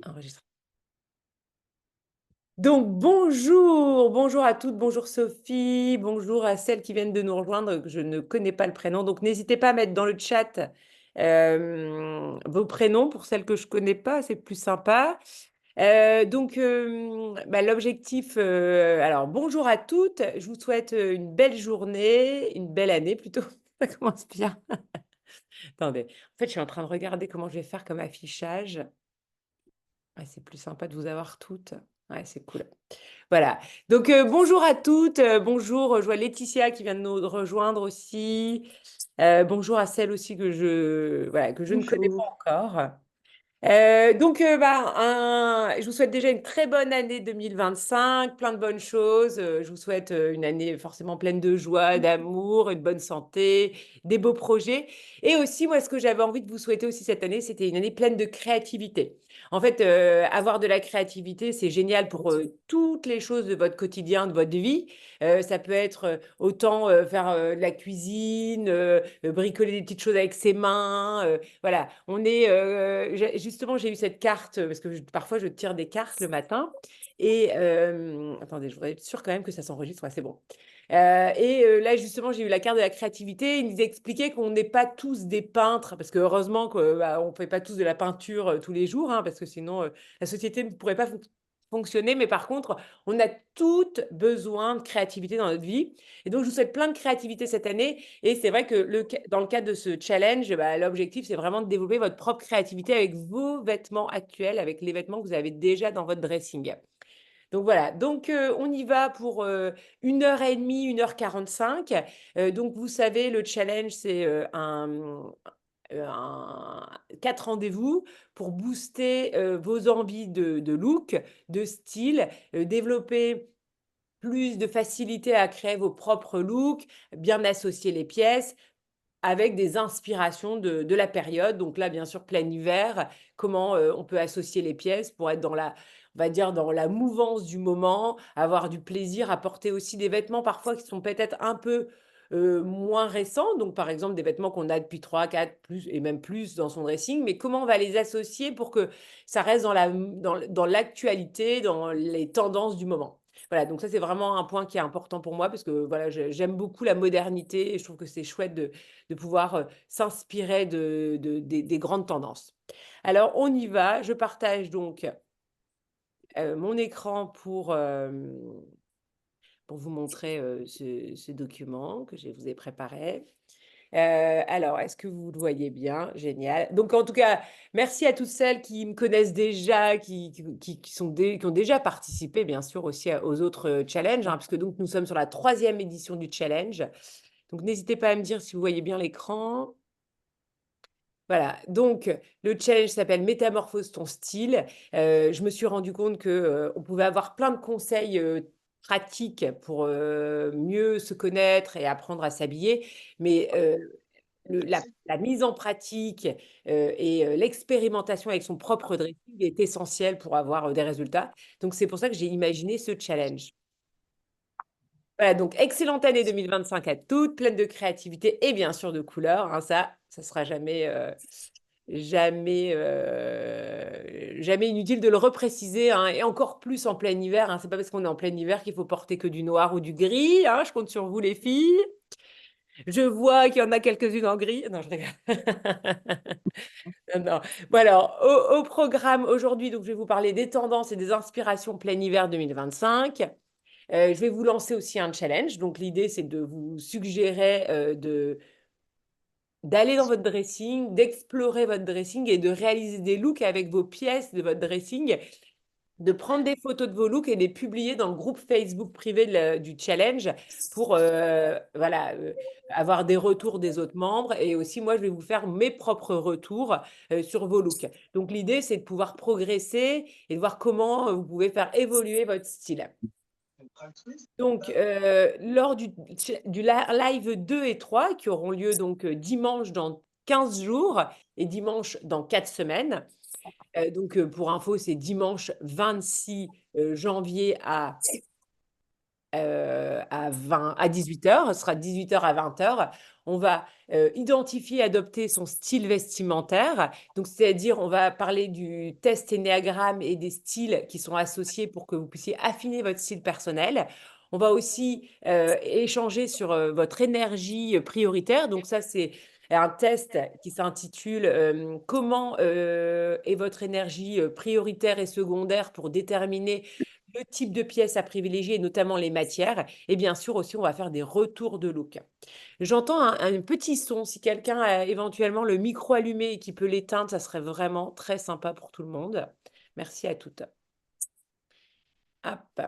Enregistré. Donc, bonjour à toutes, bonjour Sophie, bonjour à celles qui viennent de nous rejoindre, que je ne connais pas le prénom. Donc, n'hésitez pas à mettre dans le chat vos prénoms pour celles que je connais pas, c'est plus sympa. L'objectif, alors bonjour à toutes, je vous souhaite une belle journée, une belle année plutôt, ça commence bien. Attendez, en fait, je suis en train de regarder comment je vais faire comme affichage. Ouais, c'est plus sympa de vous avoir toutes. Ouais, c'est cool. Voilà. Donc, bonjour à toutes. Bonjour, je vois Laetitia qui vient de nous rejoindre aussi. Bonjour à celle aussi voilà, que je ne connais pas Bonjour. encore. Je vous souhaite déjà une très bonne année 2025, plein de bonnes choses. Je vous souhaite une année forcément pleine de joie, d'amour, une bonne santé, des beaux projets. Et aussi, moi, ce que j'avais envie de vous souhaiter aussi cette année, c'était une année pleine de créativité. En fait, avoir de la créativité, c'est génial pour toutes les choses de votre quotidien, de votre vie. Ça peut être autant faire de la cuisine, bricoler des petites choses avec ses mains. Voilà, justement, j'ai eu cette carte, parce que parfois je tire des cartes le matin. Et attendez, je voudrais être sûre quand même que ça s'enregistre. Ouais, c'est bon. Là, justement, j'ai eu la carte de la créativité. Ils nous expliquaient qu'on n'est pas tous des peintres, parce que heureusement qu'on ne fait pas tous de la peinture tous les jours, hein, parce que sinon, la société ne pourrait pas fonctionner. Mais par contre, on a toutes besoin de créativité dans notre vie. Et donc, je vous souhaite plein de créativité cette année. Et c'est vrai que dans le cadre de ce challenge, l'objectif, c'est vraiment de développer votre propre créativité avec vos vêtements actuels, avec les vêtements que vous avez déjà dans votre dressing. Donc voilà, donc on y va pour 1h30, 1h45. Donc vous savez, le challenge, c'est 4 rendez-vous pour booster vos envies de look, de style, développer plus de facilité à créer vos propres looks, bien associer les pièces, avec des inspirations de la période. Donc là, bien sûr, plein hiver, comment on peut associer les pièces pour être dans on va dire, dans la mouvance du moment, avoir du plaisir, apporter aussi des vêtements parfois qui sont peut-être un peu moins récents. Donc, par exemple, des vêtements qu'on a depuis 3, 4, plus, et même plus dans son dressing. Mais comment on va les associer pour que ça reste dans l'actualité, dans les tendances du moment. Voilà, donc ça, c'est vraiment un point qui est important pour moi parce que voilà, j'aime beaucoup la modernité et je trouve que c'est chouette de pouvoir s'inspirer des grandes tendances. Alors, on y va. Je partage donc mon écran pour vous montrer ce document que je vous ai préparé. Alors, est-ce que vous le voyez bien? Génial. Donc, en tout cas, merci à toutes celles qui me connaissent déjà, qui ont déjà participé, bien sûr, aussi aux autres challenges, hein, puisque donc nous sommes sur la 3e édition du challenge. Donc, n'hésitez pas à me dire si vous voyez bien l'écran. Voilà, donc le challenge s'appelle Métamorphose ton style. Je me suis rendu compte que on pouvait avoir plein de conseils pratiques pour mieux se connaître et apprendre à s'habiller, mais la mise en pratique et l'expérimentation avec son propre dressing est essentielle pour avoir des résultats. Donc c'est pour ça que j'ai imaginé ce challenge. Voilà, donc excellente année 2025 à toutes, pleine de créativité et bien sûr de couleurs, hein, ça sera jamais inutile de le repréciser, hein, et encore plus en plein hiver. Hein, c'est pas parce qu'on est en plein hiver qu'il faut porter que du noir ou du gris. Hein, je compte sur vous, les filles. Je vois qu'il y en a quelques-unes en gris. Non, je rigole. Non, non. Bon, alors, au programme aujourd'hui, donc, je vais vous parler des tendances et des inspirations plein hiver 2025. Je vais vous lancer aussi un challenge. Donc, l'idée, c'est de vous suggérer d'aller dans votre dressing, d'explorer votre dressing et de réaliser des looks avec vos pièces de votre dressing, de prendre des photos de vos looks et de les publier dans le groupe Facebook privé du challenge pour voilà, avoir des retours des autres membres. Et aussi, moi, je vais vous faire mes propres retours sur vos looks. Donc, l'idée, c'est de pouvoir progresser et de voir comment vous pouvez faire évoluer votre style. Donc, lors du live 2 et 3, qui auront lieu donc dimanche dans 15 jours et dimanche dans 4 semaines. Donc, pour info, c'est dimanche 26 janvier à à 18 heures. Ce sera 18 heures à 20 heures. On va identifier, adopter son style vestimentaire. Donc, c'est-à-dire, on va parler du test Ennéagramme et des styles qui sont associés pour que vous puissiez affiner votre style personnel. On va aussi échanger sur votre énergie prioritaire. Donc, ça, c'est un test qui s'intitule Comment est votre énergie prioritaire et secondaire pour déterminer le type de pièces à privilégier, notamment les matières. Et bien sûr aussi, on va faire des retours de look. J'entends un petit son. Si quelqu'un a éventuellement le micro allumé et qui peut l'éteindre, ça serait vraiment très sympa pour tout le monde. Merci à toutes. Hop.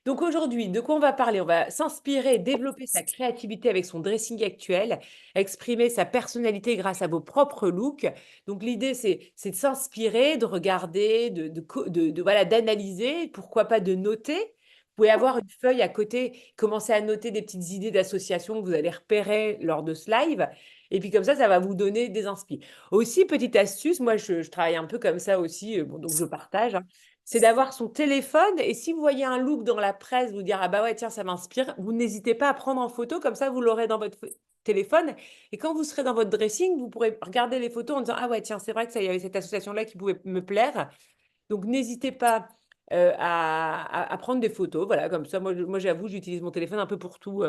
Donc aujourd'hui, de quoi on va parler? On va s'inspirer et développer sa créativité avec son dressing actuel, exprimer sa personnalité grâce à vos propres looks. Donc l'idée, c'est de s'inspirer, de regarder, voilà, d'analyser, pourquoi pas de noter. Vous pouvez avoir une feuille à côté, commencer à noter des petites idées d'association que vous allez repérer lors de ce live. Et puis comme ça va vous donner des inspi. Aussi, petite astuce, moi je travaille un peu comme ça aussi, bon, donc je partage, hein, c'est d'avoir son téléphone et si vous voyez un look dans la presse, vous dire ah bah ouais tiens ça m'inspire, vous n'hésitez pas à prendre en photo comme ça vous l'aurez dans votre téléphone et quand vous serez dans votre dressing, vous pourrez regarder les photos en disant ah ouais tiens c'est vrai que ça il y avait cette association là qui pouvait me plaire. Donc n'hésitez pas à prendre des photos, voilà comme ça moi j'avoue j'utilise mon téléphone un peu pour tout.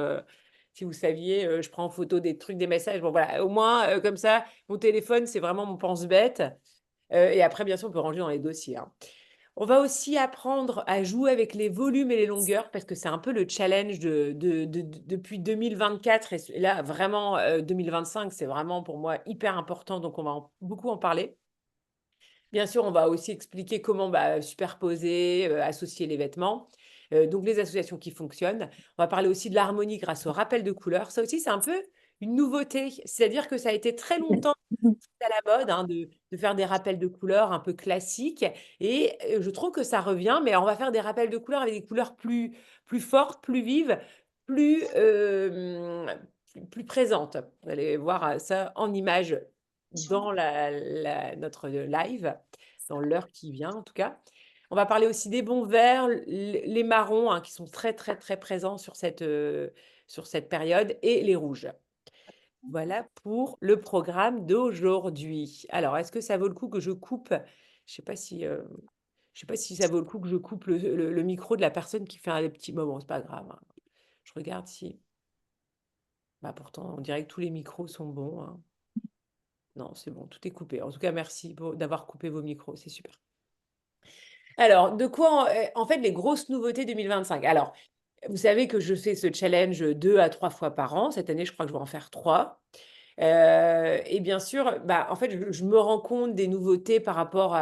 Si vous saviez, je prends en photo des trucs, des messages. Bon, voilà, au moins, comme ça, mon téléphone, c'est vraiment mon pense-bête. Et après, bien sûr, on peut ranger dans les dossiers, hein. On va aussi apprendre à jouer avec les volumes et les longueurs parce que c'est un peu le challenge depuis 2024 et là vraiment 2025, c'est vraiment pour moi hyper important donc on va beaucoup en parler. Bien sûr, on va aussi expliquer comment superposer, associer les vêtements. Donc les associations qui fonctionnent. On va parler aussi de l'harmonie grâce au rappel de couleurs. Ça aussi, c'est un peu une nouveauté. C'est-à-dire que ça a été très longtemps à la mode hein, de faire des rappels de couleurs un peu classiques. Et je trouve que ça revient, mais on va faire des rappels de couleurs avec des couleurs plus fortes, plus vives, plus, plus présentes. Vous allez voir ça en images dans notre live, dans l'heure qui vient en tout cas. On va parler aussi des bons verts, les marrons hein, qui sont très, très, très présents sur cette période et les rouges. Voilà pour le programme d'aujourd'hui. Alors, est-ce que ça vaut le coup que je coupe? Je sais pas si, je sais pas si ça vaut le coup que je coupe le micro de la personne qui fait un petit moment. C'est pas grave, hein. Je regarde si. Bah, pourtant, on dirait que tous les micros sont bons, hein. Non, c'est bon, tout est coupé. En tout cas, merci d'avoir coupé vos micros, c'est super. Alors, de quoi, en fait, les grosses nouveautés 2025. Alors, vous savez que je fais ce challenge 2 à 3 fois par an. Cette année, je crois que je vais en faire 3. Et bien sûr, en fait, je me rends compte des nouveautés par rapport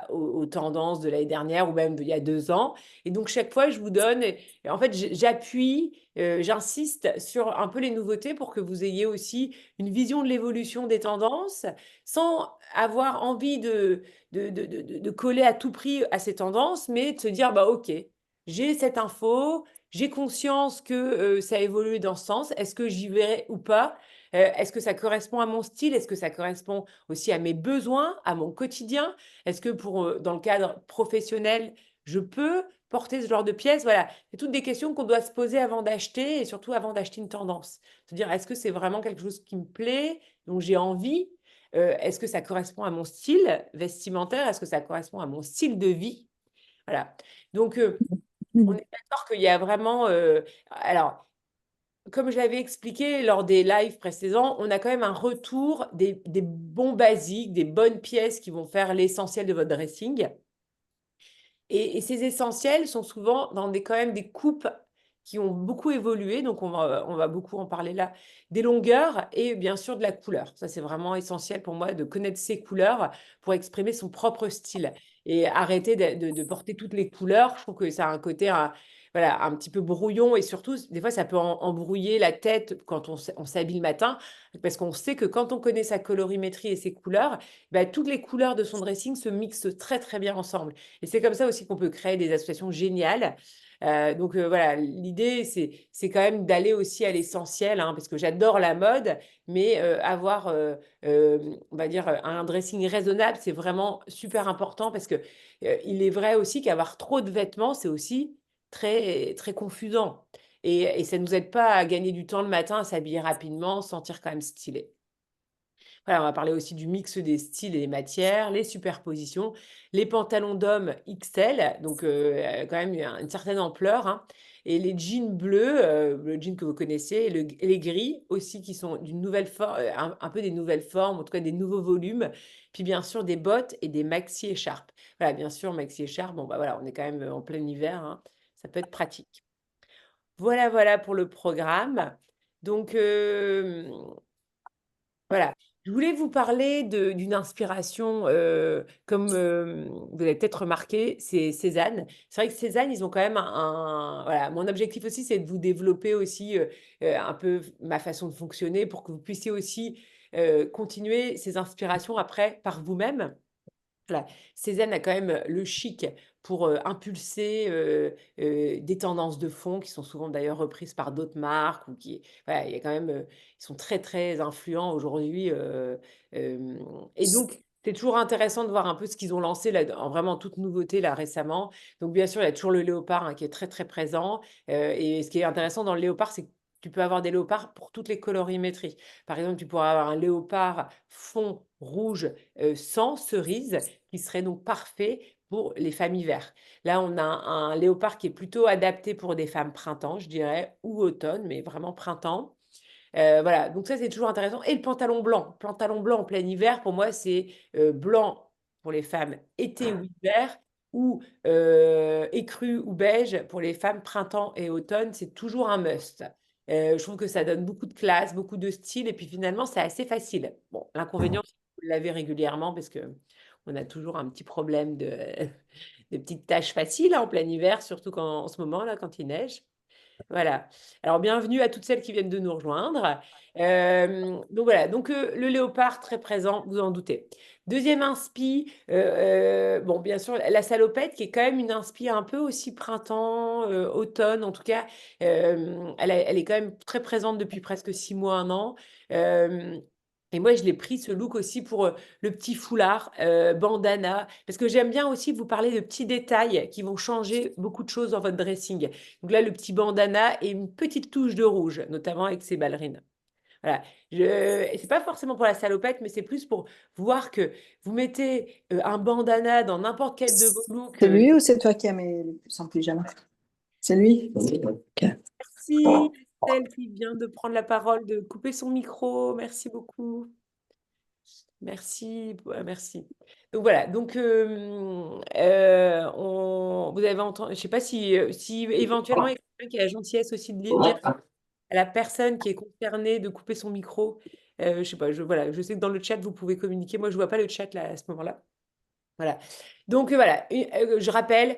aux tendances de l'année dernière ou même d'il y a 2 ans. Et donc, chaque fois, je vous donne, et en fait, j'appuie, j'insiste sur un peu les nouveautés pour que vous ayez aussi une vision de l'évolution des tendances sans avoir envie de coller à tout prix à ces tendances, mais de se dire, bah, OK, j'ai cette info, j'ai conscience que ça a évolué dans ce sens. Est-ce que j'y vais ou pas? Est-ce que ça correspond à mon style? Est-ce que ça correspond aussi à mes besoins, à mon quotidien? Est-ce que dans le cadre professionnel, je peux porter ce genre de pièces? Voilà, c'est toutes des questions qu'on doit se poser avant d'acheter et surtout avant d'acheter une tendance. Se dire, est-ce que c'est vraiment quelque chose qui me plaît, dont j'ai envie? Est-ce que ça correspond à mon style vestimentaire? Est-ce que ça correspond à mon style de vie? Voilà. Donc, on est d'accord qu'il y a vraiment. Alors, comme je l'avais expliqué lors des lives précédents, on a quand même un retour des bons basiques, des bonnes pièces qui vont faire l'essentiel de votre dressing. Et ces essentiels sont souvent dans quand même des coupes qui ont beaucoup évolué, donc on va beaucoup en parler là, des longueurs et bien sûr de la couleur. Ça, c'est vraiment essentiel pour moi de connaître ces couleurs pour exprimer son propre style et arrêter de porter toutes les couleurs. Je trouve que ça a un côté voilà, un petit peu brouillon et surtout, des fois, ça peut embrouiller la tête quand on s'habille le matin parce qu'on sait que quand on connaît sa colorimétrie et ses couleurs, toutes les couleurs de son dressing se mixent très, très bien ensemble. Et c'est comme ça aussi qu'on peut créer des associations géniales. Donc voilà, l'idée, c'est quand même d'aller aussi à l'essentiel, hein, parce que j'adore la mode, mais avoir, on va dire, un dressing raisonnable, c'est vraiment super important parce que il est vrai aussi qu'avoir trop de vêtements, c'est aussi très, très confusant. et ça ne nous aide pas à gagner du temps le matin, à s'habiller rapidement, se sentir quand même stylé. Voilà, on va parler aussi du mix des styles et des matières, les superpositions, les pantalons d'hommes XL, donc quand même une certaine ampleur, hein, et les jeans bleus, le jean que vous connaissez, et les gris aussi qui sont d'une nouvelle forme, un peu des nouvelles formes, en tout cas des nouveaux volumes, puis bien sûr des bottes et des maxi écharpes. Voilà, bien sûr, maxi écharpes, bon bah voilà, on est quand même en plein hiver, hein, ça peut être pratique. Voilà, voilà pour le programme. Donc, voilà. Je voulais vous parler d'une inspiration, comme vous avez peut-être remarqué, c'est Cézanne. C'est vrai que Cézanne, ils ont quand même voilà, mon objectif aussi, c'est de vous développer aussi un peu ma façon de fonctionner pour que vous puissiez aussi continuer ces inspirations après par vous-même. Voilà, Cézanne a quand même le chic pour impulser des tendances de fond qui sont souvent d'ailleurs reprises par d'autres marques ou qui, voilà, il y a quand même, ils sont très très influents aujourd'hui. Et donc, c'est toujours intéressant de voir un peu ce qu'ils ont lancé là, en vraiment toute nouveauté là récemment. Donc, bien sûr, il y a toujours le léopard hein, qui est très très présent. Et ce qui est intéressant dans le léopard, c'est que tu peux avoir des léopards pour toutes les colorimétries. Par exemple, tu pourras avoir un léopard fond rouge sans cerise qui serait donc parfait pour les femmes hiver. Là, on a un léopard qui est plutôt adapté pour des femmes printemps, je dirais, ou automne, mais vraiment printemps. Voilà, donc ça, c'est toujours intéressant. Et le pantalon blanc en plein hiver, pour moi, c'est blanc pour les femmes été ou hiver, ou écru ou beige pour les femmes printemps et automne. C'est toujours un must. Je trouve que ça donne beaucoup de classe, beaucoup de style, et puis finalement, c'est assez facile. Bon, l'inconvénient, c'est qu'il faut le laver régulièrement parce que on a toujours un petit problème de petites taches faciles hein, en plein hiver, surtout en ce moment, là, quand il neige. Voilà. Alors, bienvenue à toutes celles qui viennent de nous rejoindre. Donc, voilà. Donc, le léopard, très présent, vous en doutez. Deuxième inspi, bon, bien sûr, la salopette, qui est quand même une inspi un peu aussi printemps, automne, en tout cas. Elle est quand même très présente depuis presque 6 mois, un an. Euh, et moi, je l'ai pris ce look aussi pour le petit foulard, bandana, parce que j'aime bien aussi vous parler de petits détails qui vont changer beaucoup de choses dans votre dressing. Donc là, le petit bandana et une petite touche de rouge, notamment avec ses ballerines. Voilà. C'est pas forcément pour la salopette, mais c'est plus pour voir que vous mettez un bandana dans n'importe quel de vos looks. C'est lui ou c'est toi qui as mis son pyjama? C'est lui? Ok. Merci, celle qui vient de prendre la parole, de couper son micro. Merci beaucoup. Merci, merci. Donc voilà, donc vous avez entendu, je ne sais pas si éventuellement il y a quelqu'un qui a la gentillesse aussi de dire à la personne qui est concernée de couper son micro. Je sais pas, voilà, je sais que dans le chat, vous pouvez communiquer. Moi, je ne vois pas le chat là, à ce moment-là. Voilà. Donc voilà, je rappelle,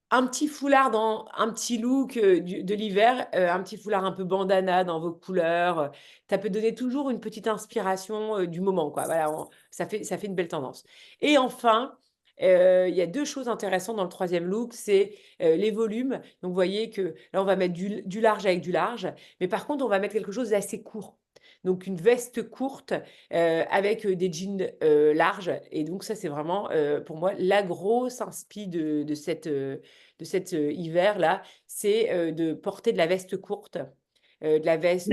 un petit foulard dans un petit look de l'hiver, un petit foulard un peu bandana dans vos couleurs. Ça peut donner toujours une petite inspiration du moment, quoi. Voilà, ça fait une belle tendance. Et enfin, il y a deux choses intéressantes dans le troisième look, c'est les volumes. Donc, vous voyez que là, on va mettre du large avec du large, mais par contre, on va mettre quelque chose d'assez court. Donc, une veste courte avec des jeans larges. Et donc, ça, c'est vraiment, pour moi, la grosse inspi de cet hiver-là, c'est de porter de la veste courte, de la veste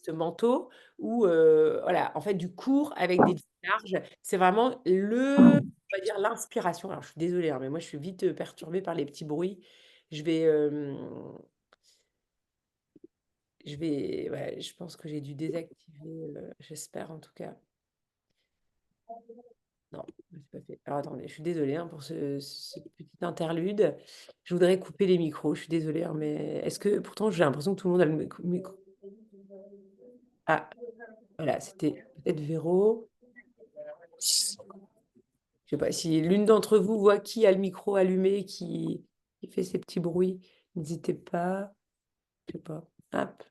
manteau, ou voilà, en fait, du court avec des jeans larges. C'est vraiment on va dire, l'inspiration. Alors, je suis désolée, hein, mais moi, je suis vite perturbée par les petits bruits. Je vais, ouais, je pense que j'ai dû désactiver, j'espère en tout cas. Non, c'est pas fait. Alors attendez, je suis désolée hein, pour ce petit interlude. Je voudrais couper les micros, je suis désolée, hein, mais est-ce que pourtant j'ai l'impression que tout le monde a le micro. Ah, voilà, c'était peut-être Véro. Je sais pas si l'une d'entre vous voit qui a le micro allumé, qui fait ces petits bruits. N'hésitez pas. Je sais pas. Hop.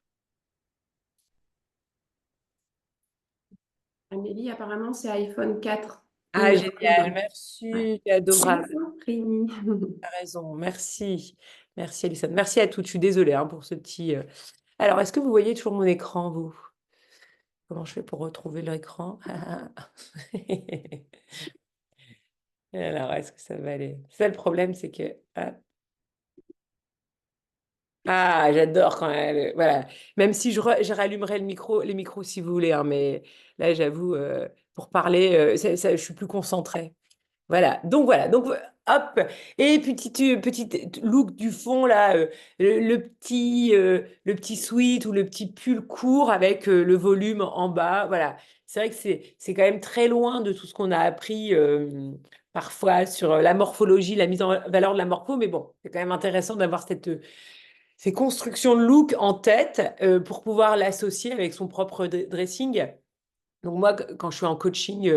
Amélie, apparemment, c'est iPhone 4. Ah, génial, Ouais. merci, c'est adorable. Je vous en prie. Tu as raison, merci. Merci, Alison. Merci à toutes. Je suis désolée hein, pour ce petit. Alors, est-ce que vous voyez toujours mon écran, vous? Comment je fais pour retrouver l'écran? Alors, est-ce que ça va aller? Ça, le problème, c'est que... hop. Ah, j'adore quand elle. Voilà. Même si je rallumerai les micros si vous voulez, hein, mais là, j'avoue, pour parler, je suis plus concentrée. Voilà. Donc, hop. Et petite look du fond, là, le petit sweat ou le petit pull court avec le volume en bas. Voilà. C'est vrai que c'est quand même très loin de tout ce qu'on a appris parfois sur la morphologie, la mise en valeur de la morpho. Mais bon, c'est quand même intéressant d'avoir ces constructions de look en tête pour pouvoir l'associer avec son propre dressing. Donc moi, quand je suis en coaching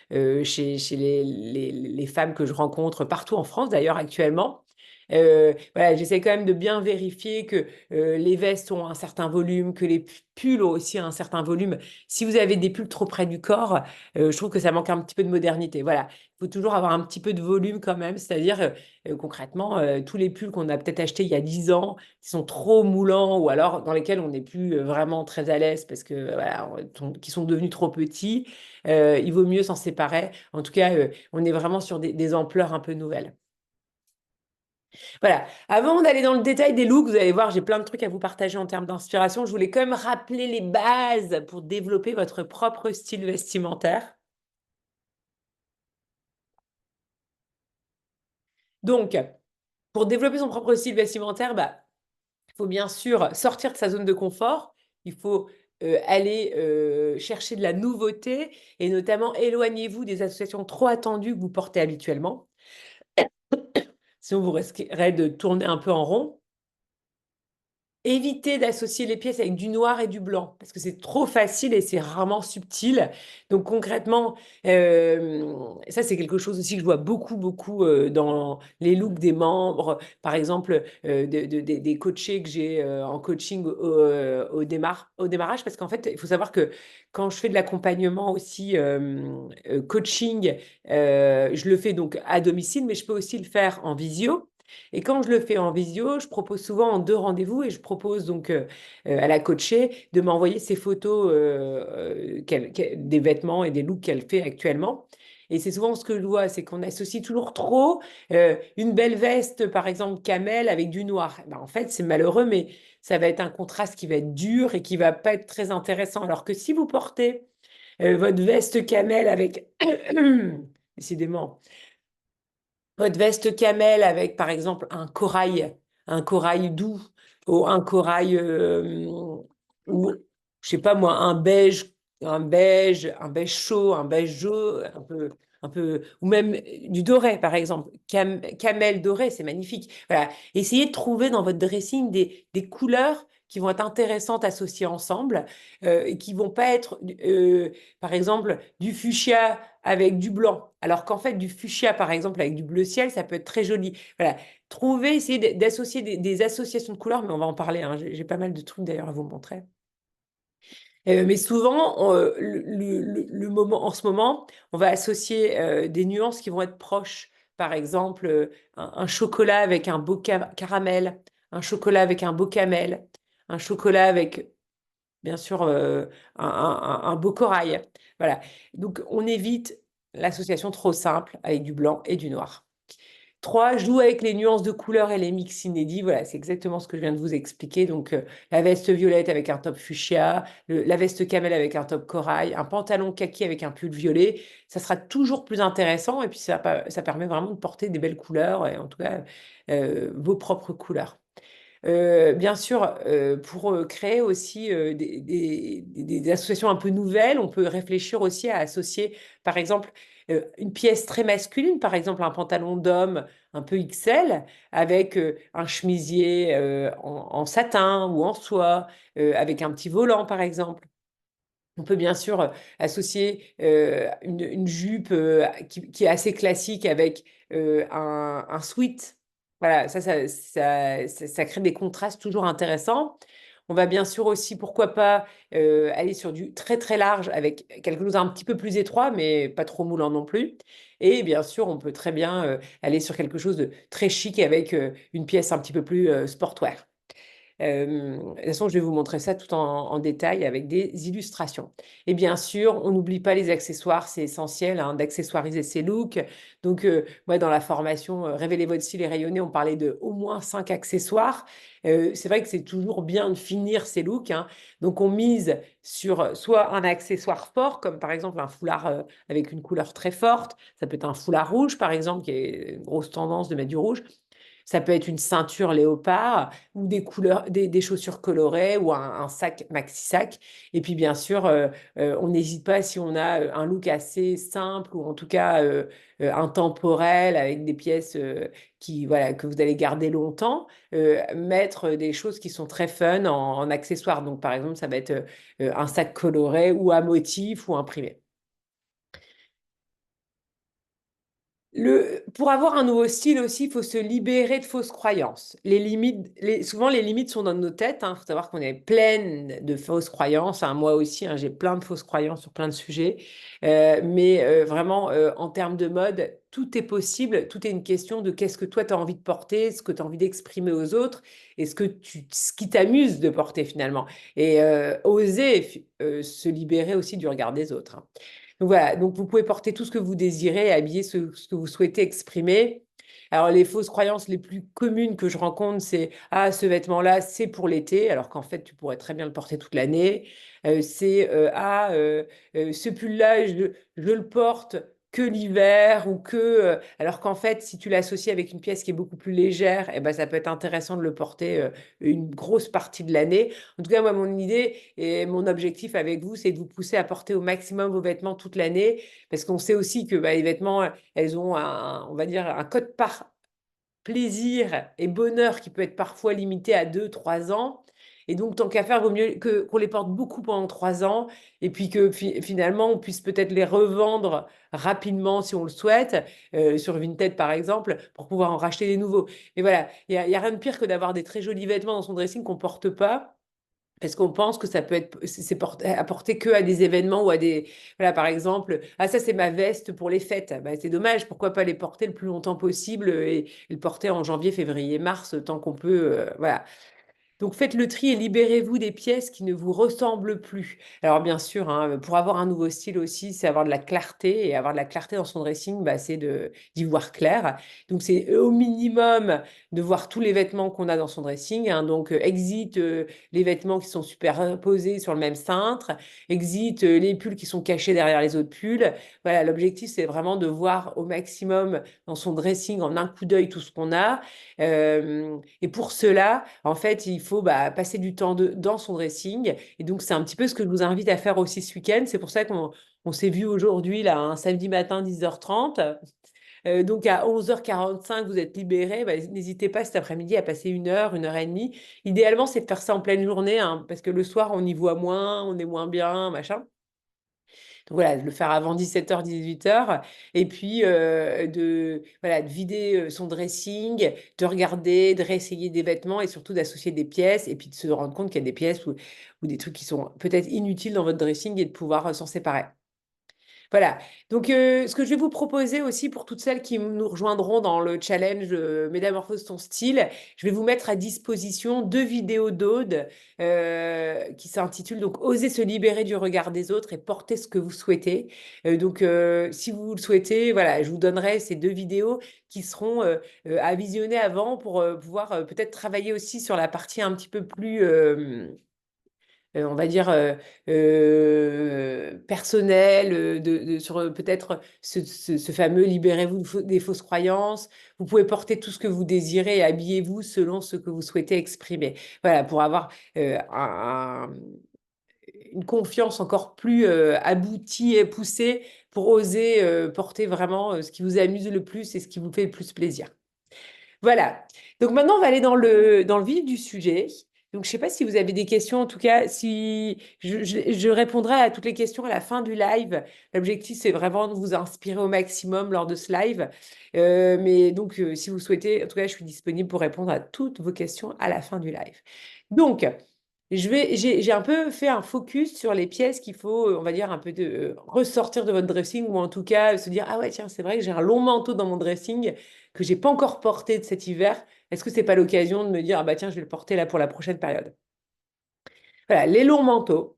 chez les femmes que je rencontre partout en France, d'ailleurs actuellement, voilà, j'essaie quand même de bien vérifier que les vestes ont un certain volume, que les pulls ont aussi un certain volume. Si vous avez des pulls trop près du corps, je trouve que ça manque un petit peu de modernité. Voilà, il faut toujours avoir un petit peu de volume quand même, c'est-à-dire concrètement, tous les pulls qu'on a peut-être achetés il y a 10 ans, qui sont trop moulants ou alors dans lesquels on n'est plus vraiment très à l'aise parce que voilà, qui sont devenus trop petits, il vaut mieux s'en séparer. En tout cas, on est vraiment sur des ampleurs un peu nouvelles. Voilà. Avant d'aller dans le détail des looks, vous allez voir, j'ai plein de trucs à vous partager en termes d'inspiration. Je voulais quand même rappeler les bases pour développer votre propre style vestimentaire. Donc, pour développer son propre style vestimentaire, bah, il faut bien sûr sortir de sa zone de confort. Il faut aller chercher de la nouveauté et notamment éloignez-vous des associations trop attendues que vous portez habituellement. Sinon, vous risquerez de tourner un peu en rond. Évitez d'associer les pièces avec du noir et du blanc, parce que c'est trop facile et c'est rarement subtil. Donc concrètement, ça c'est quelque chose aussi que je vois beaucoup dans les looks des membres. Par exemple, des coachés que j'ai en coaching au démarrage, parce qu'en fait, il faut savoir que quand je fais de l'accompagnement aussi coaching, je le fais donc à domicile, mais je peux aussi le faire en visio. Et quand je le fais en visio, je propose souvent en 2 rendez-vous et je propose donc à la coachée de m'envoyer ses photos des vêtements et des looks qu'elle fait actuellement. Et c'est souvent ce que je vois, c'est qu'on associe toujours trop une belle veste, par exemple, camel avec du noir. Ben, en fait, c'est malheureux, mais ça va être un contraste qui va être dur et qui va pas être très intéressant. Alors que si vous portez votre veste camel avec, décidément, votre veste camel avec, par exemple, un corail doux, ou un corail, ou, je sais pas moi, un beige chaud, un beige jaune, ou même du doré, par exemple. Camel doré, c'est magnifique. Voilà. Essayez de trouver dans votre dressing des couleurs qui vont être intéressantes associées ensemble, et qui vont pas être, par exemple, du fuchsia avec du blanc. Alors qu'en fait, du fuchsia, par exemple, avec du bleu ciel, ça peut être très joli. Voilà. Trouver, essayer d'associer des associations de couleurs, mais on va en parler, hein. J'ai pas mal de trucs d'ailleurs à vous montrer. Mais souvent, en ce moment, on va associer des nuances qui vont être proches. Par exemple, un chocolat avec un beau caramel, un chocolat avec un beau camel, un chocolat avec bien sûr, un beau corail. Voilà. Donc, on évite l'association trop simple avec du blanc et du noir. 3, joue avec les nuances de couleurs et les mix inédits. Voilà, c'est exactement ce que je viens de vous expliquer. Donc, la veste violette avec un top fuchsia, la veste camel avec un top corail, un pantalon kaki avec un pull violet. Ça sera toujours plus intéressant et puis ça permet vraiment de porter des belles couleurs et en tout cas, vos propres couleurs. Bien sûr, pour créer aussi des associations un peu nouvelles, on peut réfléchir aussi à associer, par exemple, une pièce très masculine, par exemple un pantalon d'homme un peu XL, avec un chemisier en satin ou en soie, avec un petit volant, par exemple. On peut bien sûr associer une jupe qui est assez classique avec un sweat. Voilà, ça crée des contrastes toujours intéressants. On va bien sûr aussi, pourquoi pas, aller sur du très très large avec quelque chose un petit peu plus étroit, mais pas trop moulant non plus. Et bien sûr, on peut très bien aller sur quelque chose de très chic avec une pièce un petit peu plus sportwear. De toute façon, je vais vous montrer ça tout en détail avec des illustrations. Et bien sûr, on n'oublie pas les accessoires, c'est essentiel hein, d'accessoiriser ses looks. Donc, moi, dans la formation Révélez votre style et rayonnez, on parlait de au moins 5 accessoires. C'est vrai que c'est toujours bien de finir ses looks. Hein. Donc, on mise sur soit un accessoire fort, comme par exemple un foulard avec une couleur très forte. Ça peut être un foulard rouge, par exemple, qui est une grosse tendance de mettre du rouge. Ça peut être une ceinture léopard ou des couleurs, des chaussures colorées ou un sac maxi-sac. Et puis, bien sûr, on n'hésite pas si on a un look assez simple ou en tout cas intemporel avec des pièces voilà, que vous allez garder longtemps, mettre des choses qui sont très fun en accessoires. Donc, par exemple, ça va être un sac coloré ou à motif ou imprimé. Pour avoir un nouveau style aussi, il faut se libérer de fausses croyances. Souvent, les limites sont dans nos têtes. Il faut savoir qu'on est pleine de fausses croyances. Hein, moi aussi, hein, j'ai plein de fausses croyances sur plein de sujets. Mais vraiment, en termes de mode, tout est possible. Tout est une question de qu'est-ce que toi, tu as envie de porter, ce que tu as envie d'exprimer aux autres et ce qui t'amuse de porter finalement. Et oser se libérer aussi du regard des autres. Hein. Donc voilà, donc vous pouvez porter tout ce que vous désirez, habiller ce que vous souhaitez exprimer. Alors les fausses croyances les plus communes que je rencontre, c'est ah ce vêtement-là c'est pour l'été, alors qu'en fait tu pourrais très bien le porter toute l'année. Ce pull-là je le porte que l'hiver ou alors qu'en fait si tu l'associes avec une pièce qui est beaucoup plus légère, eh ben ça peut être intéressant de le porter une grosse partie de l'année. En tout cas, moi, mon idée et mon objectif avec vous, c'est de vous pousser à porter au maximum vos vêtements toute l'année, parce qu'on sait aussi que les vêtements, elles ont on va dire, un code par plaisir et bonheur qui peut être parfois limité à 2, 3 ans. Et donc, tant qu'à faire, vaut mieux qu'on les porte beaucoup pendant 3 ans et puis que finalement, on puisse peut-être les revendre rapidement si on le souhaite, sur Vinted par exemple, pour pouvoir en racheter des nouveaux. Mais voilà, y a rien de pire que d'avoir des très jolis vêtements dans son dressing qu'on porte pas parce qu'on pense que ça peut être, apporté que à des événements ou à des, voilà, par exemple, ah ça c'est ma veste pour les fêtes. Bah, c'est dommage, pourquoi pas les porter le plus longtemps possible et le porter en janvier, février, mars, tant qu'on peut, voilà. Donc faites le tri et libérez-vous des pièces qui ne vous ressemblent plus. Alors bien sûr, hein, pour avoir un nouveau style aussi, c'est avoir de la clarté. Et avoir de la clarté dans son dressing, bah, c'est d'y voir clair. Donc c'est au minimum de voir tous les vêtements qu'on a dans son dressing. Hein. Donc exit les vêtements qui sont superposés sur le même cintre. Exit les pulls qui sont cachés derrière les autres pulls. Voilà, l'objectif, c'est vraiment de voir au maximum dans son dressing en un coup d'œil tout ce qu'on a. Et pour cela, en fait, il faut passer du temps dans son dressing. Et donc, c'est un petit peu ce que je vous invite à faire aussi ce week-end. C'est pour ça qu'on s'est vu aujourd'hui, là, un samedi matin, 10h30. Donc, à 11h45, vous êtes libérés. N'hésitez pas cet après-midi à passer 1 heure et demie. Idéalement, c'est de faire ça en pleine journée, hein, parce que le soir, on y voit moins, on est moins bien, machin. Donc voilà, de le faire avant 17h, 18h. Et puis, voilà, de vider son dressing, de regarder, de réessayer des vêtements et surtout d'associer des pièces. Et puis de se rendre compte qu'il y a des pièces ou des trucs qui sont peut-être inutiles dans votre dressing et de pouvoir s'en séparer. Voilà. Donc, ce que je vais vous proposer aussi pour toutes celles qui nous rejoindront dans le challenge Métamorphose ton style, je vais vous mettre à disposition 2 vidéos d'Aude qui s'intitulent donc Oser se libérer du regard des autres et porter ce que vous souhaitez. Donc, si vous le souhaitez, voilà, je vous donnerai ces 2 vidéos qui seront à visionner avant pour pouvoir peut-être travailler aussi sur la partie un petit peu plus on va dire, personnel, sur peut-être ce fameux libérez-vous des fausses croyances. Vous pouvez porter tout ce que vous désirez et habillez-vous selon ce que vous souhaitez exprimer. Voilà, pour avoir une confiance encore plus aboutie et poussée pour oser porter vraiment ce qui vous amuse le plus et ce qui vous fait le plus plaisir. Voilà. Donc maintenant, on va aller dans le vif du sujet. Donc, je ne sais pas si vous avez des questions. En tout cas, si je répondrai à toutes les questions à la fin du live. L'objectif, c'est vraiment de vous inspirer au maximum lors de ce live. Mais donc, si vous souhaitez, en tout cas, je suis disponible pour répondre à toutes vos questions à la fin du live. Donc, J'ai un peu fait un focus sur les pièces qu'il faut, on va dire, un peu ressortir de votre dressing ou en tout cas se dire, ah ouais, tiens, c'est vrai que j'ai un long manteau dans mon dressing que j'ai pas encore porté de cet hiver. Est-ce que c'est pas l'occasion de me dire, ah bah tiens, je vais le porter là pour la prochaine période? Voilà, les longs manteaux,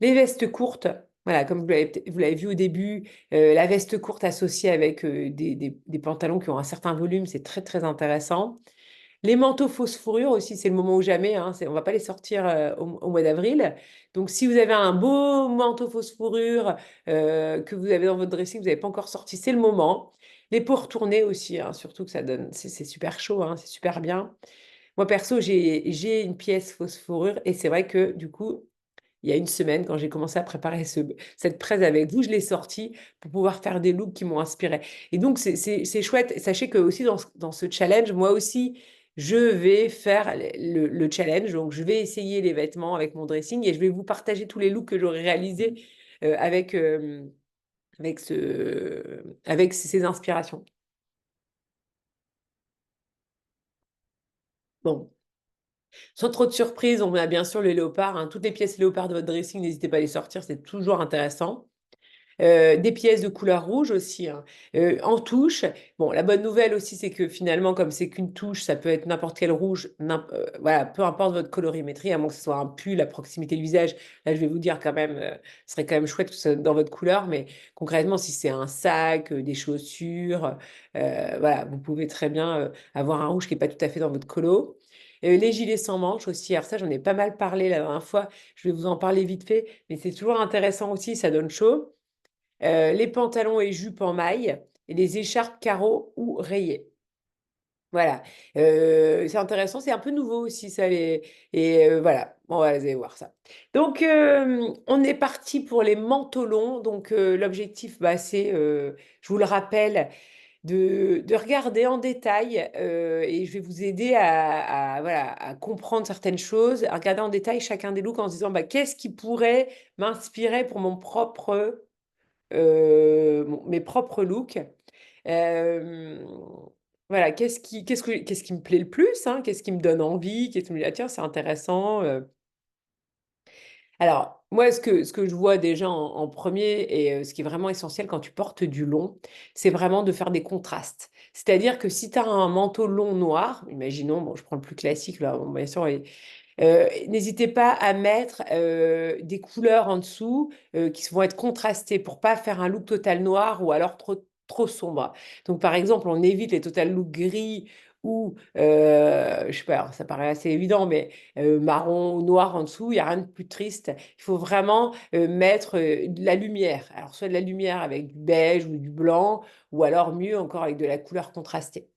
les vestes courtes. Voilà, comme vous l'avez vu au début, la veste courte associée avec des pantalons qui ont un certain volume, c'est très très intéressant. Les manteaux fausse fourrure aussi, c'est le moment ou jamais, hein, on ne va pas les sortir au mois d'avril. Donc, si vous avez un beau manteau fausse fourrure que vous avez dans votre dressing, vous n'avez pas encore sorti, c'est le moment. Les peaux retournées aussi, hein, surtout que ça donne, c'est super chaud, hein, c'est super bien. Moi, perso, j'ai une pièce fausse fourrure et c'est vrai que du coup, il y a une semaine, quand j'ai commencé à préparer cette presse avec vous, je l'ai sortie pour pouvoir faire des looks qui m'ont inspiré. Et donc, c'est chouette. Sachez que aussi dans ce challenge, moi aussi, je vais faire le challenge. Donc, je vais essayer les vêtements avec mon dressing et je vais vous partager tous les looks que j'aurai réalisés avec ces inspirations. Bon, sans trop de surprises, on a bien sûr le léopard, hein. Toutes les pièces léopard de votre dressing, n'hésitez pas à les sortir, c'est toujours intéressant. Des pièces de couleur rouge aussi, hein, en touche. Bon, la bonne nouvelle aussi, c'est que finalement, comme c'est qu'une touche, ça peut être n'importe quel rouge, voilà, peu importe votre colorimétrie, à moins que ce soit un pull à proximité du visage. Là, je vais vous dire quand même, ce serait quand même chouette que ce soit dans votre couleur, mais concrètement, si c'est un sac, des chaussures, voilà, vous pouvez très bien avoir un rouge qui n'est pas tout à fait dans votre colo. Les gilets sans manches aussi, alors ça j'en ai pas mal parlé la dernière fois, je vais vous en parler vite fait, mais c'est toujours intéressant aussi, ça donne chaud. Les pantalons et jupes en maille et les écharpes carreaux ou rayées. Voilà. C'est intéressant, c'est un peu nouveau aussi ça. Et voilà, on va aller voir ça. Donc, on est parti pour les manteaux longs. Donc, l'objectif, bah, c'est, je vous le rappelle, de regarder en détail et je vais vous aider voilà, à comprendre certaines choses, à regarder en détail chacun des looks en se disant bah, qu'est-ce qui pourrait m'inspirer pour mes propres looks. Euh, voilà, qu'est-ce qui me plaît le plus, hein, qu'est-ce qui me donne envie, qu'est-ce qui me dit, ah, tiens, c'est intéressant. Alors, moi, ce que je vois déjà en premier et ce qui est vraiment essentiel quand tu portes du long, c'est vraiment de faire des contrastes. C'est-à-dire que si tu as un manteau long noir, imaginons, bon, je prends le plus classique, là, bon, bien sûr, n'hésitez pas à mettre des couleurs en dessous qui vont être contrastées pour pas faire un look total noir ou alors trop sombre. Donc, par exemple, on évite les total looks gris ou, je sais pas, alors, ça paraît assez évident, mais marron ou noir en dessous, il n'y a rien de plus triste. Il faut vraiment mettre de la lumière. Alors, soit de la lumière avec du beige ou du blanc, ou alors mieux encore avec de la couleur contrastée.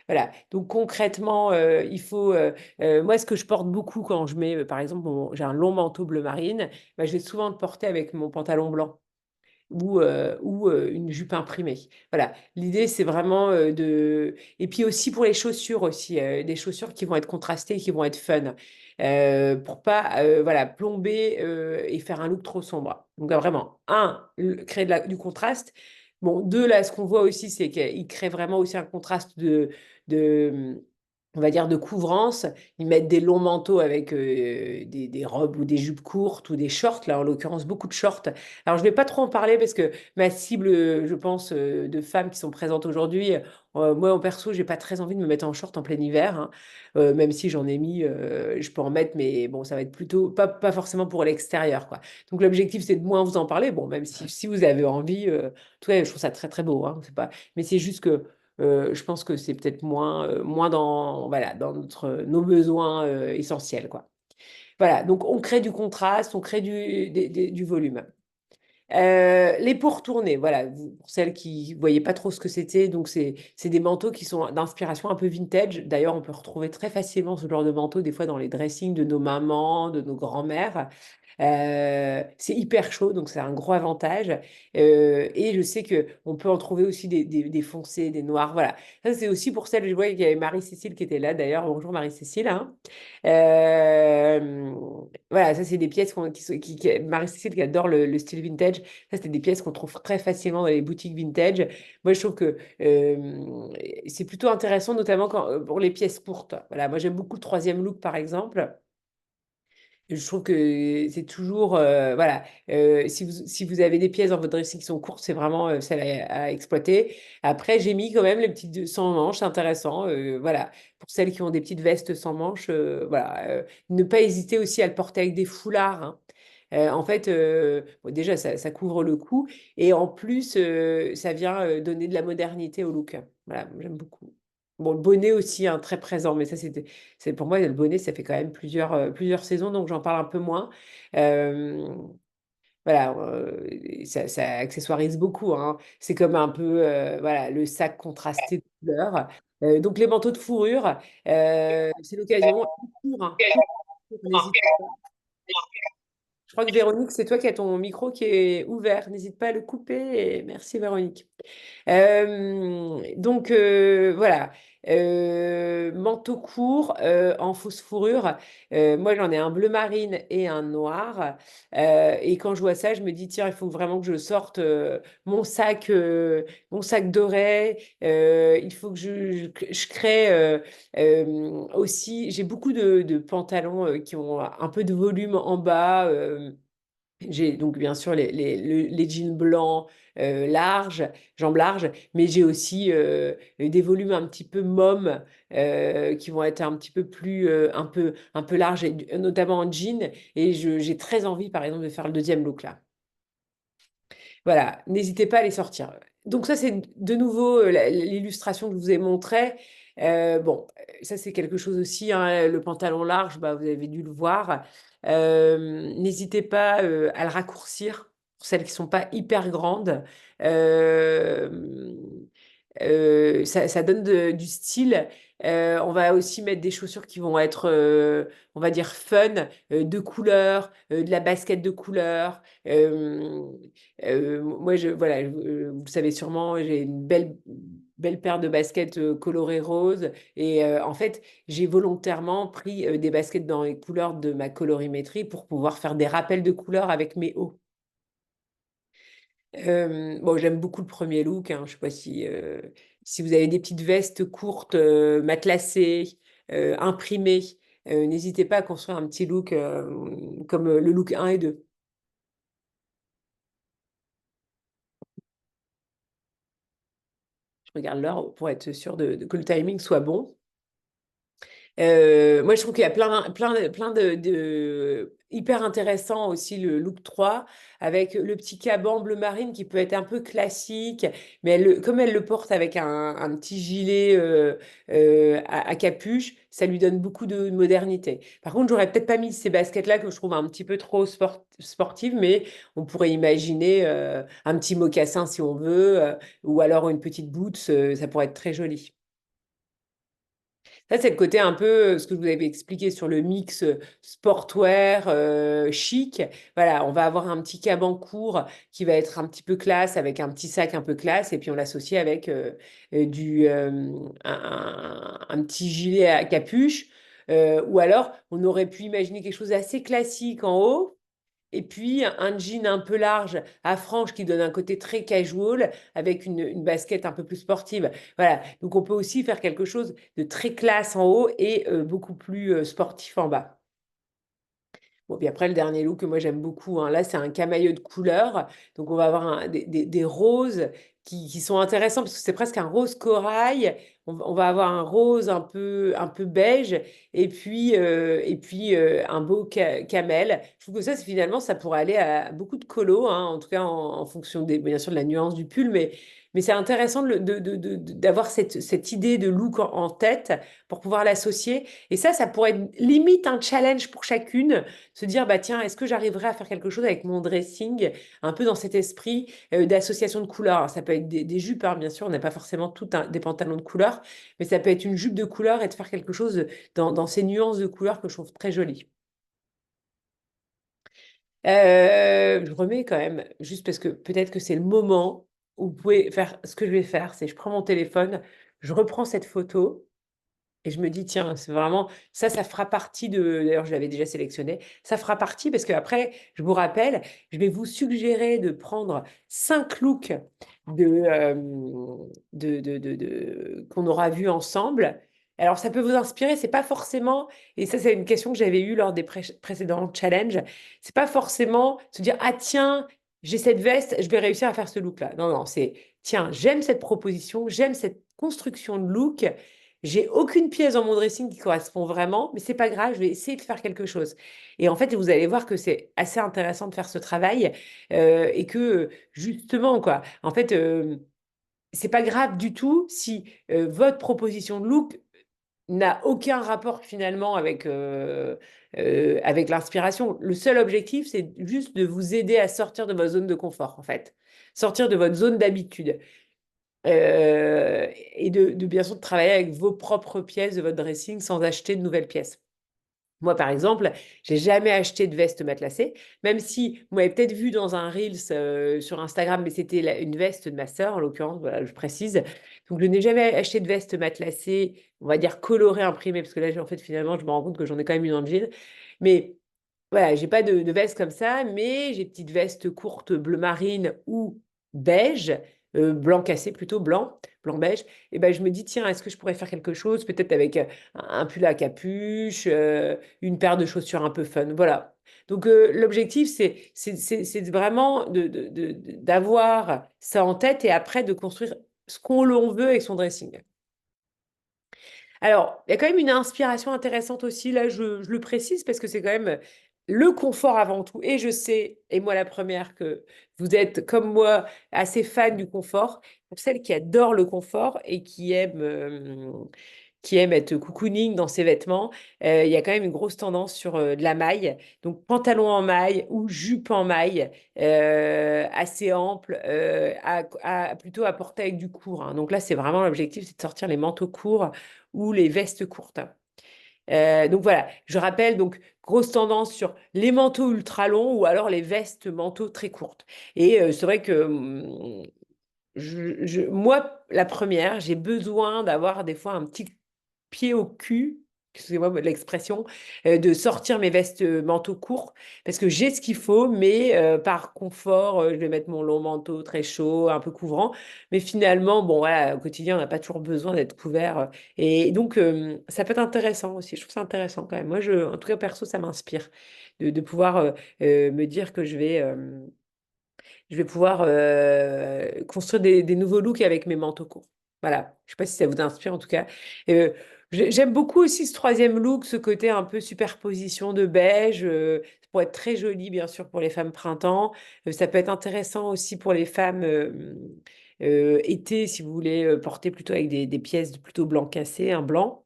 Voilà, donc concrètement, moi, ce que je porte beaucoup quand je mets, par exemple, j'ai un long manteau bleu marine, bah, je vais souvent le porter avec mon pantalon blanc ou une jupe imprimée. Voilà, l'idée, c'est vraiment de... Et puis aussi pour les chaussures aussi, des chaussures qui vont être contrastées, qui vont être fun, pour pas voilà, plomber et faire un look trop sombre. Donc vraiment, créer du contraste. Bon, deux, là, ce qu'on voit aussi, c'est qu'il crée vraiment aussi un contraste de, on va dire, de couvrance. Ils mettent des longs manteaux avec des robes ou des jupes courtes ou des shorts, là, en l'occurrence, beaucoup de shorts. Alors, je ne vais pas trop en parler parce que ma cible, je pense, de femmes qui sont présentes aujourd'hui, moi, en perso, j'ai pas très envie de me mettre en short en plein hiver, hein. Même si j'en ai mis, je peux en mettre, mais bon, ça va être plutôt, pas forcément pour l'extérieur, quoi. Donc, l'objectif, c'est de moins vous en parler. Bon, même si vous avez envie, en tout cas, je trouve ça très, très beau, hein, c'est pas... Mais c'est juste que je pense que c'est peut-être moins dans, voilà, dans nos besoins essentiels, quoi. Voilà, donc on crée du contraste, on crée du volume. Les peaux retournées, voilà, pour celles qui ne voyaient pas trop ce que c'était, donc c'est des manteaux qui sont d'inspiration un peu vintage. D'ailleurs, on peut retrouver très facilement ce genre de manteau des fois dans les dressings de nos mamans, de nos grands-mères. C'est hyper chaud, donc c'est un gros avantage. Et je sais qu'on peut en trouver aussi des foncés, des noirs. Voilà. Ça, c'est aussi pour celles, je vois qu'il y avait Marie-Cécile qui était là d'ailleurs. Bonjour Marie-Cécile, hein. Euh, voilà, ça, c'est des pièces Marie-Cécile qui adore le style vintage. Ça, c'est des pièces qu'on trouve très facilement dans les boutiques vintage. Moi, je trouve que c'est plutôt intéressant, notamment pour les pièces courtes. Voilà, moi, j'aime beaucoup le troisième look, par exemple. je trouve que c'est toujours, voilà, si vous avez des pièces dans votre dressing qui sont courtes, c'est vraiment celle à exploiter. Après, j'ai mis quand même les petites sans manches, c'est intéressant. Voilà, pour celles qui ont des petites vestes sans manches, voilà, ne pas hésiter aussi à le porter avec des foulards, hein. En fait, bon, déjà, ça couvre le cou et en plus, ça vient donner de la modernité au look. Voilà, j'aime beaucoup. Bon, le bonnet aussi, hein, très présent, mais ça, c'est pour moi, le bonnet, ça fait quand même plusieurs saisons, donc j'en parle un peu moins. Euh, voilà, ça accessoirise beaucoup, hein. C'est comme un peu voilà, le sac contrasté de couleurs. Donc les manteaux de fourrure, c'est l'occasion. Court, hein, n'hésite pas. Je crois que Véronique, c'est toi qui as ton micro qui est ouvert. N'hésite pas à le couper. Et merci Véronique. Donc voilà. Manteau court en fausse fourrure. Moi, j'en ai un bleu marine et un noir. Et quand je vois ça, je me dis, tiens, il faut vraiment que je sorte mon sac doré. Il faut que je crée aussi. J'ai beaucoup de pantalons qui ont un peu de volume en bas. J'ai donc bien sûr les jeans blancs larges, jambes larges, mais j'ai aussi des volumes un petit peu mômes qui vont être un petit peu plus, un peu larges, et notamment en jean. Et j'ai très envie, par exemple, de faire le deuxième look là. Voilà, n'hésitez pas à les sortir. Donc ça, c'est de nouveau l'illustration que je vous ai montrée. Bon, ça c'est quelque chose aussi, hein, le pantalon large, bah, vous avez dû le voir. N'hésitez pas à le raccourcir pour celles qui ne sont pas hyper grandes. Euh, ça donne du style. On va aussi mettre des chaussures qui vont être, on va dire, fun, de couleurs, de la basket de couleurs. Moi, voilà, vous le savez sûrement, j'ai une belle paire de baskets colorées roses. Et en fait, j'ai volontairement pris des baskets dans les couleurs de ma colorimétrie pour pouvoir faire des rappels de couleurs avec mes hauts. Bon, j'aime beaucoup le premier look, hein. Je ne sais pas si vous avez des petites vestes courtes, matelassées, imprimées. N'hésitez pas à construire un petit look comme le look 1 et 2. Je regarde l'heure pour être sûr que le timing soit bon. Moi, je trouve qu'il y a plein hyper intéressant aussi le look 3 avec le petit caban bleu marine qui peut être un peu classique, mais comme elle le porte avec un petit gilet à capuche, ça lui donne beaucoup de modernité. Par contre, j'aurais peut-être pas mis ces baskets-là que je trouve un petit peu trop sportives, mais on pourrait imaginer un petit mocassin si on veut, ou alors une petite boots, ça pourrait être très joli. Ça, c'est le côté un peu ce que je vous avais expliqué sur le mix sportwear, chic. Voilà, on va avoir un petit caban court qui va être un petit peu classe avec un petit sac un peu classe et puis on l'associe avec un petit gilet à capuche. Ou alors, on aurait pu imaginer quelque chose d'assez classique en haut et puis un jean un peu large à franges qui donne un côté très casual avec une basket un peu plus sportive. Voilà, donc on peut aussi faire quelque chose de très classe en haut et beaucoup plus sportif en bas. Bon, puis après, le dernier look que moi j'aime beaucoup, hein, là, c'est un camailleux de couleur. Donc, on va avoir des roses qui sont intéressants parce que c'est presque un rose corail. On va avoir un rose un peu beige et puis un beau camel. Je trouve que ça, finalement, ça pourrait aller à beaucoup de colos, hein, en tout cas en fonction bien sûr de la nuance du pull, mais c'est intéressant d'avoir cette idée de look en tête pour pouvoir l'associer. Et ça pourrait être limite un challenge pour chacune se dire, bah tiens, est-ce que j'arriverai à faire quelque chose avec mon dressing, un peu dans cet esprit d'association de couleurs. Alors, ça peut être des jupes, hein, bien sûr, on n'a pas forcément des pantalons de couleurs, mais ça peut être une jupe de couleur et de faire quelque chose dans ces nuances de couleurs que je trouve très jolies. Je remets quand même, juste parce que peut-être que c'est le moment où vous pouvez faire ce que je vais faire, c'est je prends mon téléphone, je reprends cette photo. Et je me dis, tiens, c'est vraiment, ça fera partie d'ailleurs, je l'avais déjà sélectionné, ça fera partie parce qu'après, je vous rappelle, je vais vous suggérer de prendre 5 looks qu'on aura vus ensemble. Alors, ça peut vous inspirer, c'est pas forcément, et ça, c'est une question que j'avais eue lors des précédents challenges, c'est pas forcément se dire, ah tiens, j'ai cette veste, je vais réussir à faire ce look-là. Non, non, c'est, tiens, j'aime cette proposition, j'aime cette construction de look, j'ai aucune pièce dans mon dressing qui correspond vraiment, mais c'est pas grave, je vais essayer de faire quelque chose. Et en fait, vous allez voir que c'est assez intéressant de faire ce travail et que, justement, quoi, en fait, c'est pas grave du tout si votre proposition de look n'a aucun rapport finalement avec l'inspiration. Le seul objectif, c'est juste de vous aider à sortir de votre zone de confort, en fait. Sortir de votre zone d'habitude. Et de bien sûr de travailler avec vos propres pièces de votre dressing sans acheter de nouvelles pièces. Moi, par exemple, j'ai jamais acheté de veste matelassée, même si vous m'avez peut-être vu dans un Reels sur Instagram, mais c'était une veste de ma sœur, en l'occurrence, voilà, je précise. Donc, je n'ai jamais acheté de veste matelassée, on va dire colorée, imprimée, parce que là, en fait, finalement, je me rends compte que j'en ai quand même une en jean. Mais voilà, j'ai pas de veste comme ça, mais j'ai des petites vestes courtes bleu marine ou beige, blanc cassé plutôt, blanc beige. Et ben je me dis, tiens, est-ce que je pourrais faire quelque chose, peut-être avec un pull à capuche, une paire de chaussures un peu fun, voilà. Donc l'objectif, c'est vraiment d'avoir ça en tête et après de construire ce qu'on l'on veut avec son dressing. Alors, il y a quand même une inspiration intéressante aussi, là, je le précise parce que c'est quand même le confort avant tout. Et je sais, et moi la première, que vous êtes comme moi assez fan du confort, pour celle qui adore le confort et qui aime être cocooning dans ses vêtements, il y a quand même une grosse tendance sur de la maille. Donc, pantalon en maille ou jupe en maille, assez ample, plutôt à porter avec du court, hein. Donc là, c'est vraiment l'objectif, c'est de sortir les manteaux courts ou les vestes courtes. Donc voilà, je rappelle, donc grosse tendance sur les manteaux ultra longs ou alors les vestes manteaux très courtes. Et c'est vrai que moi, la première, j'ai besoin d'avoir des fois un petit pied au cul, excusez-moi de l'expression, de sortir mes vestes manteaux courts, parce que j'ai ce qu'il faut, mais par confort, je vais mettre mon long manteau très chaud, un peu couvrant. Mais finalement, bon, voilà, au quotidien, on n'a pas toujours besoin d'être couvert. Et donc, ça peut être intéressant aussi. Je trouve ça intéressant quand même. Moi, en tout cas, perso, ça m'inspire de pouvoir me dire que je vais pouvoir construire des nouveaux looks avec mes manteaux courts. Voilà, je ne sais pas si ça vous inspire en tout cas. Euh, J'aime beaucoup aussi ce troisième look, ce côté un peu superposition de beige. Ça pourrait être très joli, bien sûr, pour les femmes printemps. Ça peut être intéressant aussi pour les femmes été, si vous voulez porter plutôt avec des pièces plutôt blanc cassé, un blanc.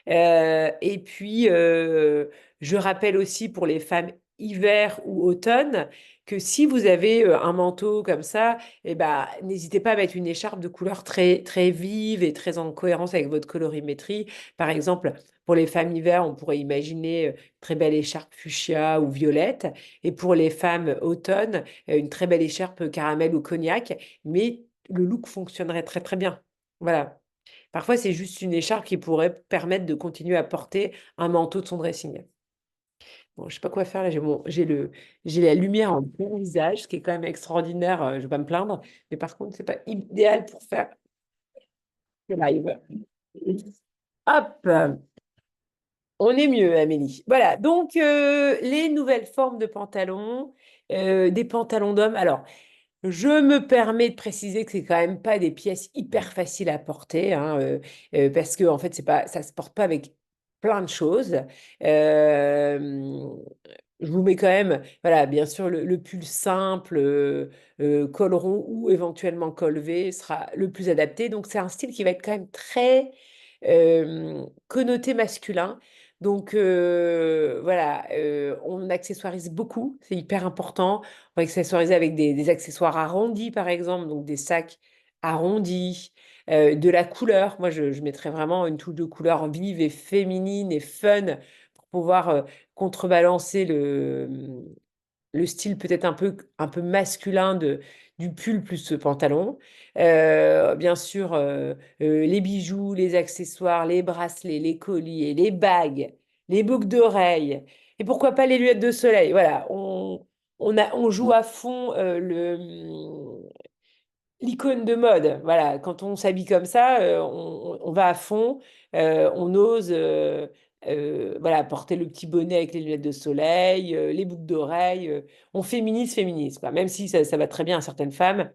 Et puis, je rappelle aussi pour les femmes hiver ou automne que si vous avez un manteau comme ça, eh ben, n'hésitez pas à mettre une écharpe de couleur très, très vive et très en cohérence avec votre colorimétrie. Par exemple, pour les femmes hiver, on pourrait imaginer une très belle écharpe fuchsia ou violette. Et pour les femmes automne, une très belle écharpe caramel ou cognac. Mais le look fonctionnerait très, très bien. Voilà. Parfois, c'est juste une écharpe qui pourrait permettre de continuer à porter un manteau de son dressing. Bon, je sais pas quoi faire là, j'ai la lumière en plein visage, ce qui est quand même extraordinaire, je vais pas me plaindre, mais par contre, c'est pas idéal pour faire le live. Hop, on est mieux, Amélie. Voilà, donc les nouvelles formes de pantalons, des pantalons d'hommes. Alors, je me permets de préciser que c'est quand même pas des pièces hyper faciles à porter, hein, parce que en fait, c'est pas, ça se porte pas avec plein de choses. Euh, je vous mets quand même, voilà, bien sûr, le pull simple, col rond ou éventuellement col V sera le plus adapté. Donc, c'est un style qui va être quand même très connoté masculin. Donc, voilà, on accessoirise beaucoup, c'est hyper important. On va accessoiriser avec des accessoires arrondis, par exemple, donc des sacs arrondis, de la couleur. Moi, je mettrais vraiment une touche de couleur vive et féminine et fun pour pouvoir contrebalancer le style peut-être un peu masculin du pull plus ce pantalon. Bien sûr, les bijoux, les accessoires, les bracelets, les colliers, les bagues, les boucles d'oreilles. Et pourquoi pas les lunettes de soleil? Voilà, on joue à fond l'icône de mode. Voilà, quand on s'habille comme ça, on va à fond, on ose voilà, porter le petit bonnet avec les lunettes de soleil, les boucles d'oreilles. On féminise, féminise, quoi. Même si ça va très bien à certaines femmes.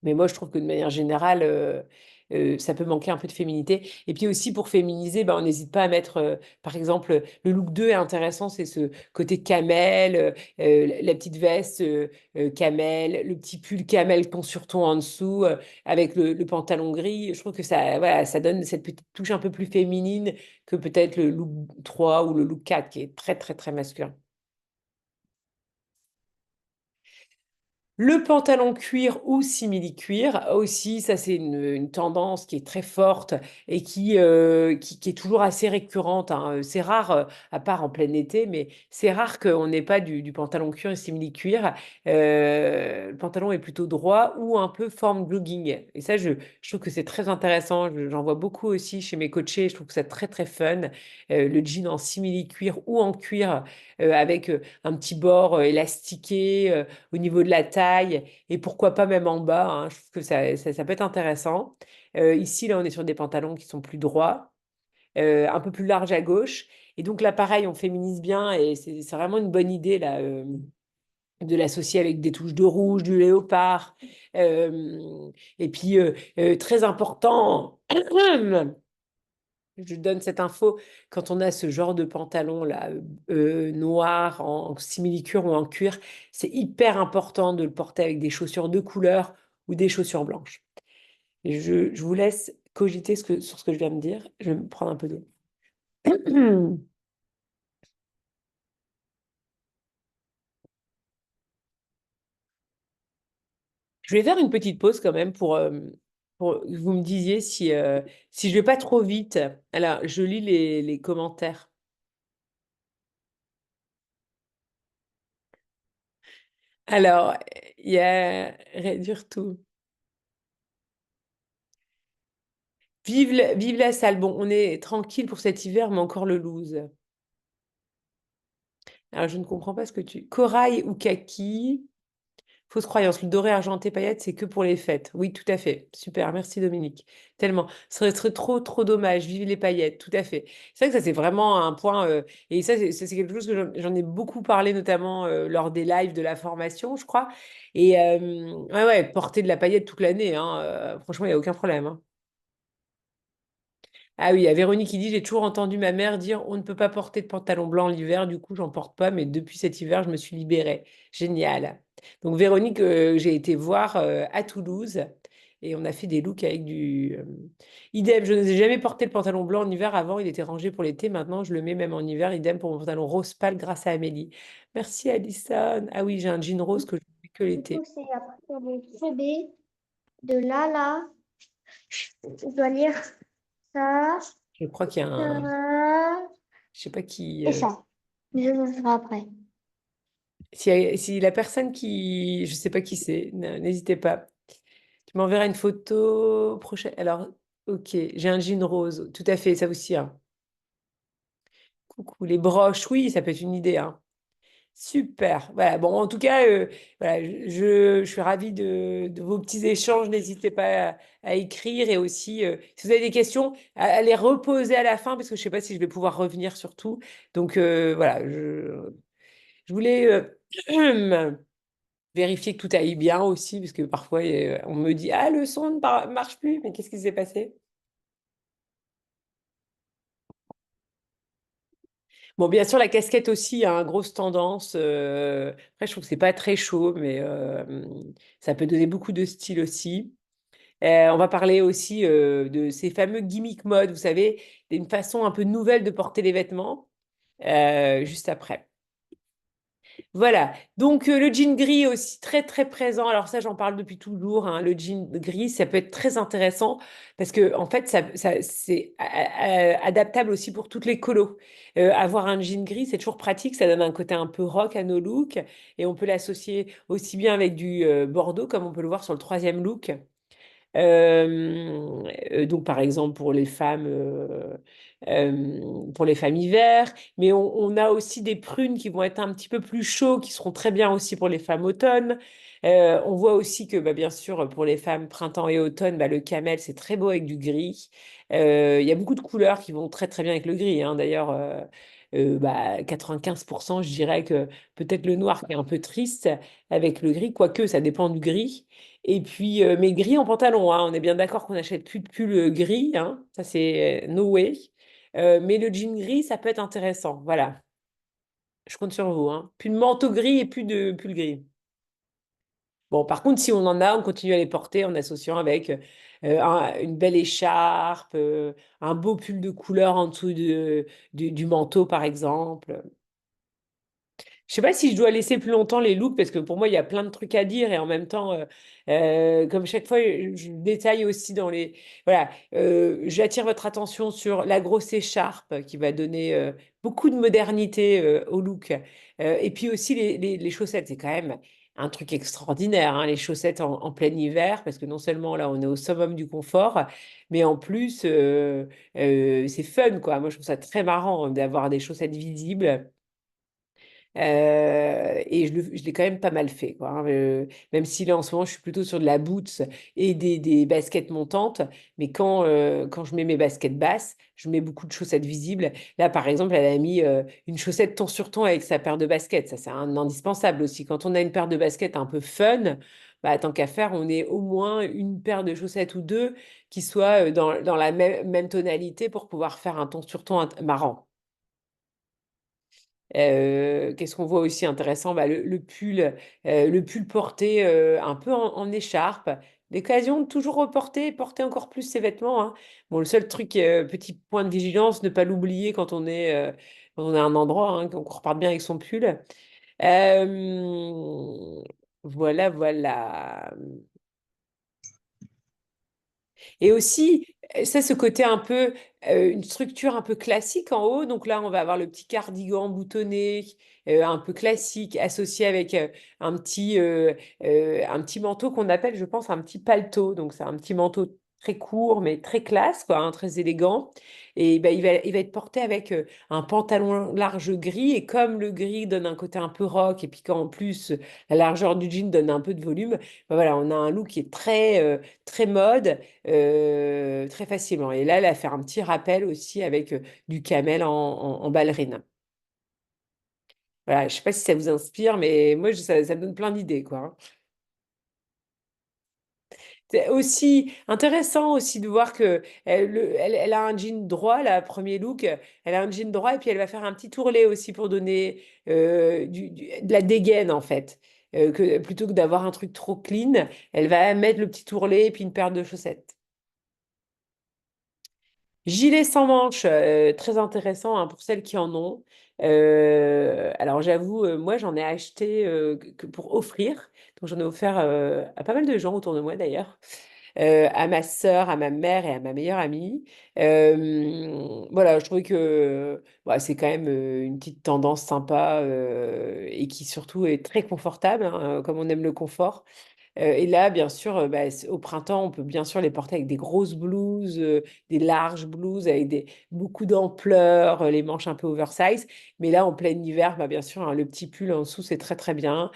Mais moi, je trouve que de manière générale, ça peut manquer un peu de féminité. Et puis aussi, pour féminiser, ben, on n'hésite pas à mettre, par exemple, le look 2 est intéressant, c'est ce côté camel, la petite veste camel, le petit pull camel qu'on surtout en dessous, avec le pantalon gris. Je trouve que ça, voilà, ça donne cette petite touche un peu plus féminine que peut-être le look 3 ou le look 4, qui est très, très, très masculin. Le pantalon cuir ou simili-cuir aussi, ça c'est une tendance qui est très forte et qui est toujours assez récurrente, hein. C'est rare, à part en plein été, mais c'est rare qu'on n'ait pas du pantalon cuir et simili-cuir. Le pantalon est plutôt droit ou un peu forme jogging. Et ça, je trouve que c'est très intéressant. J'en vois beaucoup aussi chez mes coachés. Je trouve que c'est très très fun. Le jean en simili-cuir ou en cuir avec un petit bord élastiqué au niveau de la taille et pourquoi pas même en bas, hein. Je trouve que ça peut être intéressant. Ici, là, on est sur des pantalons qui sont plus droits, un peu plus larges à gauche. Et donc là, pareil, on féminise bien et c'est vraiment une bonne idée là, de l'associer avec des touches de rouge, du léopard. Et puis, très important, je donne cette info, quand on a ce genre de pantalon là, noir, en simili-cuir ou en cuir, c'est hyper important de le porter avec des chaussures de couleur ou des chaussures blanches. Et je vous laisse cogiter sur ce que je viens de dire. Je vais me prendre un peu d'eau. Je vais faire une petite pause quand même pour que vous me disiez si je vais pas trop vite. Alors, je lis les commentaires. Alors, il y a réduire tout. Vive la salle. Bon, on est tranquille pour cet hiver, mais encore le loose. Alors, je ne comprends pas ce que tu... Corail ou kaki? Fausse croyance. Le doré, argenté, paillettes, c'est que pour les fêtes. Oui, tout à fait. Super. Merci, Dominique. Tellement. Ce serait trop, trop dommage. Vive les paillettes. Tout à fait. C'est vrai que ça, c'est vraiment un point. Et ça, c'est quelque chose que j'en ai beaucoup parlé, notamment lors des lives de la formation, je crois. Et ouais, ouais, porter de la paillette toute l'année, hein, franchement, il n'y a aucun problème, hein. Ah oui, il y a Véronique qui dit, j'ai toujours entendu ma mère dire, on ne peut pas porter de pantalon blanc l'hiver, du coup, j'en porte pas, mais depuis cet hiver, je me suis libérée. Génial. Donc Véronique, j'ai été voir à Toulouse et on a fait des looks avec du... Idem, je n'ai jamais porté le pantalon blanc en hiver avant, il était rangé pour l'été, maintenant je le mets même en hiver, idem pour mon pantalon rose pâle grâce à Amélie. Merci Alison. Ah oui, j'ai un jean rose que je mets que Du l'été. coup, c'est à partir de CB, de là, là, je dois lire ça, Je crois qu'il y a un... ça Je sais pas qui... et ça. Je le ferai après. Si la personne qui, je sais pas qui c'est, n'hésitez pas. Tu m'enverras une photo prochaine. Alors, ok, j'ai un jean rose, tout à fait, ça aussi, hein. Coucou, les broches, oui, ça peut être une idée, hein. Super. Voilà, bon, en tout cas, voilà, je suis ravie de vos petits échanges. N'hésitez pas à écrire et aussi, si vous avez des questions, à les reposer à la fin parce que je ne sais pas si je vais pouvoir revenir sur tout. Donc, voilà, je voulais vérifier que tout aille bien aussi, parce que parfois on me dit, ah, le son ne marche plus, mais qu'est-ce qui s'est passé? Bon, bien sûr, la casquette aussi a une grosse tendance. Après, je trouve que c'est pas très chaud, mais ça peut donner beaucoup de style aussi. On va parler aussi de ces fameux gimmicks mode, vous savez, une façon un peu nouvelle de porter les vêtements, juste après. Voilà, donc le jean gris aussi très très présent. Alors ça, j'en parle depuis toujours, hein. Le jean gris, ça peut être très intéressant parce que en fait, c'est adaptable aussi pour toutes les colos. Avoir un jean gris, c'est toujours pratique. Ça donne un côté un peu rock à nos looks et on peut l'associer aussi bien avec du bordeaux comme on peut le voir sur le troisième look. Donc, par exemple, pour les femmes hiver, mais on a aussi des prunes qui vont être un petit peu plus chauds, qui seront très bien aussi pour les femmes automne. On voit aussi que, bah, bien sûr, pour les femmes printemps et automne, bah, le camel, c'est très beau avec du gris. Il y a beaucoup de couleurs qui vont très, très bien avec le gris, hein. D'ailleurs, 95%, je dirais que peut-être le noir qui est un peu triste avec le gris, quoique ça dépend du gris. Et puis, mais gris en pantalon, hein. On est bien d'accord qu'on n'achète plus de pull gris, hein. Ça, c'est no way. Mais le jean gris, ça peut être intéressant. Voilà, je compte sur vous, hein. Plus de manteau gris et plus de pull gris. Bon, par contre, si on en a, on continue à les porter en associant avec une belle écharpe, un beau pull de couleur en dessous du manteau, par exemple. Je sais pas si je dois laisser plus longtemps les looks parce que pour moi, il y a plein de trucs à dire et en même temps, comme chaque fois, je détaille aussi dans les... Voilà, j'attire votre attention sur la grosse écharpe qui va donner beaucoup de modernité au look. Et puis aussi les chaussettes, c'est quand même un truc extraordinaire, hein, les chaussettes en plein hiver parce que non seulement là, on est au summum du confort, mais en plus, c'est fun, quoi. Moi, je trouve ça très marrant d'avoir des chaussettes visibles. Et je l'ai quand même pas mal fait, quoi, hein. Même si là en ce moment je suis plutôt sur de la boots et des baskets montantes, mais quand je mets mes baskets basses, je mets beaucoup de chaussettes visibles. Là par exemple, elle a mis une chaussette ton sur ton avec sa paire de baskets. Ça c'est un indispensable aussi. Quand on a une paire de baskets un peu fun, bah, tant qu'à faire, on ait au moins une paire de chaussettes ou deux qui soient dans la même tonalité pour pouvoir faire un ton sur ton marrant. Qu'est-ce qu'on voit aussi intéressant? Bah, le pull porté un peu en écharpe. L'occasion de toujours porter encore plus ses vêtements, hein. Bon, le seul truc, petit point de vigilance, ne pas l'oublier quand on est à un endroit, hein, qu'on reparte bien avec son pull. Voilà, voilà. Et aussi, ça, ce côté un peu, une structure un peu classique en haut. Donc là, on va avoir le petit cardigan boutonné, un peu classique, associé avec un petit manteau qu'on appelle, je pense, un petit paletot. Donc c'est un petit manteau très court, mais très classe, quoi, hein, très élégant. Et ben, il va être porté avec un pantalon large gris. Et comme le gris donne un côté un peu rock, et puis qu'en plus, la largeur du jean donne un peu de volume, ben voilà, on a un look qui est très mode, très facilement. Et là, elle a fait un petit rappel aussi avec du camel en ballerine. Voilà, je sais pas si ça vous inspire, mais moi, ça me donne plein d'idées, quoi, hein. C'est aussi intéressant aussi de voir que elle a un jean droit, la premier look, elle a un jean droit et puis elle va faire un petit tourlet aussi pour donner de la dégaine en fait. Plutôt que d'avoir un truc trop clean, elle va mettre le petit tourlet et puis une paire de chaussettes. Gilet sans manches, très intéressant, hein, pour celles qui en ont. Alors j'avoue, moi j'en ai acheté que pour offrir. Donc j'en ai offert à pas mal de gens autour de moi d'ailleurs. À ma sœur, à ma mère et à ma meilleure amie. Voilà, je trouvais que bah, c'est quand même une petite tendance sympa et qui surtout est très confortable, hein, comme on aime le confort. Et là, bien sûr, bah, au printemps, on peut bien sûr les porter avec des grosses blouses, des larges blouses avec beaucoup d'ampleur, les manches un peu oversize. Mais là, en plein hiver, bah, bien sûr, hein, le petit pull en dessous, c'est très très bien.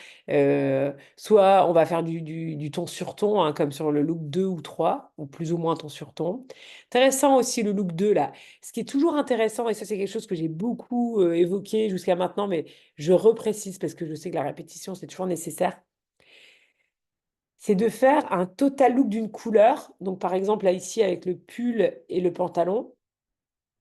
Soit on va faire du ton sur ton, hein, comme sur le look 2 ou 3, ou plus ou moins ton sur ton. Intéressant aussi le look 2 là. Ce qui est toujours intéressant, et ça c'est quelque chose que j'ai beaucoup évoqué jusqu'à maintenant, mais je reprécise parce que je sais que la répétition, c'est toujours nécessaire, c'est de faire un total look d'une couleur. Donc, par exemple, là, ici, avec le pull et le pantalon,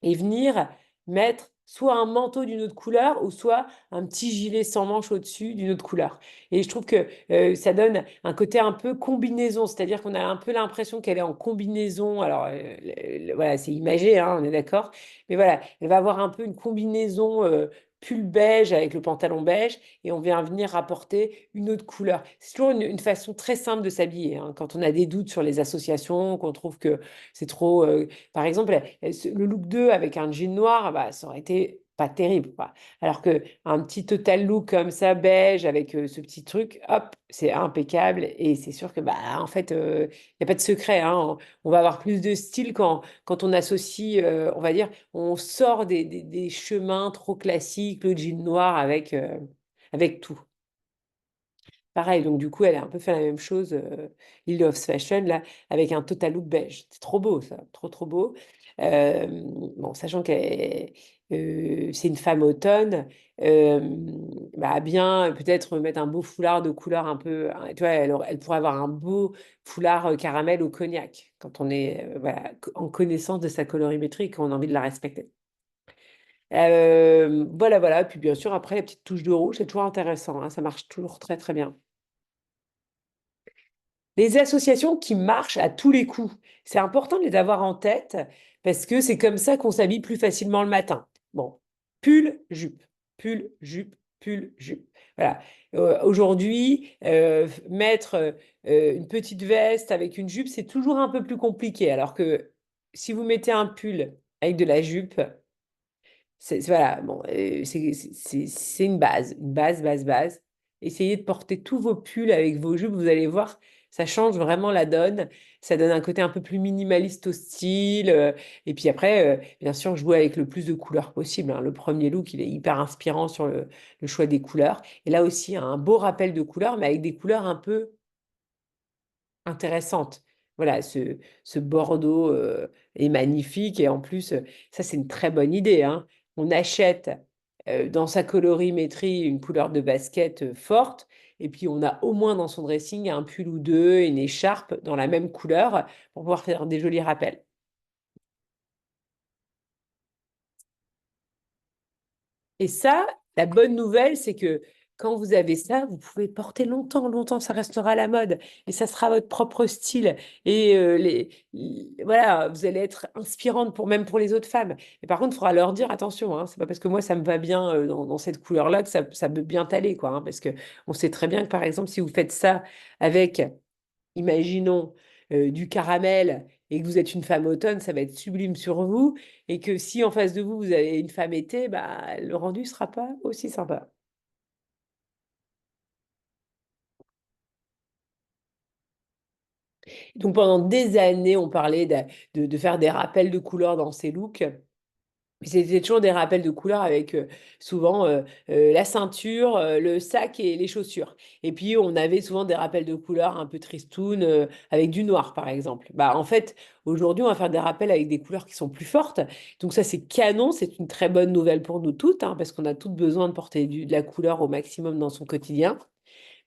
et venir mettre soit un manteau d'une autre couleur ou soit un petit gilet sans manches au-dessus d'une autre couleur. Et je trouve que ça donne un côté un peu combinaison, c'est-à-dire qu'on a un peu l'impression qu'elle est en combinaison. Alors, voilà, c'est imagé, hein, on est d'accord. Mais voilà, elle va avoir un peu une combinaison pull beige avec le pantalon beige et on vient venir rapporter une autre couleur. C'est toujours une façon très simple de s'habiller, hein. Quand on a des doutes sur les associations, qu'on trouve que c'est trop... par exemple, le look 2 avec un jean noir, bah, ça aurait été pas terrible, quoi. Alors qu'un petit total look comme ça, beige, avec ce petit truc, hop, c'est impeccable. Et c'est sûr que, bah, en fait, il n'y a pas de secret, hein. On va avoir plus de style quand on associe, on va dire, on sort des chemins trop classiques, le jean noir avec tout. Pareil, donc du coup, elle a un peu fait la même chose, Lily of Fashion, là, avec un total look beige. C'est trop beau, ça, trop, trop beau. Bon, sachant que c'est une femme automne, bah, bien peut-être mettre un beau foulard de couleur un peu, hein, tu vois, elle pourrait avoir un beau foulard caramel au cognac, quand on est voilà, en connaissance de sa colorimétrie et qu'on a envie de la respecter. Voilà, voilà. Puis bien sûr, après, la petite touche de rouge, c'est toujours intéressant, hein, ça marche toujours très, très bien. Les associations qui marchent à tous les coups, c'est important de les avoir en tête parce que c'est comme ça qu'on s'habille plus facilement le matin. Bon, pull, jupe, pull, jupe, pull, jupe. Voilà. Aujourd'hui, mettre une petite veste avec une jupe, c'est toujours un peu plus compliqué. Alors que si vous mettez un pull avec de la jupe, voilà, bon, c'est une base, base, base. Essayez de porter tous vos pulls avec vos jupes, vous allez voir, ça change vraiment la donne. Ça donne un côté un peu plus minimaliste au style. Et puis après, bien sûr, jouer avec le plus de couleurs possible, hein. Le premier look, il est hyper inspirant sur le choix des couleurs. Et là aussi, un beau rappel de couleurs, mais avec des couleurs un peu intéressante. Voilà, ce Bordeaux est magnifique et en plus, ça c'est une très bonne idée, hein. On achète dans sa colorimétrie une couleur de basket forte et puis on a au moins dans son dressing un pull ou deux, une écharpe dans la même couleur pour pouvoir faire des jolis rappels. Et ça, la bonne nouvelle, c'est que quand vous avez ça, vous pouvez porter longtemps, longtemps, ça restera à la mode et ça sera votre propre style. Et voilà, vous allez être inspirante même pour les autres femmes. Et par contre, il faudra leur dire attention, hein, c'est pas parce que moi ça me va bien dans cette couleur-là que ça peut bien t'aller, quoi, hein, parce que on sait très bien que par exemple, si vous faites ça avec, imaginons, du caramel et que vous êtes une femme automne, ça va être sublime sur vous. Et que si en face de vous, vous avez une femme été, bah, le rendu ne sera pas aussi sympa. Donc pendant des années, on parlait de faire des rappels de couleurs dans ces looks. Mais c'était toujours des rappels de couleurs avec souvent la ceinture, le sac et les chaussures. Et puis on avait souvent des rappels de couleurs un peu tristounes avec du noir par exemple. Bah, en fait, aujourd'hui, on va faire des rappels avec des couleurs qui sont plus fortes. Donc ça, c'est canon, c'est une très bonne nouvelle pour nous toutes, hein, parce qu'on a toutes besoin de porter de la couleur au maximum dans son quotidien.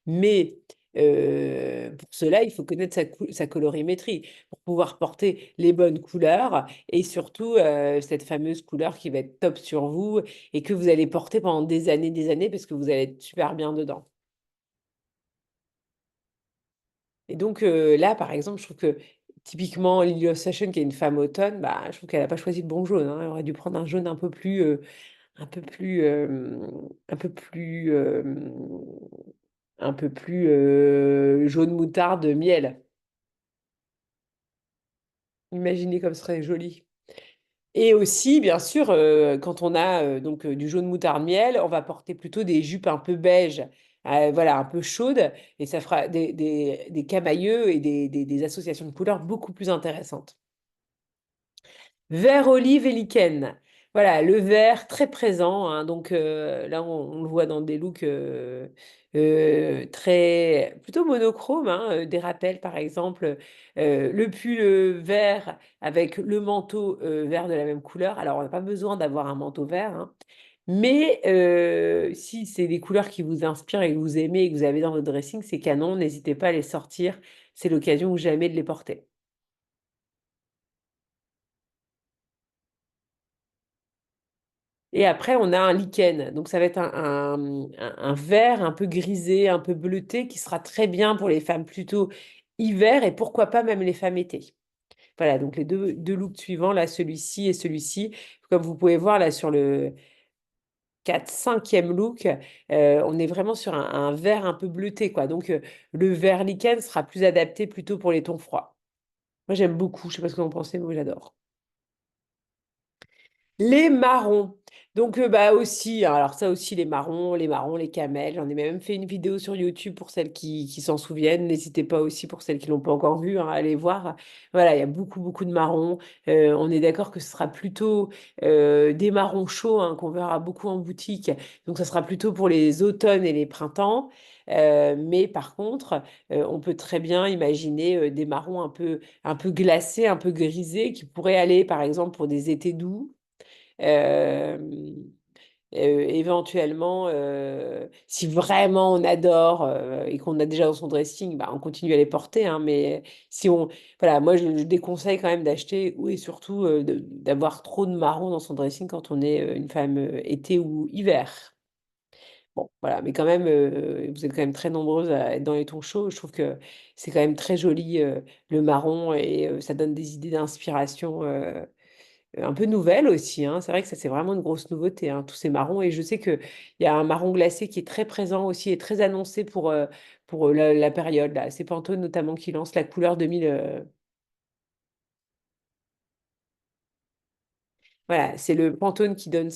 Mais pour cela, il faut connaître sa colorimétrie pour pouvoir porter les bonnes couleurs et surtout cette fameuse couleur qui va être top sur vous et que vous allez porter pendant des années parce que vous allez être super bien dedans. Et donc là, par exemple, je trouve que typiquement Lily of Fashion, qui est une femme automne, bah, je trouve qu'elle n'a pas choisi le bon jaune, hein. Elle aurait dû prendre un jaune un peu plus, un peu plus, un peu plus jaune moutarde miel. Imaginez comme ce serait joli. Et aussi, bien sûr, quand on a donc du jaune moutarde miel, on va porter plutôt des jupes un peu beige, voilà, un peu chaudes, et ça fera des camailleux et des associations de couleurs beaucoup plus intéressantes. Vert olive et lichen. Voilà, le vert très présent, hein, donc là, on le voit dans des looks très plutôt monochrome, hein, des rappels par exemple, le pull vert avec le manteau vert de la même couleur. Alors, on n'a pas besoin d'avoir un manteau vert, hein, mais si c'est des couleurs qui vous inspirent et que vous aimez et que vous avez dans votre dressing, c'est canon, n'hésitez pas à les sortir. C'est l'occasion ou jamais de les porter. Et après, on a un lichen. Donc, ça va être un vert un peu grisé, un peu bleuté, qui sera très bien pour les femmes plutôt hiver et pourquoi pas même les femmes été. Voilà, donc les deux looks suivants, là, celui-ci et celui-ci. Comme vous pouvez voir là sur le 4 5e look, on est vraiment sur un vert un peu bleuté, quoi. Donc, le vert lichen sera plus adapté plutôt pour les tons froids. Moi, j'aime beaucoup. Je sais pas ce que vous en pensez, mais moi, j'adore. Les marrons. Donc, bah aussi, hein, alors ça aussi, les marrons, les camels. J'en ai même fait une vidéo sur YouTube pour celles qui s'en souviennent. N'hésitez pas aussi pour celles qui l'ont pas encore vue, hein, à aller voir. Voilà, il y a beaucoup, beaucoup de marrons. On est d'accord que ce sera plutôt des marrons chauds, hein, qu'on verra beaucoup en boutique. Donc, ça sera plutôt pour les automnes et les printemps. Mais par contre, on peut très bien imaginer des marrons un peu glacés, un peu grisés, qui pourraient aller, par exemple, pour des étés doux. Euh, éventuellement, si vraiment on adore et qu'on a déjà dans son dressing, bah, on continue à les porter, hein, mais si on, voilà, moi je déconseille quand même d'acheter ou et surtout d'avoir trop de marron dans son dressing quand on est une femme été ou hiver. Bon, voilà, mais quand même, vous êtes quand même très nombreuses à être dans les tons chauds. Je trouve que c'est quand même très joli le marron et ça donne des idées d'inspiration un peu nouvelle aussi, hein. C'est vrai que ça, c'est vraiment une grosse nouveauté, hein, tous ces marrons. Et je sais qu'il y a un marron glacé qui est très présent aussi et très annoncé pour la période, là. C'est Pantone notamment qui lance la couleur 2000. Voilà, c'est le Pantone qui donne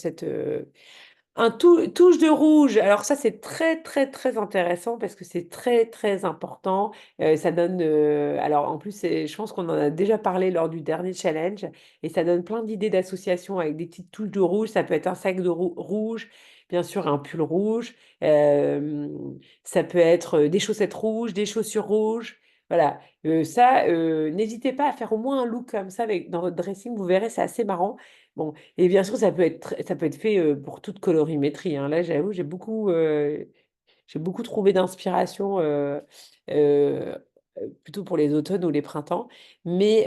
un touche de rouge. Alors ça, c'est très, très, très intéressant parce que c'est très, très important. Ça donne... alors en plus, je pense qu'on en a déjà parlé lors du dernier challenge et ça donne plein d'idées d'associations avec des petites touches de rouge. Ça peut être un sac de rouge, bien sûr un pull rouge. euh, Ça peut être des chaussettes rouges, des chaussures rouges. Voilà, ça, n'hésitez pas à faire au moins un look comme ça dans votre dressing. Vous verrez, c'est assez marrant. Bon, et bien sûr, ça peut être fait pour toute colorimétrie, hein. Là, j'avoue, j'ai beaucoup trouvé d'inspiration euh, plutôt pour les automnes ou les printemps. Mais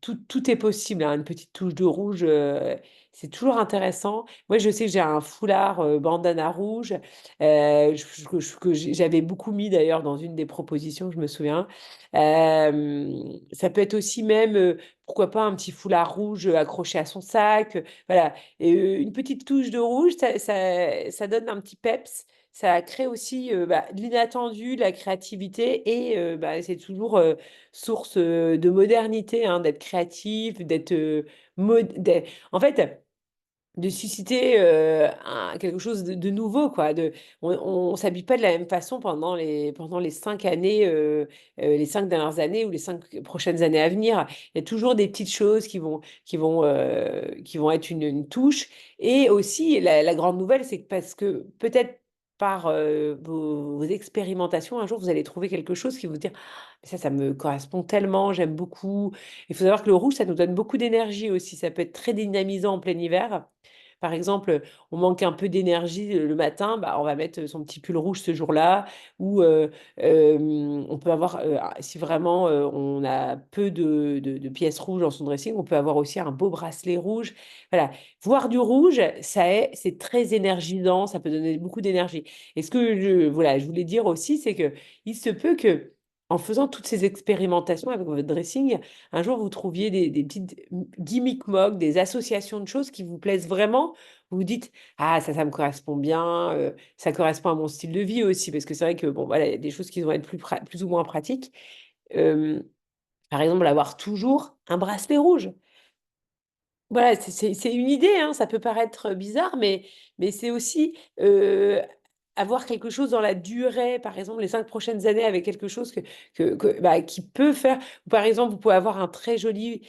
tout est possible, hein. Une petite touche de rouge, c'est toujours intéressant. Moi, je sais que j'ai un foulard bandana rouge que j'avais beaucoup mis d'ailleurs dans une des propositions, je me souviens. Ça peut être aussi même pourquoi pas un petit foulard rouge accroché à son sac. Voilà. Et une petite touche de rouge, ça donne un petit peps. Ça crée aussi de l'inattendu, de la créativité et c'est toujours source de modernité, hein, d'être créatif, en fait, de susciter quelque chose de nouveau, quoi. On s'habille pas de la même façon pendant les 5 années, les 5 dernières années ou les 5 prochaines années à venir. Il y a toujours des petites choses qui vont être une touche. Et aussi, la grande nouvelle, c'est que parce que peut-être par vos expérimentations, un jour, vous allez trouver quelque chose qui vous dire, «Ah, ça me correspond tellement, j'aime beaucoup.» Il faut savoir que le rouge, ça nous donne beaucoup d'énergie aussi. Ça peut être très dynamisant en plein hiver. Par exemple, on manque un peu d'énergie le matin, bah, on va mettre son petit pull rouge ce jour-là. Ou on peut avoir, si vraiment on a peu de pièces rouges dans son dressing, on peut avoir aussi un beau bracelet rouge. Voilà, voir du rouge, c'est très énergisant, ça peut donner beaucoup d'énergie. Et ce que voilà, je voulais dire aussi, c'est que il se peut que en faisant toutes ces expérimentations avec votre dressing, un jour vous trouviez des petites gimmick mog, des associations de choses qui vous plaisent vraiment. Vous vous dites, ah, ça me correspond bien, ça correspond à mon style de vie aussi, parce que c'est vrai que, bon, voilà, il y a des choses qui vont être plus ou moins pratiques. Euh, Par exemple, avoir toujours un bracelet rouge. Voilà, c'est une idée, hein, ça peut paraître bizarre, mais c'est aussi avoir quelque chose dans la durée, par exemple, les 5 prochaines années avec quelque chose qui peut faire. Par exemple, vous pouvez avoir un très joli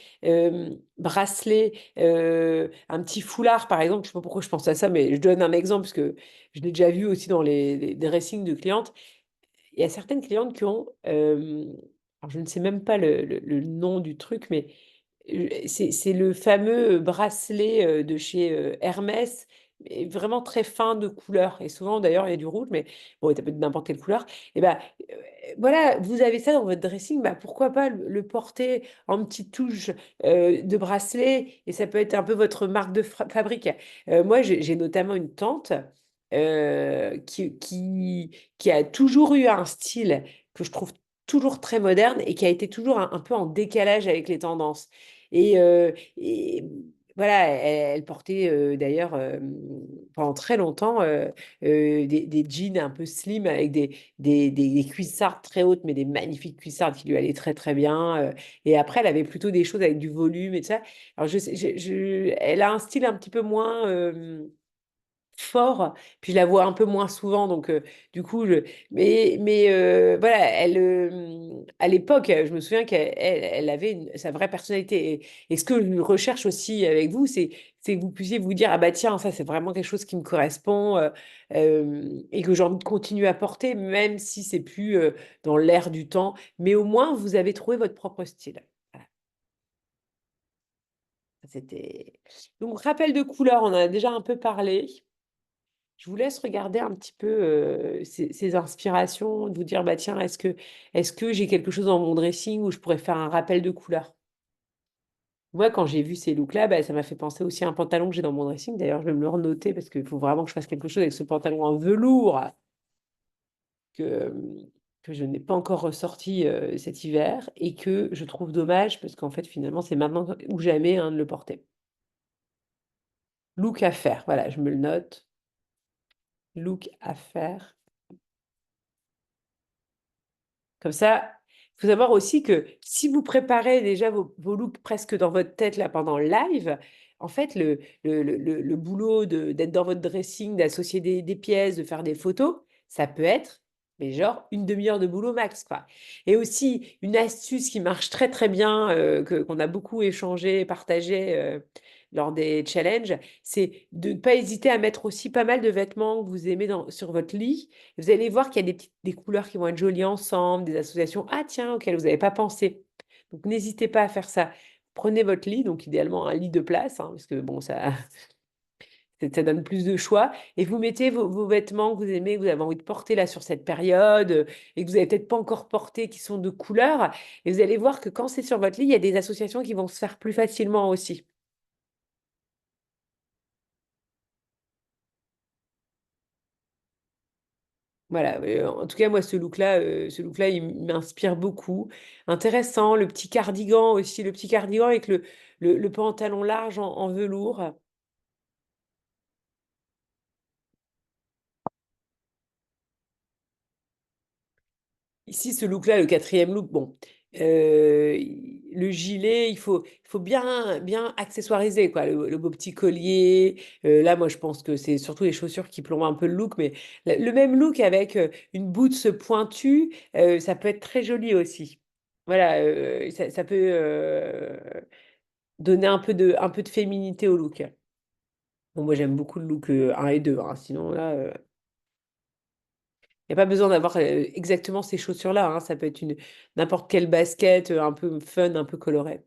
bracelet, un petit foulard, par exemple. Je ne sais pas pourquoi je pense à ça, mais je donne un exemple parce que je l'ai déjà vu aussi dans les dressings de clientes. Il y a certaines clientes qui ont, alors je ne sais même pas le nom du truc, mais c'est le fameux bracelet de chez Hermès, mais vraiment très fin de couleur. Et souvent, d'ailleurs, il y a du rouge, mais bon, ça peut être n'importe quelle couleur. Et ben voilà, vous avez ça dans votre dressing, bah, pourquoi pas le porter en petite touche de bracelet, et ça peut être un peu votre marque de fabrique. Moi, j'ai notamment une tante qui a toujours eu un style que je trouve toujours très moderne et qui a été toujours un peu en décalage avec les tendances. Et voilà, elle portait d'ailleurs pendant très longtemps des jeans un peu slim avec des cuissardes très hautes, mais des magnifiques cuissardes qui lui allaient très très bien. Et après, elle avait plutôt des choses avec du volume et tout ça. Alors, elle a un style un petit peu moins fort, puis je la vois un peu moins souvent, donc du coup, mais voilà, à l'époque, je me souviens qu'elle avait sa vraie personnalité. Et ce que je recherche aussi avec vous, c'est que vous puissiez vous dire, ah bah tiens, ça c'est vraiment quelque chose qui me correspond et que j'ai envie de continuer à porter, même si c'est plus dans l'air du temps, mais au moins vous avez trouvé votre propre style. Voilà. C'était... Donc, rappel de couleur, on en a déjà un peu parlé. Je vous laisse regarder un petit peu ces inspirations, de vous dire, bah tiens, est-ce que j'ai quelque chose dans mon dressing où je pourrais faire un rappel de couleur? Moi, quand j'ai vu ces looks-là, bah, ça m'a fait penser aussi à un pantalon que j'ai dans mon dressing. D'ailleurs, je vais me le renoter parce qu'il faut vraiment que je fasse quelque chose avec ce pantalon en velours que, que je n'ai pas encore ressorti cet hiver et que je trouve dommage parce qu'en fait, finalement, c'est maintenant ou jamais hein, de le porter. Look à faire, voilà, je me le note. Look à faire. Comme ça, il faut savoir aussi que si vous préparez déjà vos looks presque dans votre tête là pendant le live, en fait, le boulot d'être dans votre dressing, d'associer des pièces, de faire des photos, ça peut être, mais genre, une demi-heure de boulot max, quoi. Et aussi, une astuce qui marche très très bien, qu'on a beaucoup échangé et partagé lors des challenges, c'est de ne pas hésiter à mettre aussi pas mal de vêtements que vous aimez sur votre lit. Vous allez voir qu'il y a des couleurs qui vont être jolies ensemble, des associations, ah tiens, auxquelles vous n'avez pas pensé. Donc n'hésitez pas à faire ça. Prenez votre lit, donc idéalement un lit de place, hein, parce que bon, ça donne plus de choix, et vous mettez vos vêtements que vous aimez, que vous avez envie de porter là sur cette période, et que vous n'avez peut-être pas encore porté, qui sont de couleurs, et vous allez voir que quand c'est sur votre lit, il y a des associations qui vont se faire plus facilement aussi. Voilà, en tout cas, moi, ce look-là, il m'inspire beaucoup. Intéressant, le petit cardigan aussi, le petit cardigan avec le pantalon large en velours. Ici, ce look-là, le quatrième look, bon, le gilet, il faut bien, bien accessoiriser, quoi, le beau petit collier. Là, moi, je pense que c'est surtout les chaussures qui plombent un peu le look, mais le même look avec une boots pointue, ça peut être très joli aussi. Voilà, ça peut donner un peu de féminité au look. Bon, moi, j'aime beaucoup le look 1 et 2, hein, sinon, là... Il n'y a pas besoin d'avoir exactement ces chaussures-là, hein. Ça peut être n'importe quelle basket un peu fun, un peu colorée.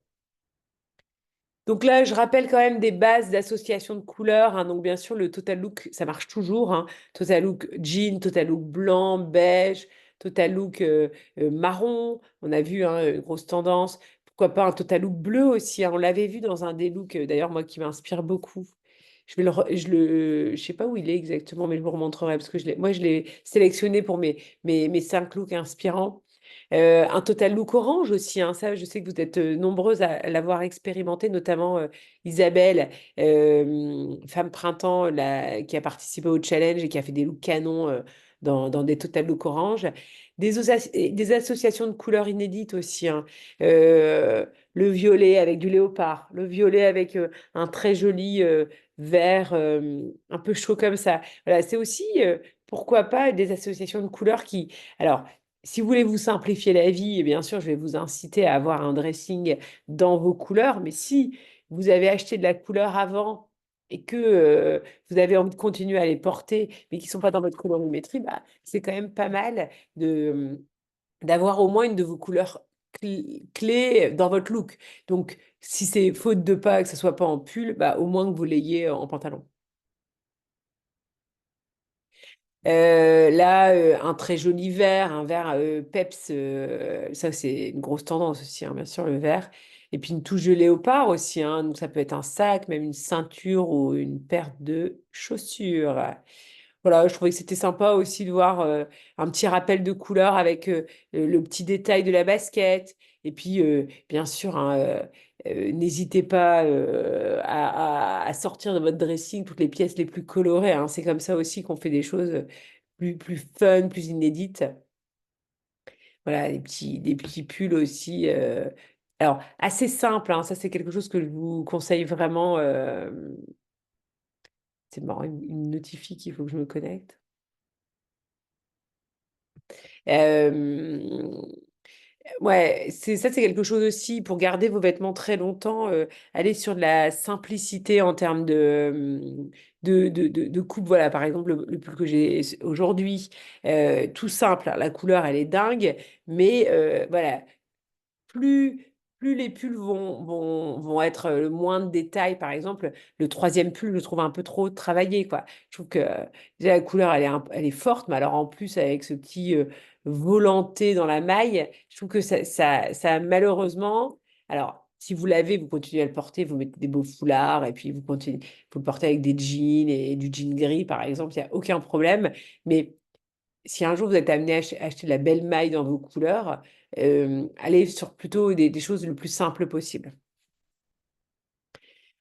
Donc là, je rappelle quand même des bases d'association de couleurs, hein. Donc bien sûr, le total look, ça marche toujours, hein. Total look jean, total look blanc, beige, total look marron. On a vu hein, une grosse tendance. Pourquoi pas un total look bleu aussi, hein. On l'avait vu dans un des looks, d'ailleurs, moi, qui m'inspire beaucoup. Je sais pas où il est exactement, mais je vous remontrerai parce que moi, je l'ai sélectionné pour mes 5 looks inspirants. Un total look orange aussi, hein, ça, je sais que vous êtes nombreuses à l'avoir expérimenté, notamment Isabelle, femme printemps, qui a participé au challenge et qui a fait des looks canons dans des total look orange. Des associations de couleurs inédites aussi, hein. Le violet avec du léopard, le violet avec un très joli vert un peu chaud comme ça. Voilà, c'est aussi, pourquoi pas, des associations de couleurs qui... Alors, si vous voulez vous simplifier la vie, et bien sûr, je vais vous inciter à avoir un dressing dans vos couleurs, mais si vous avez acheté de la couleur avant et que vous avez envie de continuer à les porter, mais qui ne sont pas dans votre colorimétrie, bah, c'est quand même pas mal d'avoir au moins une de vos couleurs clés dans votre look. Donc, si c'est faute de pas, que ce soit pas en pull, bah, au moins que vous l'ayez en pantalon. Là, un très joli vert, un vert peps, ça c'est une grosse tendance aussi, hein, bien sûr, le vert. Et puis une touche de léopard aussi, hein, donc ça peut être un sac, même une ceinture ou une paire de chaussures. Voilà, je trouvais que c'était sympa aussi de voir un petit rappel de couleur avec le petit détail de la basket. Et puis, bien sûr, hein, n'hésitez pas à sortir de votre dressing toutes les pièces les plus colorées, hein. C'est comme ça aussi qu'on fait des choses plus fun, plus inédites. Voilà, des petits pulls aussi. Alors, assez simple, hein, ça c'est quelque chose que je vous conseille vraiment. C'est marrant, il me notifie qu'il faut que je me connecte. Euh, Ouais, c'est quelque chose aussi pour garder vos vêtements très longtemps. Aller sur de la simplicité en termes de coupe. Voilà, par exemple, le pull que j'ai aujourd'hui, tout simple, hein. La couleur, elle est dingue, mais voilà, plus, plus les pulls vont être moins de détails. Par exemple, le troisième pull, je le trouve un peu trop travaillé, quoi. Je trouve que déjà la couleur, elle est forte, mais alors en plus, avec ce petit volanté dans la maille, je trouve que ça malheureusement. Alors, si vous l'avez, vous continuez à le porter, vous mettez des beaux foulards, et puis vous le portez avec des jeans et du jean gris, par exemple, il n'y a aucun problème. Mais si un jour vous êtes amené à acheter de la belle maille dans vos couleurs, allez sur plutôt des choses le plus simples possible.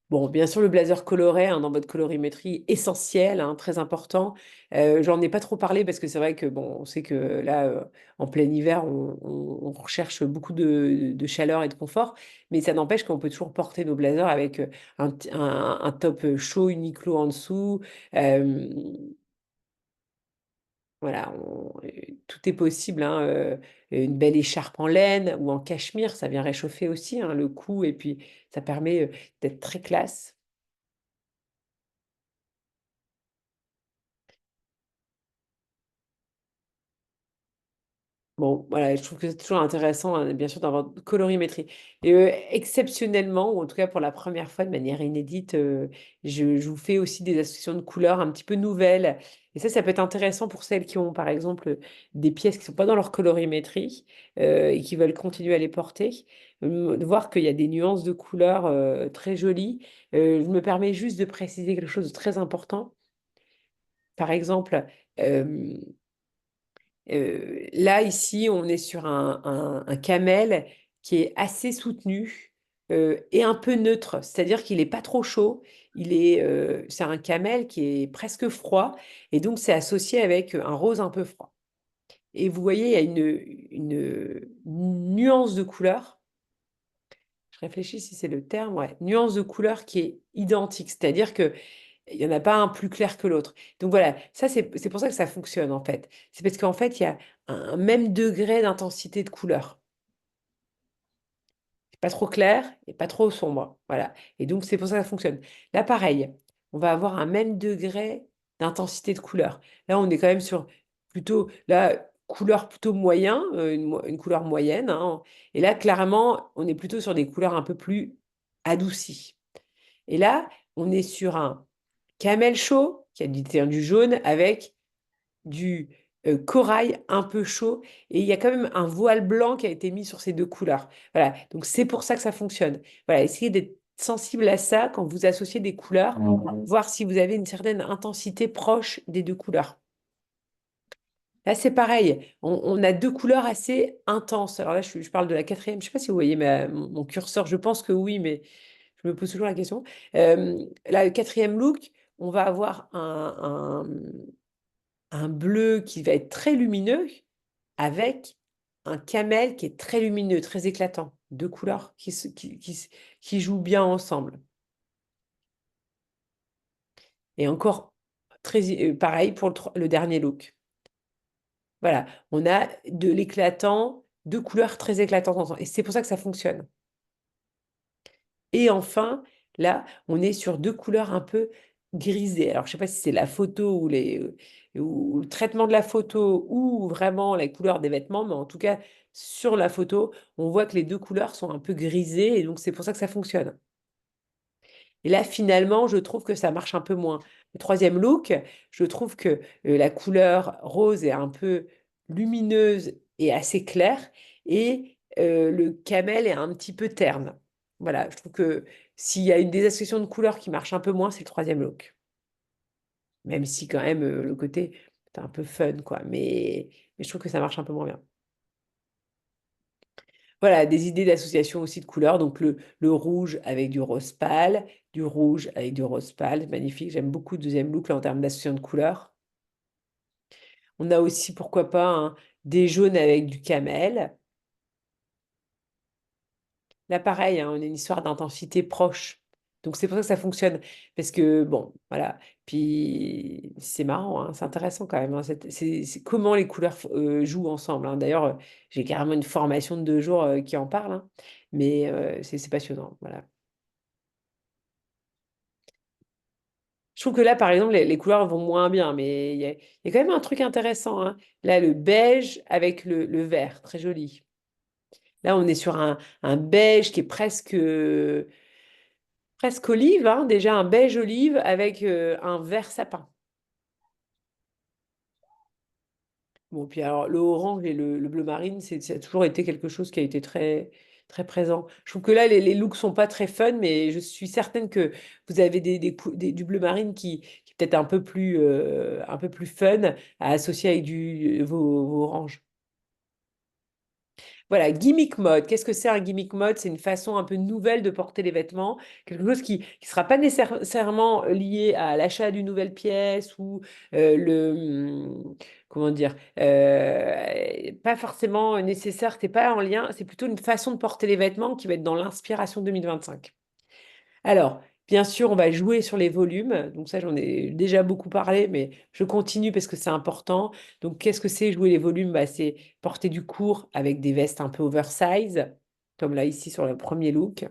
Bon, bien sûr, le blazer coloré, hein, dans votre colorimétrie, essentiel, hein, très important. J'en ai pas trop parlé parce que c'est vrai que, bon, on sait que là, en plein hiver, on recherche beaucoup de chaleur et de confort, mais ça n'empêche qu'on peut toujours porter nos blazers avec un top chaud Uniqlo en dessous. euh, Voilà, tout est possible, hein, une belle écharpe en laine ou en cachemire, ça vient réchauffer aussi, hein, le cou et puis ça permet d'être très classe. Bon, voilà, je trouve que c'est toujours intéressant, hein, bien sûr, d'avoir de colorimétrie. Et exceptionnellement, ou en tout cas pour la première fois de manière inédite, je vous fais aussi des associations de couleurs un petit peu nouvelles. Et ça peut être intéressant pour celles qui ont, par exemple, des pièces qui ne sont pas dans leur colorimétrie et qui veulent continuer à les porter. De voir qu'il y a des nuances de couleurs très jolies. Je me permets juste de préciser quelque chose de très important. Par exemple, euh, là, ici, on est sur un camel qui est assez soutenu et un peu neutre, c'est-à-dire qu'il n'est pas trop chaud. C'est un camel qui est presque froid et donc c'est associé avec un rose un peu froid. Et vous voyez, il y a une nuance de couleur. Je réfléchis si c'est le terme, ouais, nuance de couleur qui est identique, c'est-à-dire que il n'y en a pas un plus clair que l'autre. Donc voilà, ça c'est pour ça que ça fonctionne en fait. C'est parce qu'en fait, il y a un même degré d'intensité de couleur. C'est pas trop clair et pas trop sombre. Voilà. Et donc c'est pour ça que ça fonctionne. Là, pareil, on va avoir un même degré d'intensité de couleur. Là, on est quand même sur plutôt la couleur plutôt moyen, une couleur moyenne, hein. Et là, clairement, on est plutôt sur des couleurs un peu plus adoucies. Et là, on est sur un camel chaud, qui a du jaune, avec du corail un peu chaud. Et il y a quand même un voile blanc qui a été mis sur ces deux couleurs. Voilà, donc c'est pour ça que ça fonctionne. Voilà, essayez d'être sensible à ça quand vous associez des couleurs, voir si vous avez une certaine intensité proche des deux couleurs. Là, c'est pareil. On a deux couleurs assez intenses. Alors là, je parle de la quatrième. Je ne sais pas si vous voyez mon curseur. Je pense que oui, mais je me pose toujours la question. Là, le quatrième look, on va avoir un bleu qui va être très lumineux avec un camel qui est très lumineux, très éclatant. Deux couleurs qui jouent bien ensemble. Et encore, pareil pour le dernier look. Voilà, on a de l'éclatant, deux couleurs très éclatantes ensemble. Et c'est pour ça que ça fonctionne. Et enfin, là, on est sur deux couleurs un peu grisées. Alors, je ne sais pas si c'est la photo ou le traitement de la photo ou vraiment la couleur des vêtements, mais en tout cas, sur la photo, on voit que les deux couleurs sont un peu grisées et donc c'est pour ça que ça fonctionne. Et là, finalement, je trouve que ça marche un peu moins. Le troisième look, je trouve que la couleur rose est un peu lumineuse et assez claire, et le camel est un petit peu terne. Voilà, je trouve que s'il y a une des associations de couleurs qui marche un peu moins, c'est le troisième look. Même si quand même le côté, c'est un peu fun, quoi. Mais je trouve que ça marche un peu moins bien. Voilà, des idées d'association aussi de couleurs. Donc le rouge avec du rose pâle, du rouge avec du rose pâle, magnifique. J'aime beaucoup le deuxième look là, en termes d'association de couleurs. On a aussi, pourquoi pas, des jaunes avec du camel. Là, pareil, on a une histoire d'intensité proche. Donc, c'est pour ça que ça fonctionne. Parce que, bon, voilà. Puis, c'est marrant, c'est intéressant quand même. C'est comment les couleurs jouent ensemble. D'ailleurs, j'ai carrément une formation de 2 jours qui en parle. Mais c'est passionnant. Voilà. Je trouve que là, par exemple, les couleurs vont moins bien. Mais il y a quand même un truc intéressant. Là, le beige avec le vert. Très joli. Là, on est sur un beige qui est presque olive, déjà un beige olive avec un vert sapin. Bon, puis alors le orange et le bleu marine, ça a toujours été quelque chose qui a été très, très présent. Je trouve que là, les looks sont pas très fun, mais je suis certaine que vous avez du bleu marine qui est peut-être un peu plus fun à associer avec vos oranges. Voilà, gimmick mode. Qu'est-ce que c'est un gimmick mode? C'est une façon un peu nouvelle de porter les vêtements, quelque chose qui ne sera pas nécessairement lié à l'achat d'une nouvelle pièce ou comment dire, pas forcément nécessaire, c'est pas en lien, c'est plutôt une façon de porter les vêtements qui va être dans l'inspiration 2025. Alors, bien sûr, on va jouer sur les volumes. Donc ça, j'en ai déjà beaucoup parlé, mais je continue parce que c'est important. Donc, qu'est-ce que c'est jouer les volumes? C'est porter du court avec des vestes un peu oversize, comme là ici sur le premier look.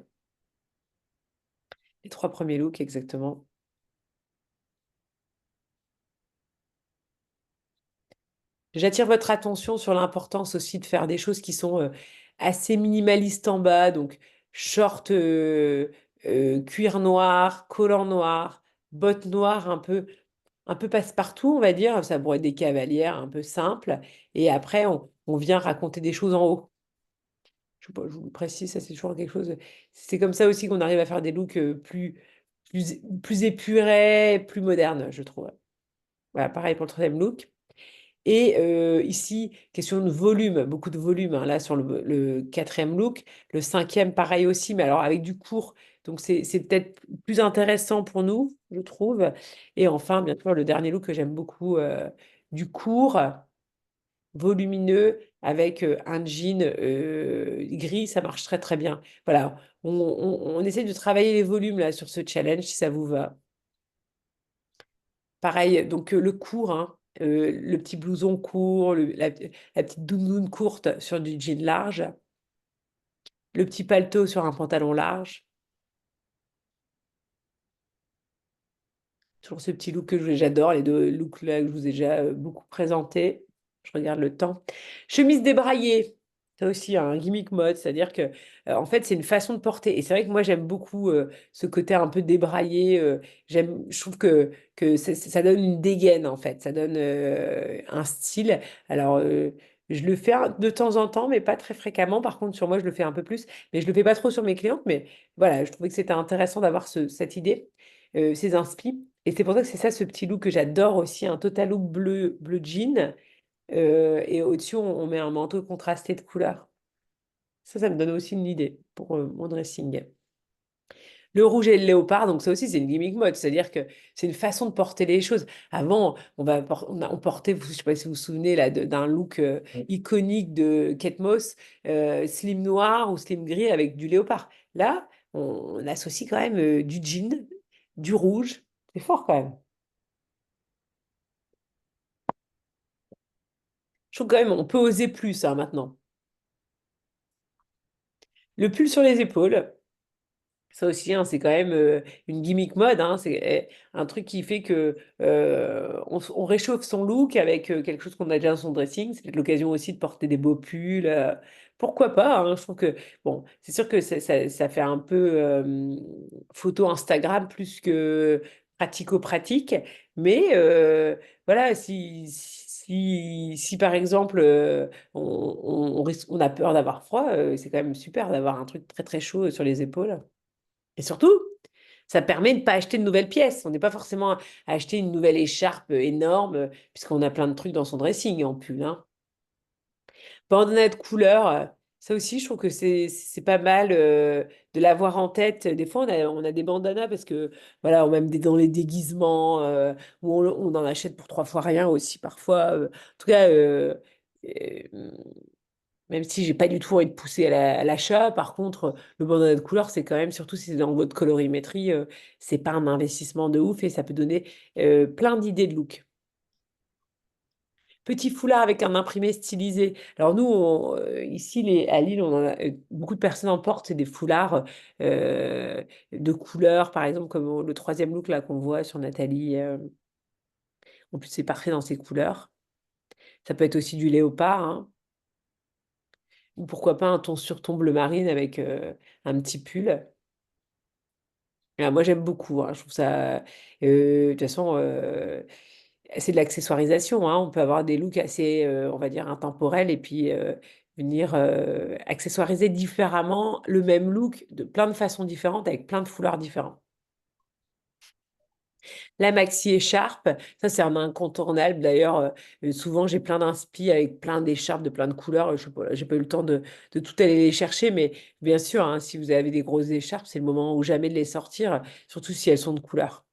Les 3 premiers looks, exactement. J'attire votre attention sur l'importance aussi de faire des choses qui sont assez minimalistes en bas. Donc, short cuir noir, collant noir, bottes noires un peu passe-partout, on va dire. Ça pourrait être des cavalières un peu simples. Et après, on vient raconter des choses en haut. Je sais pas, je vous le précise, ça c'est toujours quelque chose. C'est comme ça aussi qu'on arrive à faire des looks plus épurés, plus modernes, je trouve. Voilà, pareil pour le troisième look. Et ici, question de volume, beaucoup de volume, là sur le quatrième look. Le cinquième, pareil aussi, mais alors avec du court. Donc c'est peut-être plus intéressant pour nous, je trouve. Et enfin, bien sûr, le dernier look que j'aime beaucoup, du court, volumineux, avec un jean gris, ça marche très très bien. Voilà, on essaie de travailler les volumes là sur ce challenge, si ça vous va. Pareil, donc le court, le petit blouson court, la petite doudoune courte sur du jean large, le petit paletot sur un pantalon large. Toujours ce petit look que j'adore, les 2 looks là que je vous ai déjà beaucoup présentés. Je regarde le temps. Chemise débraillée, ça aussi un gimmick mode, c'est-à-dire que en fait c'est une façon de porter. Et c'est vrai que moi j'aime beaucoup ce côté un peu débraillé. Je trouve que ça donne une dégaine en fait, ça donne un style. Alors je le fais de temps en temps, mais pas très fréquemment. Par contre sur moi je le fais un peu plus, mais je le fais pas trop sur mes clientes. Mais voilà, je trouvais que c'était intéressant d'avoir cette idée, ces inspi. Et c'est pour ça que c'est ça ce petit look que j'adore aussi, un total look bleu jean. Et au-dessus, on met un manteau contrasté de couleur. Ça me donne aussi une idée pour mon dressing. Le rouge et le léopard, donc ça aussi, c'est une gimmick mode, c'est-à-dire que c'est une façon de porter les choses. Avant, on portait, je ne sais pas si vous vous souvenez là, d'un look iconique de Kate Moss, slim noir ou slim gris avec du léopard. Là, on associe quand même du jean, du rouge. C'est fort quand même. Je trouve quand même, on peut oser plus maintenant. Le pull sur les épaules. Ça aussi, c'est quand même une gimmick mode. C'est un truc qui fait que on réchauffe son look avec quelque chose qu'on a déjà dans son dressing. C'est peut-être l'occasion aussi de porter des beaux pulls. Pourquoi pas, je trouve que, bon, c'est sûr que ça fait un peu photo Instagram plus que pratico-pratique. Mais voilà, si par exemple on a peur d'avoir froid, c'est quand même super d'avoir un truc très très chaud sur les épaules. Et surtout, ça permet de ne pas acheter de nouvelles pièces. On n'est pas forcément à acheter une nouvelle écharpe énorme, puisqu'on a plein de trucs dans son dressing en pull. Bandana de couleur, Ça aussi, je trouve que c'est pas mal de l'avoir en tête. Des fois, on a des bandanas parce que, voilà, ou même dans les déguisements, où on en achète pour 3 fois rien aussi parfois. En tout cas, euh, même si j'ai pas du tout envie de pousser à l'achat, par contre, le bandana de couleur, c'est quand même, surtout si c'est dans votre colorimétrie, c'est pas un investissement de ouf et ça peut donner plein d'idées de look. Petit foulard avec un imprimé stylisé. Alors nous, ici à Lille, beaucoup de personnes en portent, c'est des foulards de couleurs, par exemple, comme le troisième look là qu'on voit sur Nathalie. En plus, c'est parfait dans ses couleurs. Ça peut être aussi du léopard, hein. Ou pourquoi pas un ton sur ton bleu marine avec un petit pull. Alors, moi, j'aime beaucoup, hein. Je trouve ça. De toute façon, c'est de l'accessoirisation, hein. On peut avoir des looks assez, on va dire, intemporels et puis venir accessoiriser différemment le même look de plein de façons différentes avec plein de foulards différents. La maxi écharpe, ça c'est un incontournable. D'ailleurs, souvent j'ai plein d'inspi avec plein d'écharpes de plein de couleurs. Je sais pas, j'ai pas eu le temps de tout aller les chercher, mais bien sûr, hein, si vous avez des grosses écharpes, c'est le moment ou jamais de les sortir, surtout si elles sont de couleur.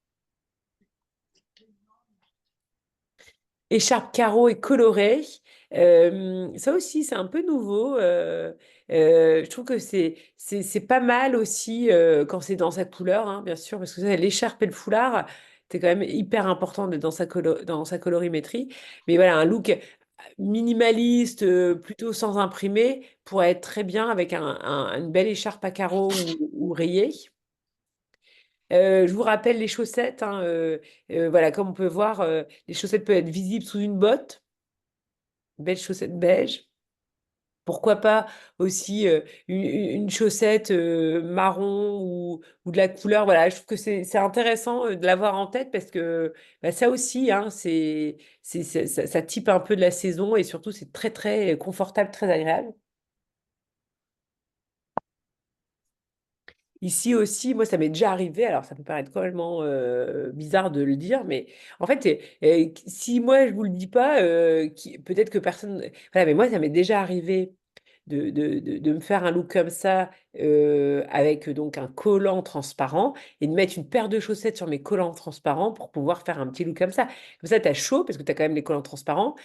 Écharpe carreau et colorée. Ça aussi, c'est un peu nouveau. Je trouve que c'est pas mal aussi quand c'est dans sa couleur, hein, bien sûr, parce que l'écharpe et le foulard, c'est quand même hyper important d'être dans sa colorimétrie. Mais voilà, un look minimaliste, plutôt sans imprimer, pourrait être très bien avec une belle écharpe à carreaux ou rayée. Je vous rappelle les chaussettes, hein, voilà, comme on peut voir, les chaussettes peuvent être visibles sous une botte, belle chaussette beige. Pourquoi pas aussi une chaussette marron ou de la couleur. Voilà, je trouve que c'est intéressant de l'avoir en tête parce que bah, ça aussi, hein, ça type un peu de la saison et surtout c'est très très confortable, très agréable. Ici aussi, moi, ça m'est déjà arrivé, alors ça peut paraître complètement bizarre de le dire, mais en fait, si moi, je vous le dis pas, peut-être que personne. Voilà, mais moi, ça m'est déjà arrivé de me faire un look comme ça, avec donc un collant transparent, et de mettre une paire de chaussettes sur mes collants transparents pour pouvoir faire un petit look comme ça. Comme ça, tu as chaud, parce que tu as quand même les collants transparents,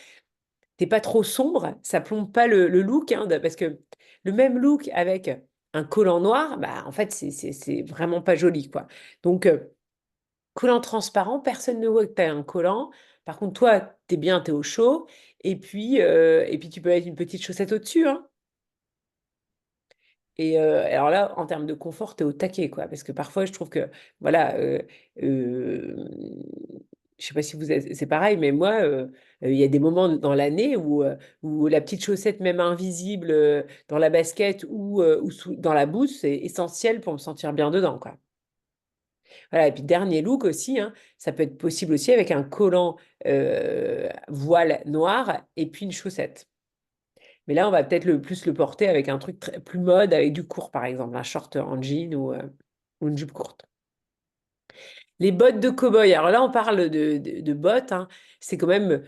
t'es pas trop sombre, ça plombe pas le look, hein, parce que le même look avec un collant noir, bah, en fait, c'est vraiment pas joli, quoi. Donc, collant transparent, personne ne voit que tu as un collant. Par contre, toi, t'es bien, t'es au chaud. Et puis, tu peux mettre une petite chaussette au-dessus, hein. Et alors là, en termes de confort, t'es au taquet, quoi. Parce que parfois, je trouve que, voilà, euh, je sais pas si c'est pareil, mais moi, il y a des moments dans l'année où la petite chaussette, même invisible, dans la basket ou dans la bouse, c'est essentiel pour me sentir bien dedans, quoi. Voilà, et puis dernier look aussi, hein, ça peut être possible aussi avec un collant voile noir et puis une chaussette. Mais là, on va peut-être plus le porter avec un truc plus mode, avec du court, par exemple, un short en jean ou une jupe courte. Les bottes de cow-boy. Alors là, on parle de bottes, hein. C'est quand même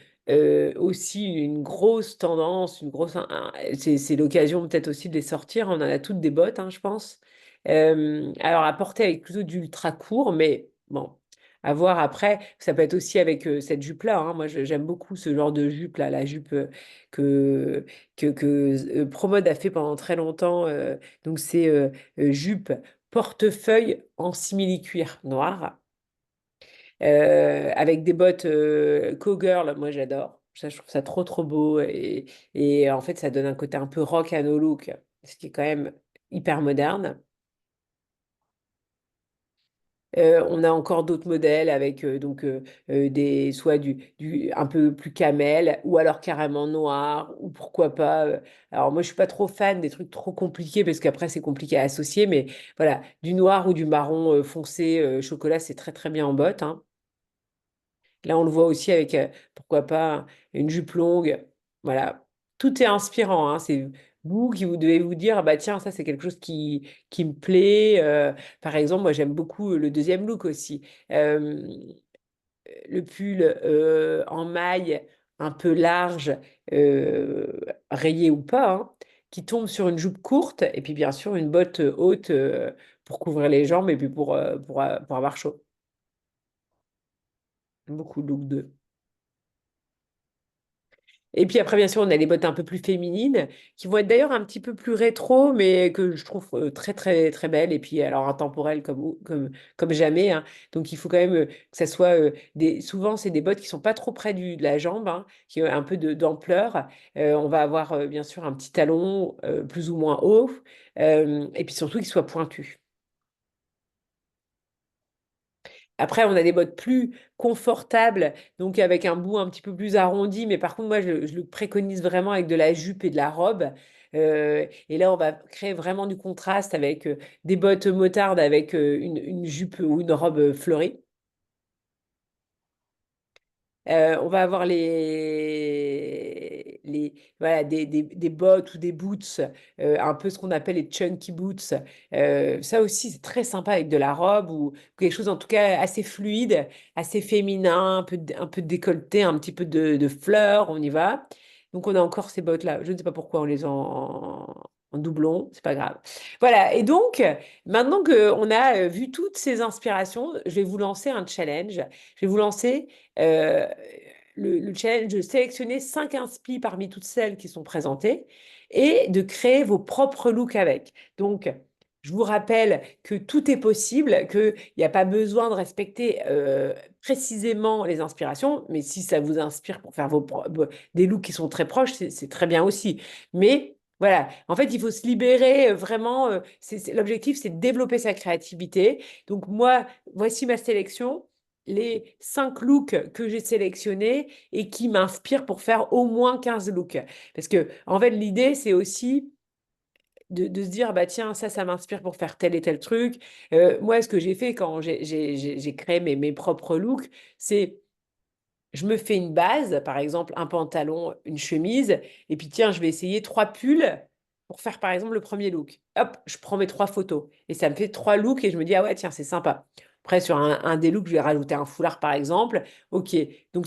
aussi une grosse tendance, c'est l'occasion peut-être aussi de les sortir. On en a toutes des bottes, hein, je pense. Alors à porter avec plutôt du ultra court, mais bon, à voir après. Ça peut être aussi avec cette jupe-là, hein. Moi, j'aime beaucoup ce genre de jupe-là, la jupe que, Promode a fait pendant très longtemps. Donc c'est jupe portefeuille en simili-cuir noir. Avec des bottes cowgirl, moi j'adore. Ça, je trouve ça trop trop beau et en fait ça donne un côté un peu rock à nos looks, ce qui est quand même hyper moderne. On a encore d'autres modèles avec donc soit un peu plus camel ou alors carrément noir ou pourquoi pas. Alors moi je suis pas trop fan des trucs trop compliqués parce qu'après c'est compliqué à associer, mais voilà, du noir ou du marron foncé chocolat c'est très très bien en botte, hein. Là, on le voit aussi avec, pourquoi pas, une jupe longue. Voilà. Tout est inspirant, hein. C'est vous qui vous devez vous dire, ah bah tiens, ça c'est quelque chose qui me plaît. Par exemple, moi j'aime beaucoup le deuxième look aussi. Euh, le pull en maille un peu large, rayé ou pas, hein, qui tombe sur une jupe courte et puis bien sûr une botte haute pour couvrir les jambes et puis pour avoir chaud. Beaucoup de look 2. Et puis après, bien sûr, on a les bottes un peu plus féminines, qui vont être d'ailleurs un petit peu plus rétro, mais que je trouve très, très, très belles. Et puis, alors, intemporelles comme jamais, hein. Donc, il faut quand même que ça soit Souvent, c'est des bottes qui sont pas trop près de la jambe, hein, qui ont un peu d'ampleur. On va avoir, bien sûr, un petit talon plus ou moins haut, et puis surtout, qu'ils soient pointus. Après, on a des bottes plus confortables, donc avec un bout un petit peu plus arrondi. Mais par contre, moi, je le préconise vraiment avec de la jupe et de la robe. Et là, on va créer vraiment du contraste avec des bottes motardes avec une jupe ou une robe fleurie. On va avoir voilà, des bottes ou des boots, un peu ce qu'on appelle les chunky boots. Ça aussi, c'est très sympa avec de la robe ou quelque chose en tout cas assez fluide, assez féminin, un peu de décolleté, un petit peu de fleurs, on y va. Donc on a encore ces bottes-là. Je ne sais pas pourquoi on les a en doublon, c'est pas grave. Voilà, et donc, maintenant qu'on a vu toutes ces inspirations, je vais vous lancer un challenge. Je vais vous lancer euh, le challenge de sélectionner 5 inspi parmi toutes celles qui sont présentées et de créer vos propres looks avec. Donc, je vous rappelle que tout est possible, qu'il n'y a pas besoin de respecter précisément les inspirations, mais si ça vous inspire pour faire des looks qui sont très proches, c'est très bien aussi. Mais voilà, en fait, il faut se libérer vraiment. L'objectif, c'est de développer sa créativité. Donc, moi, voici ma sélection, les 5 looks que j'ai sélectionnés et qui m'inspirent pour faire au moins 15 looks. Parce que, en fait, l'idée, c'est aussi de se dire, bah tiens, ça m'inspire pour faire tel et tel truc. Moi, ce que j'ai fait quand j'ai créé mes propres looks, c'est je me fais une base, par exemple un pantalon, une chemise, et puis tiens, je vais essayer 3 pulls pour faire par exemple le premier look. Hop, je prends mes 3 photos et ça me fait 3 looks et je me dis, ah ouais, tiens, c'est sympa. Après, sur un des looks, je vais rajouter un foulard par exemple. Ok, donc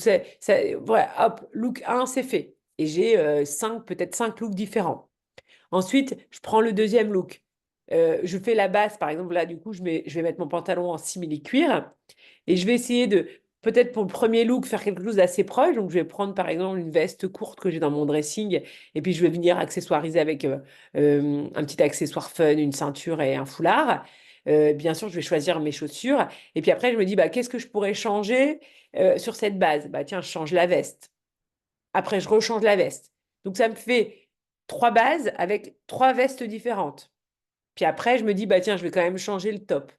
voilà, hop, look 1, c'est fait. Et j'ai peut-être 5 looks différents. Ensuite, je prends le deuxième look. Je fais la base, par exemple, là, du coup, je vais mettre mon pantalon en simili-cuir et je vais essayer de, peut-être pour le premier look, faire quelque chose d'assez proche. Donc, je vais prendre, par exemple, une veste courte que j'ai dans mon dressing et puis je vais venir accessoiriser avec un petit accessoire fun, une ceinture et un foulard. Bien sûr, je vais choisir mes chaussures. Et puis après, je me dis, bah, qu'est-ce que je pourrais changer sur cette base? Bah, tiens, je change la veste. Après, je rechange la veste. Donc, ça me fait 3 bases avec 3 vestes différentes. Puis après, je me dis, bah tiens, je vais quand même changer le top.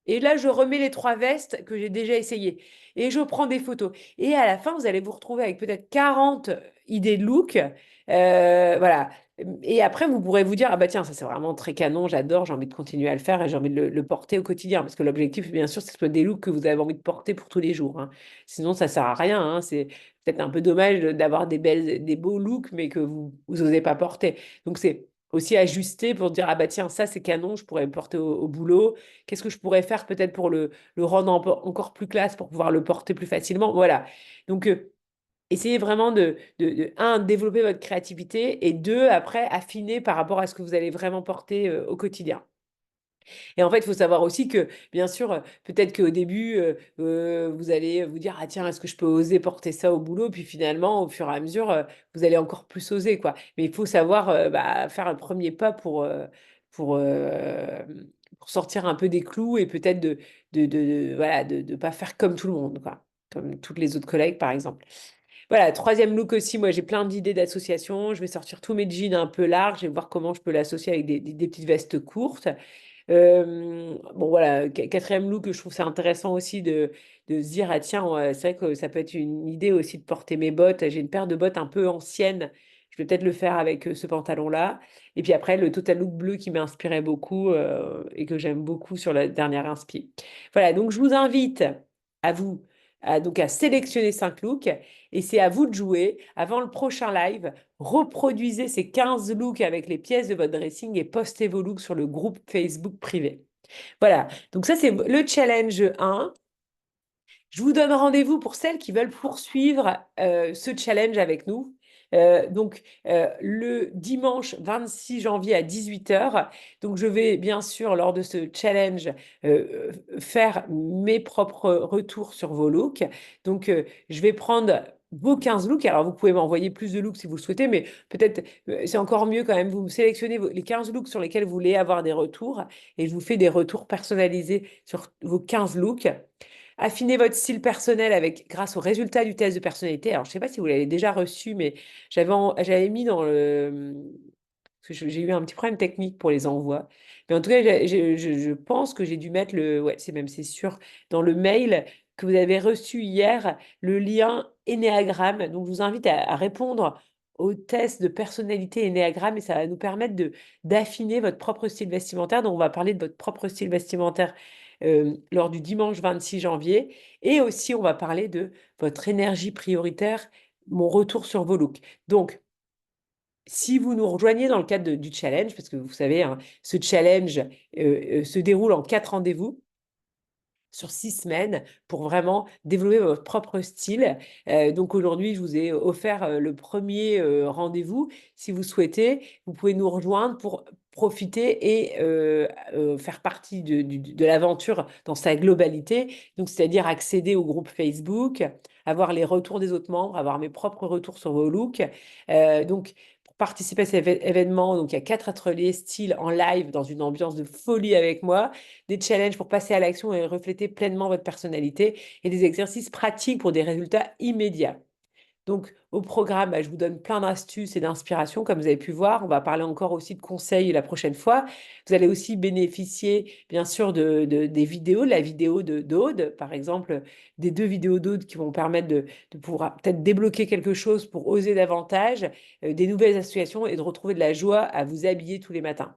Et là, je remets les 3 vestes que j'ai déjà essayées. Et je prends des photos. Et à la fin, vous allez vous retrouver avec peut-être 40 idées de look. Voilà. Et après, vous pourrez vous dire, ah bah tiens, ça c'est vraiment très canon, j'adore, j'ai envie de continuer à le faire et j'ai envie de le porter au quotidien. Parce que l'objectif, bien sûr, c'est que ce soit des looks que vous avez envie de porter pour tous les jours, hein. Sinon, ça sert à rien, hein. C'est peut-être un peu dommage d'avoir des beaux looks, mais que vous n'osez pas porter. Donc, c'est aussi ajuster pour dire, ah bah tiens, ça c'est canon, je pourrais le porter au boulot. Qu'est-ce que je pourrais faire peut-être pour le rendre encore plus classe, pour pouvoir le porter plus facilement? Voilà. Donc, essayez vraiment un, développer votre créativité et deux, après, affiner par rapport à ce que vous allez vraiment porter au quotidien. Et en fait, il faut savoir aussi que, bien sûr, peut-être qu'au début, vous allez vous dire, ah tiens, est-ce que je peux oser porter ça au boulot? Puis finalement, au fur et à mesure, vous allez encore plus oser, quoi. Mais il faut savoir bah, faire un premier pas pour, euh, pour sortir un peu des clous et peut-être voilà, de pas faire comme tout le monde, quoi. Comme toutes les autres collègues, par exemple. Voilà, troisième look aussi, moi j'ai plein d'idées d'association. Je vais sortir tous mes jeans un peu larges et voir comment je peux l'associer avec des petites vestes courtes. Bon voilà, quatrième look, je trouve ça intéressant aussi de se dire, ah tiens, c'est vrai que ça peut être une idée aussi de porter mes bottes. J'ai une paire de bottes un peu anciennes. Je vais peut-être le faire avec ce pantalon-là. Et puis après, le total look bleu qui m'a inspiré beaucoup et que j'aime beaucoup sur la dernière inspi. Voilà, donc je vous invite à vous donc à sélectionner 5 looks et c'est à vous de jouer. Avant le prochain live, reproduisez ces 15 looks avec les pièces de votre dressing et postez vos looks sur le groupe Facebook privé. Voilà, donc ça c'est le challenge 1. Je vous donne rendez-vous pour celles qui veulent poursuivre ce challenge avec nous. Le dimanche 26 janvier à 18h. Donc, je vais bien sûr, lors de ce challenge, faire mes propres retours sur vos looks. Donc, je vais prendre vos 15 looks. Alors, vous pouvez m'envoyer plus de looks si vous le souhaitez, mais peut-être c'est encore mieux quand même. Vous me sélectionnez les 15 looks sur lesquels vous voulez avoir des retours et je vous fais des retours personnalisés sur vos 15 looks. Affinez votre style personnel grâce aux résultats du test de personnalité. Alors, je ne sais pas si vous l'avez déjà reçu, mais j'avais mis dans le... Parce que j'ai eu un petit problème technique pour les envois. Mais en tout cas, je pense que j'ai dû mettre Ouais, c'est sûr, dans le mail que vous avez reçu hier, le lien Ennéagramme. Donc, je vous invite à répondre au test de personnalité Ennéagramme et ça va nous permettre d'affiner votre propre style vestimentaire. Donc, on va parler de votre propre style vestimentaire lors du dimanche 26 janvier. Et aussi, on va parler de votre énergie prioritaire, mon retour sur vos looks. Donc, si vous nous rejoignez dans le cadre du challenge, parce que vous savez, hein, ce challenge se déroule en 4 rendez-vous sur 6 semaines pour vraiment développer votre propre style. Donc aujourd'hui, je vous ai offert le premier rendez-vous. Si vous souhaitez, vous pouvez nous rejoindre pour profiter et faire partie de l'aventure dans sa globalité. Donc, c'est-à-dire accéder au groupe Facebook, avoir les retours des autres membres, avoir mes propres retours sur vos looks. Donc, pour participer à cet événement, donc il y a 4 ateliers style en live dans une ambiance de folie avec moi, des challenges pour passer à l'action et refléter pleinement votre personnalité et des exercices pratiques pour des résultats immédiats. Donc, au programme, je vous donne plein d'astuces et d'inspirations, comme vous avez pu voir. On va parler encore aussi de conseils la prochaine fois. Vous allez aussi bénéficier, bien sûr, des vidéos, de la vidéo d'Aude, par exemple, des 2 vidéos d'Aude qui vont permettre de pouvoir peut-être débloquer quelque chose pour oser davantage, des nouvelles associations et de retrouver de la joie à vous habiller tous les matins.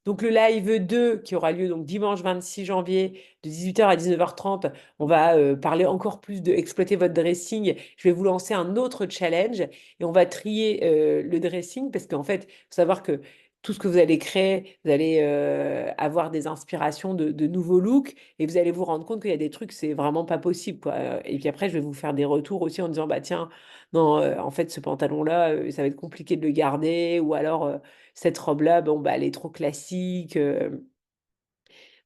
Donc, le live 2 qui aura lieu donc dimanche 26 janvier de 18h à 19h30, on va parler encore plus de exploiter votre dressing. Je vais vous lancer un autre challenge et on va trier le dressing parce qu'en fait, il faut savoir que tout ce que vous allez créer, vous allez avoir des inspirations de nouveaux looks et vous allez vous rendre compte qu'il y a des trucs, c'est vraiment pas possible, quoi. Et puis après, je vais vous faire des retours aussi en disant, bah tiens, non, en fait, ce pantalon-là, ça va être compliqué de le garder ou alors cette robe-là, bon, bah, elle est trop classique.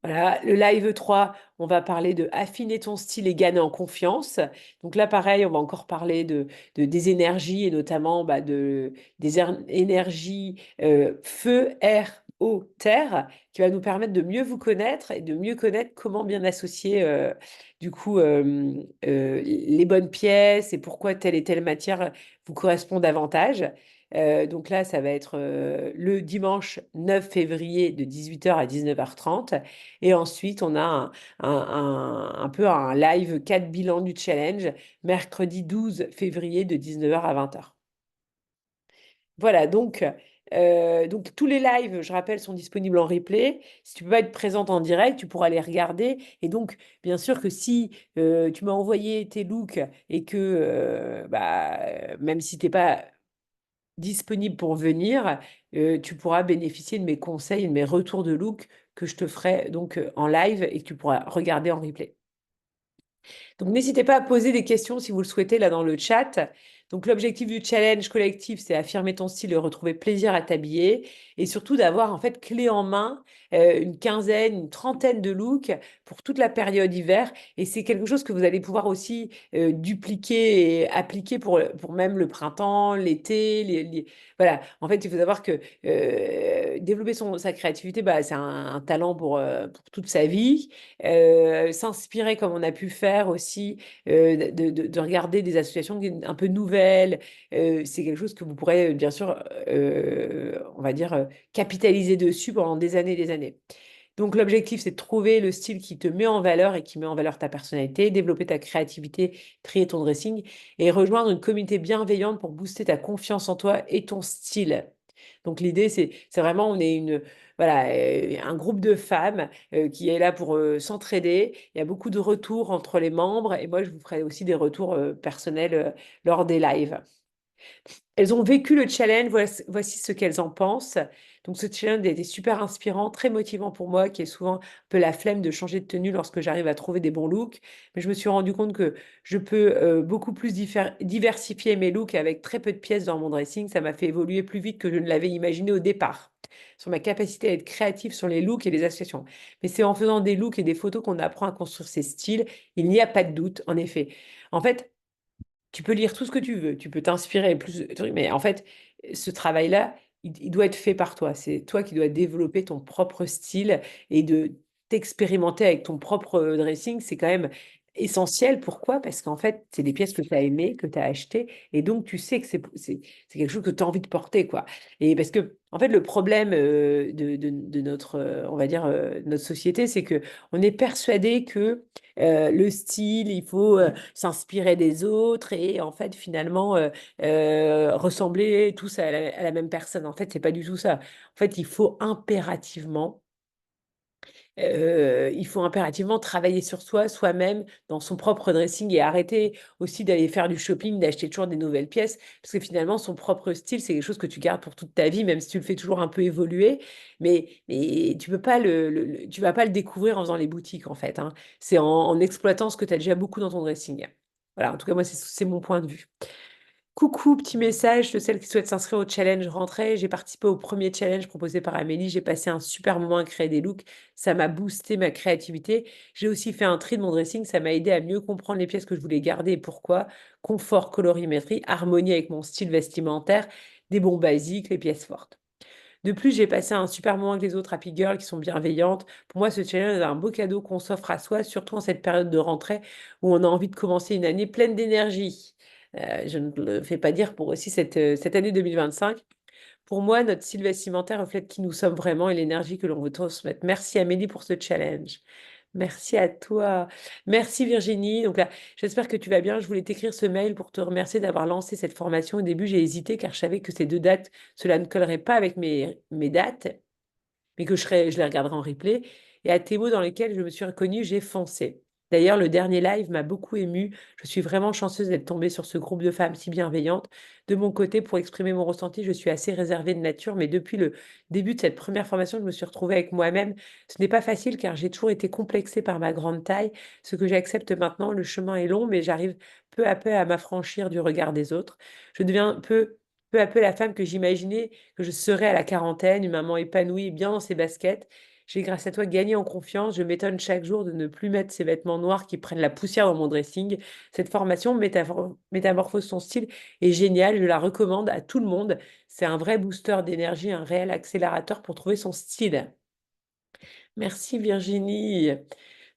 Voilà, le live 3, on va parler de affiner ton style et gagner en confiance. Donc là, pareil, on va encore parler des énergies et notamment énergies feu, air, eau, terre, qui va nous permettre de mieux vous connaître et de mieux connaître comment bien associer les bonnes pièces et pourquoi telle et telle matière vous correspond davantage. Donc là, ça va être le dimanche 9 février de 18h à 19h30. Et ensuite, on a un peu un live 4 bilan du challenge, mercredi 12 février de 19h à 20h. Voilà, donc tous les lives, je rappelle, sont disponibles en replay. Si tu peux pas être présente en direct, tu pourras les regarder. Et donc, bien sûr que si tu m'as envoyé tes looks et que même si tu n'es pas disponible pour venir, tu pourras bénéficier de mes conseils et de mes retours de look que je te ferai donc en live et que tu pourras regarder en replay. Donc, n'hésitez pas à poser des questions si vous le souhaitez là dans le chat. Donc, l'objectif du challenge collectif, c'est affirmer ton style et retrouver plaisir à t'habiller et surtout d'avoir en fait clé en main une quinzaine, une trentaine de looks pour toute la période hiver. Et c'est quelque chose que vous allez pouvoir aussi dupliquer et appliquer pour même le printemps, l'été. Voilà. En fait, il faut savoir que développer sa créativité, bah, c'est un talent pour toute sa vie. S'inspirer comme on a pu faire aussi, de regarder des associations un peu nouvelles. C'est quelque chose que vous pourrez bien sûr, on va dire, capitaliser dessus pendant des années et des années. Donc l'objectif, c'est de trouver le style qui te met en valeur et qui met en valeur ta personnalité, développer ta créativité, trier ton dressing et rejoindre une communauté bienveillante pour booster ta confiance en toi et ton style. Donc l'idée, c'est vraiment, on est voilà, un groupe de femmes qui est là pour s'entraider. Il y a beaucoup de retours entre les membres et moi, je vous ferai aussi des retours personnels lors des lives. Elles ont vécu le challenge, voici ce qu'elles en pensent. Donc ce challenge a été super inspirant, très motivant pour moi, qui est souvent un peu la flemme de changer de tenue lorsque j'arrive à trouver des bons looks. Mais je me suis rendu compte que je peux beaucoup plus diversifier mes looks avec très peu de pièces dans mon dressing. Ça m'a fait évoluer plus vite que je ne l'avais imaginé au départ, sur ma capacité à être créative sur les looks et les associations. Mais c'est en faisant des looks et des photos qu'on apprend à construire ses styles. Il n'y a pas de doute, en effet. En fait, tu peux lire tout ce que tu veux, tu peux t'inspirer plus de trucs, mais en fait, ce travail-là, il doit être fait par toi. C'est toi qui dois développer ton propre style et de t'expérimenter avec ton propre dressing. C'est quand même essentiel. Pourquoi? Parce qu'en fait, c'est des pièces que tu as aimées, que tu as achetées, et donc tu sais que c'est quelque chose que tu as envie de porter, quoi. Et parce que, en fait, le problème de notre, on va dire, notre société, c'est que on est persuadé que le style, il faut s'inspirer des autres et en fait finalement ressembler tous à la même personne. En fait, c'est pas du tout ça. En fait, il faut impérativement travailler sur soi, soi-même, dans son propre dressing et arrêter aussi d'aller faire du shopping, d'acheter toujours des nouvelles pièces, parce que finalement, son propre style, c'est quelque chose que tu gardes pour toute ta vie, même si tu le fais toujours un peu évoluer, mais tu peux pas tu vas pas le découvrir en faisant les boutiques, en fait, hein. C'est en exploitant ce que tu as déjà beaucoup dans ton dressing. Voilà, en tout cas, moi, c'est mon point de vue. Coucou, petit message de celle qui souhaite s'inscrire au challenge rentrée. J'ai participé au premier challenge proposé par Amélie. J'ai passé un super moment à créer des looks. Ça m'a boosté ma créativité. J'ai aussi fait un tri de mon dressing. Ça m'a aidé à mieux comprendre les pièces que je voulais garder et pourquoi. Confort, colorimétrie, harmonie avec mon style vestimentaire, des bons basiques, les pièces fortes. De plus, j'ai passé un super moment avec les autres Happy Girls qui sont bienveillantes. Pour moi, ce challenge est un beau cadeau qu'on s'offre à soi, surtout en cette période de rentrée où on a envie de commencer une année pleine d'énergie. Je ne le fais pas dire pour aussi cette année 2025. Pour moi, notre style vestimentaire reflète qui nous sommes vraiment et l'énergie que l'on veut transmettre. Merci Amélie pour ce challenge. Merci à toi. Merci Virginie. Donc là, j'espère que tu vas bien. Je voulais t'écrire ce mail pour te remercier d'avoir lancé cette formation. Au début, j'ai hésité car je savais que ces deux dates, cela ne collerait pas avec mes dates, mais que je les regarderai en replay. Et à tes mots dans lesquels je me suis reconnue, j'ai foncé. D'ailleurs, le dernier live m'a beaucoup émue. Je suis vraiment chanceuse d'être tombée sur ce groupe de femmes si bienveillantes. De mon côté, pour exprimer mon ressenti, je suis assez réservée de nature, mais depuis le début de cette première formation, je me suis retrouvée avec moi-même. Ce n'est pas facile car j'ai toujours été complexée par ma grande taille. Ce que j'accepte maintenant, le chemin est long, mais j'arrive peu à peu à m'affranchir du regard des autres. Je deviens peu à peu la femme que j'imaginais que je serais à la quarantaine, une maman épanouie et bien dans ses baskets. J'ai grâce à toi gagné en confiance. Je m'étonne chaque jour de ne plus mettre ces vêtements noirs qui prennent la poussière dans mon dressing. Cette formation métamorphose son style est géniale. Je la recommande à tout le monde. C'est un vrai booster d'énergie, un réel accélérateur pour trouver son style. Merci Virginie.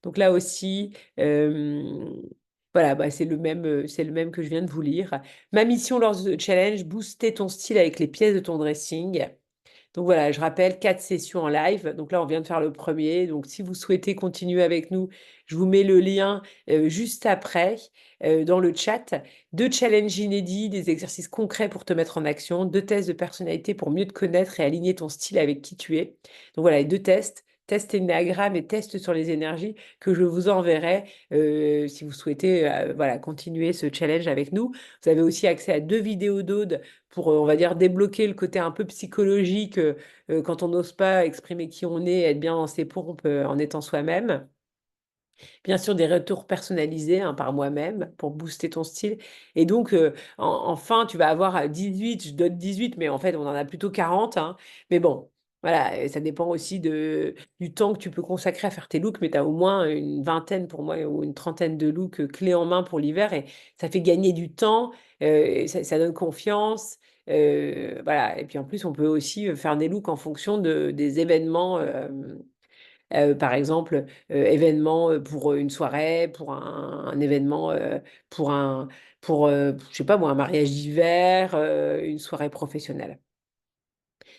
Donc là aussi, voilà, bah, c'est le même que je viens de vous lire. Ma mission lors de ce challenge, booster ton style avec les pièces de ton dressing. Donc voilà, je rappelle, 4 sessions en live. Donc là, on vient de faire le premier. Donc si vous souhaitez continuer avec nous, je vous mets le lien juste après dans le chat. 2 challenges inédits, des exercices concrets pour te mettre en action, 2 tests de personnalité pour mieux te connaître et aligner ton style avec qui tu es. Donc voilà, les 2 tests. Test Enneagramme et test sur les énergies que je vous enverrai si vous souhaitez voilà, continuer ce challenge avec nous. Vous avez aussi accès à 2 vidéos d'Aude pour, on va dire, débloquer le côté un peu psychologique quand on n'ose pas exprimer qui on est, être bien dans ses pompes en étant soi-même. Bien sûr, des retours personnalisés hein, par moi-même pour booster ton style. Et donc, enfin, tu vas avoir 18, je donne 18, mais en fait, on en a plutôt 40, hein. Mais bon, voilà, ça dépend aussi du temps que tu peux consacrer à faire tes looks, mais tu as au moins une vingtaine pour moi ou une trentaine de looks clés en main pour l'hiver et ça fait gagner du temps, ça donne confiance. Voilà. Et puis en plus, on peut aussi faire des looks en fonction des événements. Par exemple, événement pour une soirée, pour un événement, pour je sais pas moi, un mariage d'hiver, une soirée professionnelle.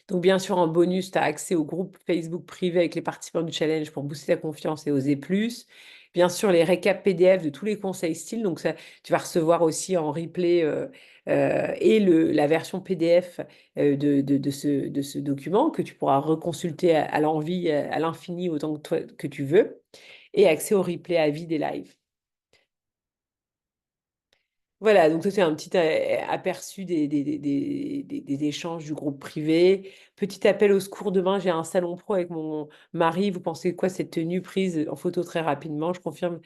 Donc, bien sûr, en bonus, tu as accès au groupe Facebook privé avec les participants du challenge pour booster ta confiance et oser plus. Bien sûr, les récaps PDF de tous les conseils style. Donc, ça, tu vas recevoir aussi en replay et la version PDF de ce document que tu pourras reconsulter à l'envie, à l'infini, autant que, toi, que tu veux. Et accès au replay à vie des lives. Voilà, donc ça c'est un petit aperçu des échanges du groupe privé. Petit appel au secours demain, j'ai un salon pro avec mon mari. Vous pensez quoi cette tenue prise en photo très rapidement? Je confirme.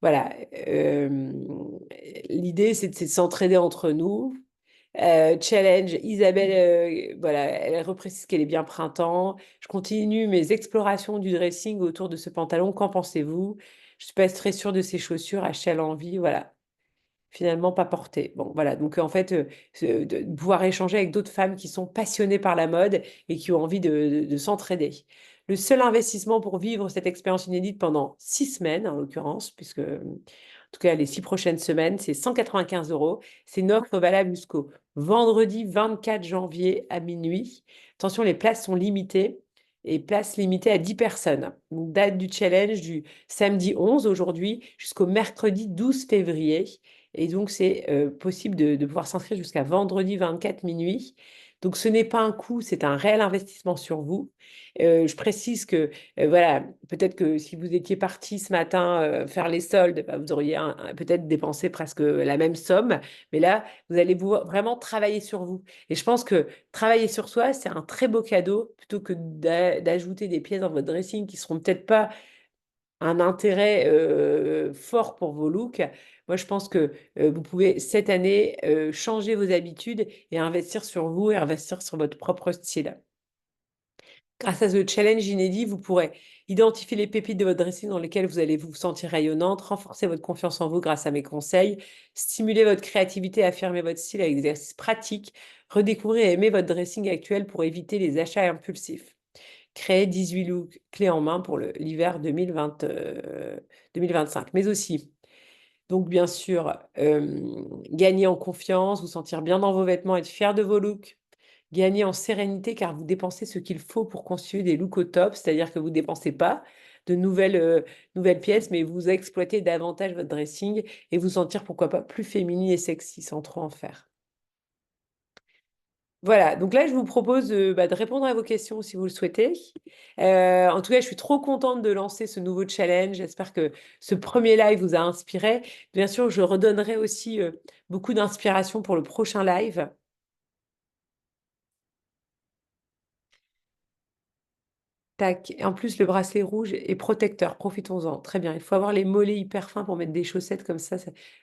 Voilà, l'idée c'est de s'entraider entre nous. Challenge, Isabelle, voilà, elle reprécise qu'elle est bien printemps. Je continue mes explorations du dressing autour de ce pantalon. Qu'en pensez-vous? Je suis pas très sûre de ces chaussures, achetées à l'envie, voilà. Finalement, pas portées. Bon, voilà. Donc, en fait, de pouvoir échanger avec d'autres femmes qui sont passionnées par la mode et qui ont envie de s'entraider. Le seul investissement pour vivre cette expérience inédite pendant 6 semaines, en l'occurrence, puisque, en tout cas, les 6 prochaines semaines, c'est 195 euros. C'est une offre valable jusqu'au vendredi 24 janvier à minuit. Attention, les places sont limitées et places limitées à 10 personnes. Donc, date du challenge du samedi 11 aujourd'hui jusqu'au mercredi 12 février. Et donc, c'est possible de pouvoir s'inscrire jusqu'à vendredi 24 minuit. Donc, ce n'est pas un coût, c'est un réel investissement sur vous. Je précise que, voilà, peut-être que si vous étiez parti ce matin faire les soldes, bah, vous auriez peut-être dépensé presque la même somme. Mais là, vous allez vraiment travailler sur vous. Et je pense que travailler sur soi, c'est un très beau cadeau plutôt que d'ajouter des pièces dans votre dressing qui seront peut-être pas un intérêt fort pour vos looks. Moi, je pense que vous pouvez cette année changer vos habitudes et investir sur vous et investir sur votre propre style. Grâce à ce challenge inédit, vous pourrez identifier les pépites de votre dressing dans lesquelles vous allez vous sentir rayonnante, renforcer votre confiance en vous grâce à mes conseils, stimuler votre créativité, affirmer votre style avec des exercices pratiques, redécouvrir et aimer votre dressing actuel pour éviter les achats impulsifs. Créer 18 looks clés en main pour l'hiver 2025. Mais aussi, donc bien sûr, gagner en confiance, vous sentir bien dans vos vêtements, être fier de vos looks. Gagner en sérénité car vous dépensez ce qu'il faut pour construire des looks au top, c'est-à-dire que vous ne dépensez pas de nouvelles pièces, mais vous exploitez davantage votre dressing et vous sentir, pourquoi pas, plus féminine et sexy sans trop en faire. Voilà, donc là, je vous propose de répondre à vos questions si vous le souhaitez. En tout cas, je suis trop contente de lancer ce nouveau challenge. J'espère que ce premier live vous a inspiré. Bien sûr, je redonnerai aussi beaucoup d'inspiration pour le prochain live. Tac. Et en plus, le bracelet rouge est protecteur. Profitons-en. Très bien. Il faut avoir les mollets hyper fins pour mettre des chaussettes comme ça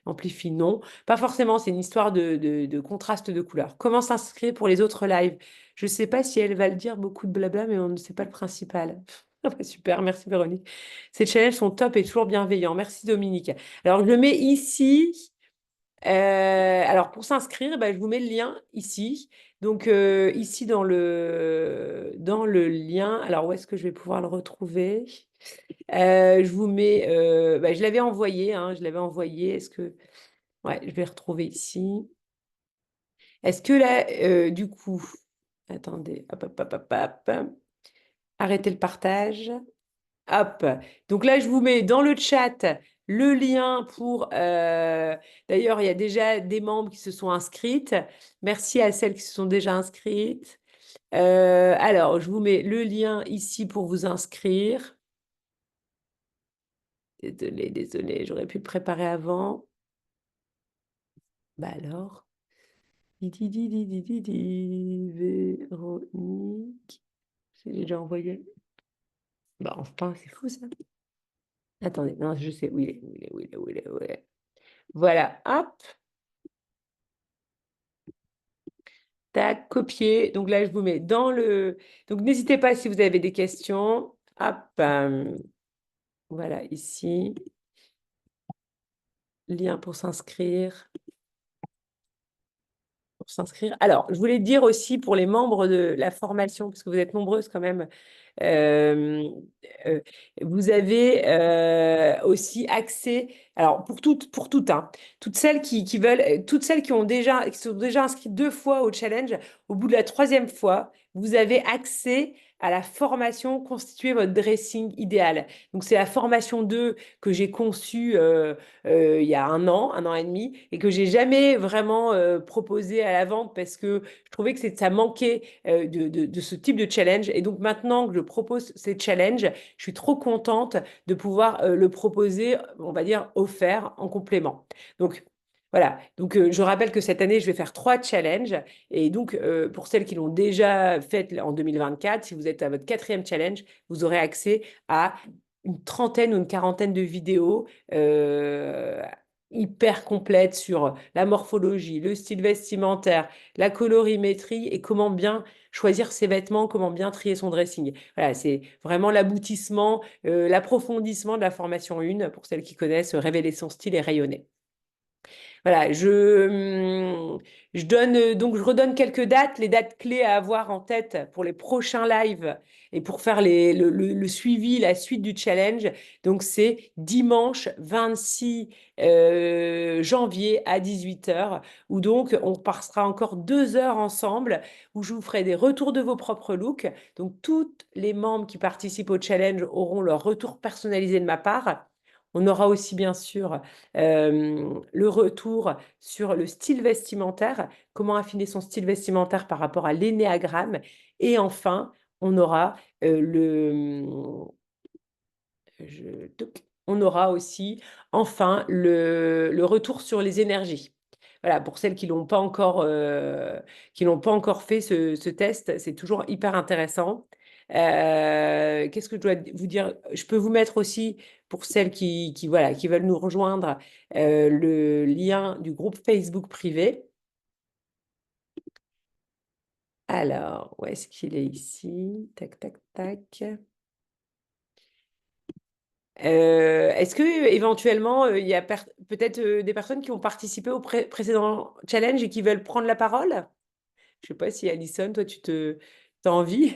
amplifie. Non, pas forcément. C'est une histoire de contraste de couleurs. Comment s'inscrire pour les autres lives? Je ne sais pas si elle va le dire, beaucoup de blabla, mais on ne sait pas le principal. Ah bah, super, merci Véronique. Ces challenges sont top et toujours bienveillants. Merci Dominique. Alors, je le mets ici. Alors, pour s'inscrire, bah, je vous mets le lien ici. Donc, ici, dans le lien, alors où est-ce que je vais pouvoir le retrouver? Je vous mets, bah, je l'avais envoyé, hein, je l'avais envoyé. Est-ce que, ouais, je vais retrouver ici. Est-ce que là, du coup, attendez, hop, hop, hop, hop, hop. Arrêtez le partage. Hop. Donc là, je vous mets dans le chat le lien pour... D'ailleurs, il y a déjà des membres qui se sont inscrites. Merci à celles qui se sont déjà inscrites. Alors, je vous mets le lien ici pour vous inscrire. Désolée, j'aurais pu le préparer avant. Bah alors. Véronique. J'ai déjà envoyé. Bah enfin, c'est fou ça. Attendez, non, je sais où il est. Où il est. Voilà, hop. Tac, copier. Donc là, je vous mets dans le... Donc n'hésitez pas si vous avez des questions. Hop. Voilà, ici. Lien pour s'inscrire. Pour s'inscrire. Alors, je voulais dire aussi pour les membres de la formation, parce que vous êtes nombreuses quand même, euh, euh, vous avez aussi accès, alors pour toutes, hein, toutes celles qui veulent, toutes celles qui sont déjà inscrites 2 fois au challenge, au bout de la 3e fois, vous avez accès à la formation Constituer votre dressing idéal. Donc, c'est la formation 2 que j'ai conçue il y a un an et demi, et que j'ai jamais vraiment proposée à la vente parce que je trouvais que ça manquait de ce type de challenge. Et donc, maintenant que je propose ces challenges, je suis trop contente de pouvoir le proposer, on va dire, offert en complément. Donc, Voilà, donc je rappelle que cette année, je vais faire 3 challenges. Et donc, pour celles qui l'ont déjà fait en 2024, si vous êtes à votre 4e challenge, vous aurez accès à une trentaine ou une quarantaine de vidéos hyper complètes sur la morphologie, le style vestimentaire, la colorimétrie et comment bien choisir ses vêtements, comment bien trier son dressing. Voilà, c'est vraiment l'aboutissement, l'approfondissement de la formation 1 pour celles qui connaissent révéler son style et rayonner. Voilà, je donne donc je redonne quelques dates, les dates clés à avoir en tête pour les prochains lives et pour faire le suivi, la suite du challenge. Donc c'est dimanche 26 janvier à 18h, où donc on passera encore 2 heures ensemble, où je vous ferai des retours de vos propres looks. Donc tous les membres qui participent au challenge auront leur retour personnalisé de ma part. On aura aussi bien sûr le retour sur le style vestimentaire, comment affiner son style vestimentaire par rapport à l'énéagramme. Et enfin, on aura on aura aussi enfin le retour sur les énergies. Voilà, pour celles qui l'ont pas encore fait ce test, c'est toujours hyper intéressant. Qu'est-ce que je dois vous dire? Je peux vous mettre aussi, pour celles voilà, qui veulent nous rejoindre, le lien du groupe Facebook privé. Alors, où est-ce qu'il est ici? Tac, tac, tac. Est-ce que éventuellement il y a peut-être des personnes qui ont participé au précédent challenge et qui veulent prendre la parole? Je sais pas si Alison, toi, t'as envie?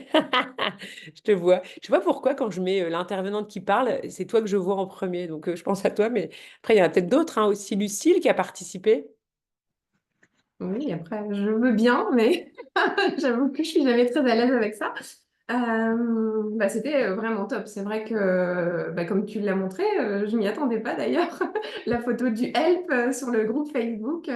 Je te vois. Je sais pas pourquoi quand je mets l'intervenante qui parle, c'est toi que je vois en premier. Donc je pense à toi, mais après il y en a peut-être d'autres, hein, aussi Lucille qui a participé. Oui, après, je veux bien, mais j'avoue que je suis jamais très à l'aise avec ça. C'était vraiment top. C'est vrai que, comme tu l'as montré, je m'y attendais pas d'ailleurs. La photo du Help sur le groupe Facebook,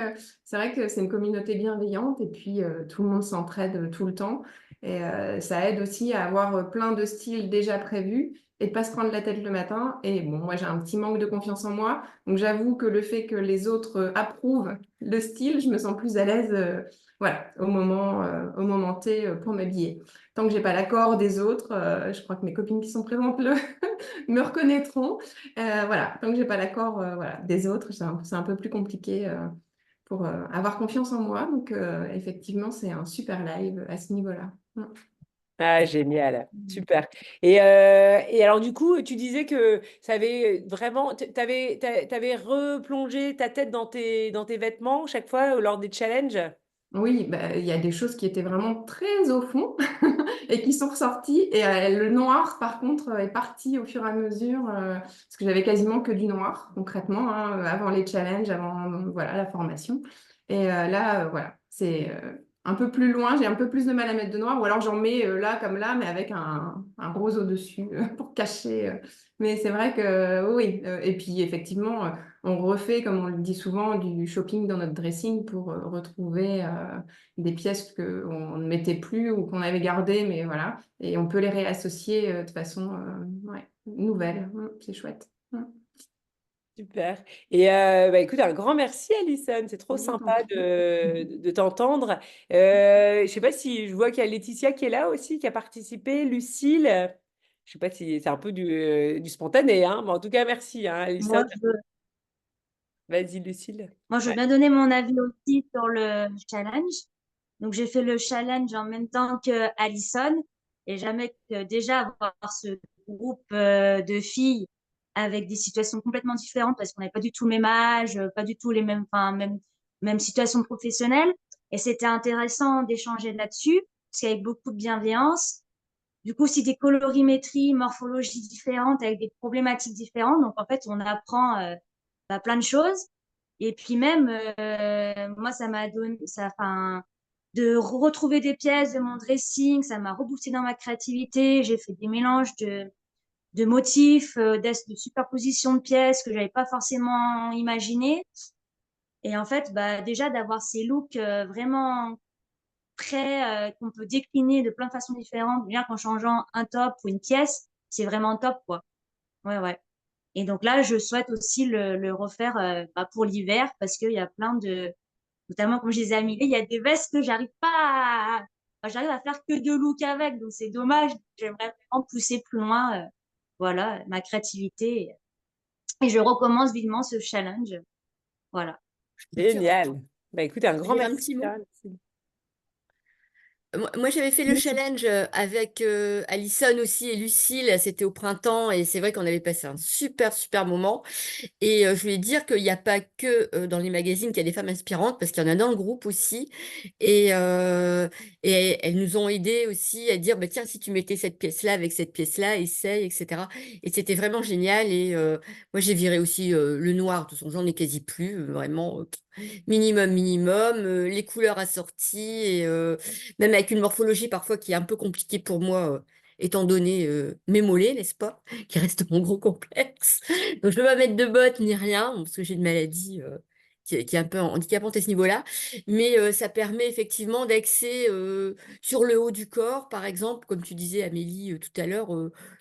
c'est vrai que c'est une communauté bienveillante et puis tout le monde s'entraide tout le temps. Et ça aide aussi à avoir plein de styles déjà prévus et de pas se prendre la tête le matin. Et bon, moi j'ai un petit manque de confiance en moi, donc j'avoue que le fait que les autres approuvent le style, je me sens plus à l'aise. Voilà, au moment T pour m'habiller. Tant que j'ai pas l'accord des autres, je crois que mes copines qui sont présentes me reconnaîtront. Voilà, tant que j'ai pas l'accord voilà, des autres, c'est un peu plus compliqué pour avoir confiance en moi. Donc effectivement, c'est un super live à ce niveau-là. Mm. Ah, génial, super. Et alors, du coup, tu disais que ça avait vraiment, t'avais replongé ta tête dans tes vêtements chaque fois lors des challenges? Oui, il y a des choses qui étaient vraiment très au fond et qui sont ressorties. Et le noir, par contre, est parti au fur et à mesure parce que j'avais quasiment que du noir, concrètement, hein, avant les challenges, avant voilà, la formation. Et là, voilà, c'est un peu plus loin. J'ai un peu plus de mal à mettre de noir, ou alors j'en mets là comme là, mais avec un rose au-dessus pour cacher. Mais c'est vrai que oui. Et puis, effectivement, on refait, comme on le dit souvent, du shopping dans notre dressing pour retrouver des pièces qu'on ne mettait plus ou qu'on avait gardées, mais voilà. Et on peut les réassocier de façon ouais, nouvelle. C'est chouette. Super. Et écoute, un grand merci, Alison. C'est trop Je t'en sympa prie. de t'entendre. Je sais pas si je vois qu'il y a Laetitia qui est là aussi, qui a participé, Lucille. Je sais pas si c'est un peu du spontané, hein, mais en tout cas, merci, hein, Alison. Moi, je veux, Vas-y, Lucille. moi, je veux Ouais. bien donner mon avis aussi sur le challenge. Donc, j'ai fait le challenge en même temps que Alison et jamais que déjà avoir ce groupe de filles avec des situations complètement différentes parce qu'on n'avait pas du tout le même âge, pas du tout les mêmes, enfin, même situation professionnelle. Et c'était intéressant d'échanger là-dessus parce qu'avec beaucoup de bienveillance. Du coup, c'est des colorimétries, morphologies différentes avec des problématiques différentes. Donc, en fait, on apprend plein de choses. Et puis même, moi, ça m'a donné, enfin, de retrouver des pièces de mon dressing, ça m'a reboosté dans ma créativité. J'ai fait des mélanges de motifs, de superposition de pièces que j'avais pas forcément imaginé. Et en fait, déjà d'avoir ces looks vraiment prêts qu'on peut décliner de plein de façons différentes, bien qu'en changeant un top ou une pièce, c'est vraiment top, quoi. Ouais, ouais. Et donc là, je souhaite aussi le refaire pour l'hiver parce qu'il y a plein notamment comme je disais à Amélie, il y a des vestes que j'arrive à faire que 2 looks avec, donc c'est dommage. J'aimerais vraiment pousser plus loin, voilà, ma créativité. Et je recommence vivement ce challenge. Voilà. Génial. Bah, écoute, un Je peux grand dire un merci. petit mot? Sarah. Merci. Moi, j'avais fait le challenge avec Alison aussi et Lucille, c'était au printemps et c'est vrai qu'on avait passé un super, super moment. Et je voulais dire qu'il n'y a pas que dans les magazines qu'il y a des femmes inspirantes, parce qu'il y en a dans le groupe aussi. Et, euh, et elles nous ont aidés aussi à dire, bah, tiens, si tu mettais cette pièce-là avec cette pièce-là, essaye, etc. Et c'était vraiment génial. Et moi, j'ai viré aussi le noir. De toute façon, j'en ai quasi plus, vraiment. Minimum, minimum, les couleurs assorties, et même avec une morphologie parfois qui est un peu compliquée pour moi, étant donné mes mollets, n'est-ce pas, qui reste mon gros complexe. Donc, je ne peux pas mettre de bottes ni rien, parce que j'ai une maladie qui est un peu handicapante à ce niveau-là. Mais ça permet effectivement d'axer sur le haut du corps, par exemple, comme tu disais, Amélie, tout à l'heure,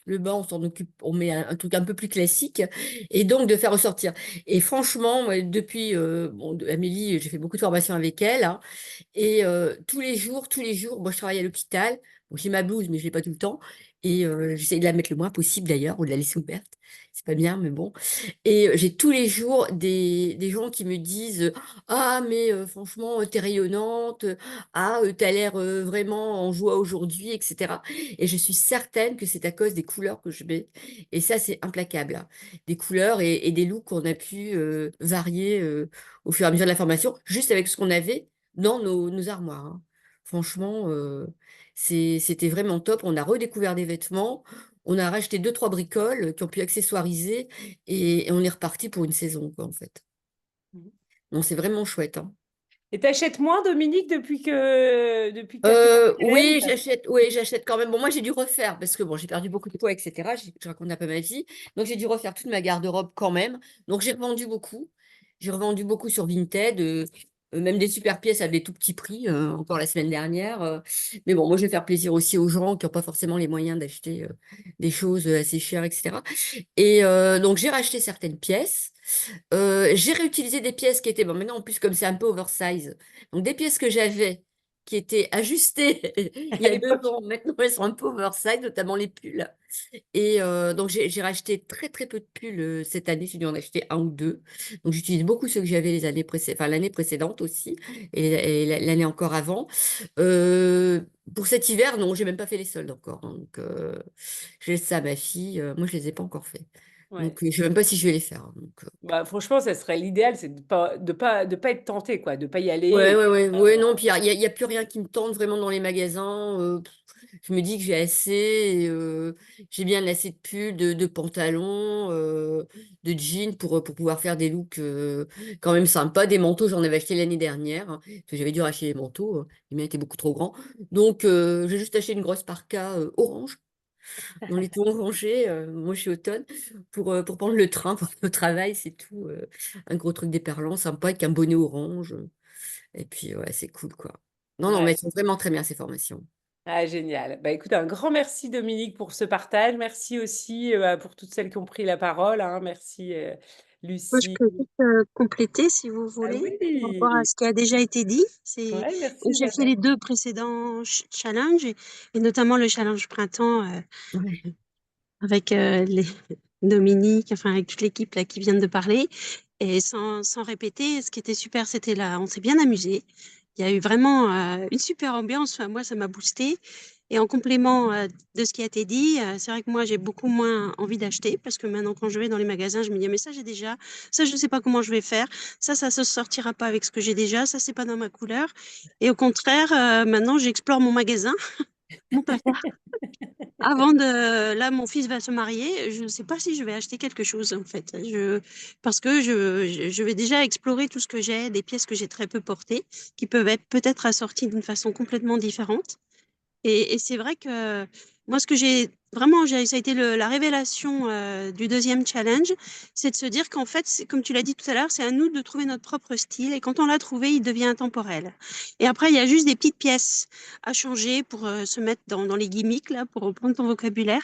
le bas, on s'en occupe, on met un truc un peu plus classique, et donc de faire ressortir. Et franchement, moi, depuis Amélie, j'ai fait beaucoup de formations avec elle, hein, et tous les jours, moi je travaille à l'hôpital, bon, j'ai ma blouse, mais je l'ai pas tout le temps, et j'essaie de la mettre le moins possible d'ailleurs, ou de la laisser ouverte. C'est pas bien, mais bon. Et j'ai tous les jours des gens qui me disent ah, mais franchement, t'es rayonnante, ah, t'as l'air vraiment en joie aujourd'hui, etc. Et je suis certaine que c'est à cause des couleurs que je mets. Et ça, c'est implacable, hein. Des couleurs et des looks qu'on a pu varier au fur et à mesure de la formation, juste avec ce qu'on avait dans nos armoires, hein. Franchement, c'était vraiment top. On a redécouvert des vêtements. On a racheté 2, 3 bricoles qui ont pu accessoiriser et on est reparti pour une saison, quoi, en fait. Donc, c'est vraiment chouette, hein. Et t'achètes moins, Dominique, depuis que tu as fait le Oui, challenge? j'achète quand même. Bon, moi, j'ai dû refaire parce que bon, j'ai perdu beaucoup de poids, etc. Je raconte un peu ma vie. Donc, j'ai dû refaire toute ma garde-robe quand même. Donc, j'ai revendu beaucoup. J'ai revendu beaucoup sur Vinted, même des super pièces à des tout petits prix, encore la semaine dernière. Mais bon, moi, je vais faire plaisir aussi aux gens qui n'ont pas forcément les moyens d'acheter des choses assez chères, etc. Et donc, j'ai racheté certaines pièces. J'ai réutilisé des pièces qui étaient, bon, maintenant, en plus, comme c'est un peu oversize, donc des pièces que j'avais qui étaient ajustées il y À a l'époque. 2 ans. Maintenant, elles sont un peu oversize, notamment les pulls. Et donc, j'ai racheté très, très peu de pulls cette année. J'ai dû en acheter 1 ou 2. Donc, j'utilise beaucoup ceux que j'avais les années précédentes, enfin, l'année précédente aussi, et l'année encore avant. Euh, pour cet hiver, non, j'ai même pas fait les soldes encore, hein. Donc, je laisse ça à ma fille. Moi, je les ai pas encore fait. Ouais. Donc, je sais même pas si je vais les faire, hein. Donc, Bah, franchement, ça serait l'idéal, c'est de pas être tenté, quoi, de pas y aller. ouais, ouais, ouais, ouais, non, puis il y a plus rien qui me tente vraiment dans les magasins. Je me dis que j'ai assez, et, j'ai bien assez de pulls, de pantalons, de jeans pour pouvoir faire des looks quand même sympas. Des manteaux, j'en avais acheté l'année dernière, hein, parce que j'avais dû racheter les manteaux, les miens étaient beaucoup trop grands. Donc, j'ai juste acheté une grosse parka orange, dans les tons orangés, moi je suis automne, pour prendre le train pour aller au travail, c'est tout. Un gros truc déperlant, sympa, avec un bonnet orange. Et puis, ouais, c'est cool, quoi. Non, non, mais Ouais. elles sont vraiment très bien, ces formations. Ah, génial. Bah, écoute, un grand merci, Dominique, pour ce partage. Merci aussi pour toutes celles qui ont pris la parole, hein. Merci, Moi, je Lucie. peux juste compléter si vous Ah voulez par rapport à oui. ce qui a déjà été dit. C'est Ouais, merci, j'ai fait Isabelle. les 2 précédents challenges et notamment le challenge printemps Ouais. avec Dominique, enfin avec toute l'équipe là qui vient de parler. Et sans répéter, ce qui était super, c'était là, on s'est bien amusé. Il y a eu vraiment une super ambiance. Enfin, moi, ça m'a boosté. Et en complément de ce qui a été dit, c'est vrai que moi, j'ai beaucoup moins envie d'acheter parce que maintenant, quand je vais dans les magasins, je me dis, mais ça, j'ai déjà. Ça, je ne sais pas comment je vais faire. Ça se sortira pas avec ce que j'ai déjà. Ça, c'est pas dans ma couleur. Et au contraire, maintenant, j'explore mon magasin, mon placard. Avant de, là, mon fils va se marier. Je ne sais pas si je vais acheter quelque chose en fait. Parce que je vais déjà explorer tout ce que j'ai, des pièces que j'ai très peu portées, qui peuvent être peut-être assorties d'une façon complètement différente. Et c'est vrai que Moi, ce que j'ai vraiment, ça a été la révélation du deuxième challenge, c'est de se dire qu'en fait, comme tu l'as dit tout à l'heure, c'est à nous de trouver notre propre style. Et quand on l'a trouvé, il devient intemporel. Et après, il y a juste des petites pièces à changer pour se mettre dans les gimmicks, là, pour reprendre ton vocabulaire.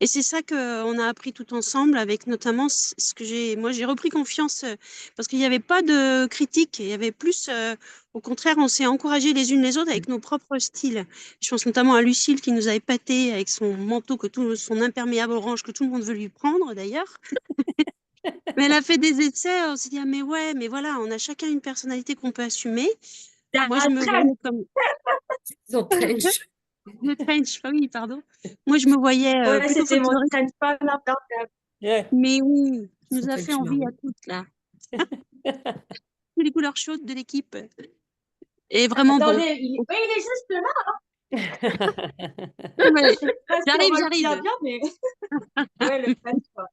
Et c'est ça qu'on a appris tout ensemble, avec notamment ce que moi, j'ai repris confiance parce qu'il n'y avait pas de critique. Il y avait plus, au contraire, on s'est encouragés les unes les autres avec nos propres styles. Je pense notamment à Lucille qui nous a épaté avec son manteau, son imperméable orange que tout le monde veut lui prendre d'ailleurs. Mais elle a fait des essais, on s'est dit, ah, mais ouais, mais voilà, on a chacun une personnalité qu'on peut assumer. Moi, je me voyais comme Son trench. le trench, ah oui, pardon. Moi, je me voyais Ouais, plutôt c'était mon folklorique, trench pas imperméable. Ouais, mais oui, tu son nous a fait trench envie marron. à toutes là. Toutes les couleurs chaudes de l'équipe. Et vraiment bon. Attendez, il est juste là. Ouais, Je sais pas si on va le j'arrive. faire bien, mais ouais, le trench, quoi.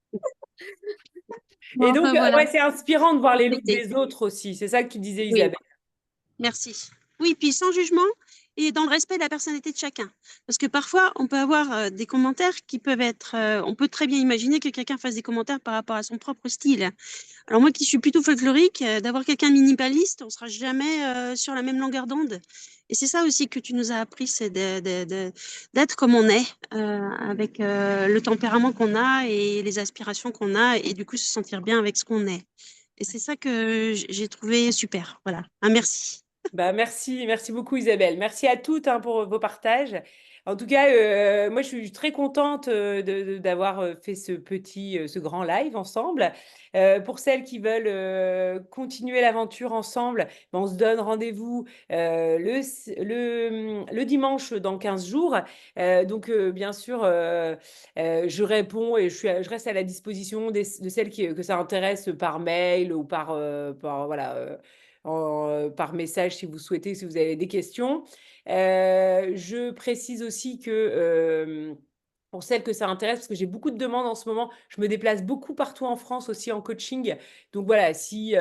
Bon, Et donc, enfin voilà, ouais, c'est inspirant de voir les looks complété. des autres aussi. C'est ça que tu disais, Oui. Isabelle. Merci. Oui, puis sans jugement et dans le respect de la personnalité de chacun. Parce que parfois, on peut avoir des commentaires qui peuvent être... on peut très bien imaginer que quelqu'un fasse des commentaires par rapport à son propre style. Alors moi qui suis plutôt folklorique, d'avoir quelqu'un de minimaliste, on sera jamais sur la même longueur d'onde. Et c'est ça aussi que tu nous as appris, c'est d'être comme on est, avec le tempérament qu'on a et les aspirations qu'on a, et du coup se sentir bien avec ce qu'on est. Et c'est ça que j'ai trouvé super. Voilà. Un merci. Bah, merci beaucoup Isabelle. Merci à toutes hein, pour vos partages. En tout cas, moi je suis très contente d'avoir fait ce grand live ensemble. Pour celles qui veulent continuer l'aventure ensemble, ben, on se donne rendez-vous le dimanche dans 15 jours. Donc bien sûr, je réponds et je reste à la disposition de celles que ça intéresse par mail ou voilà. Par message si vous souhaitez, si vous avez des questions. Je précise aussi que pour celles que ça intéresse, parce que j'ai beaucoup de demandes en ce moment, je me déplace beaucoup partout en France aussi en coaching. Donc voilà, si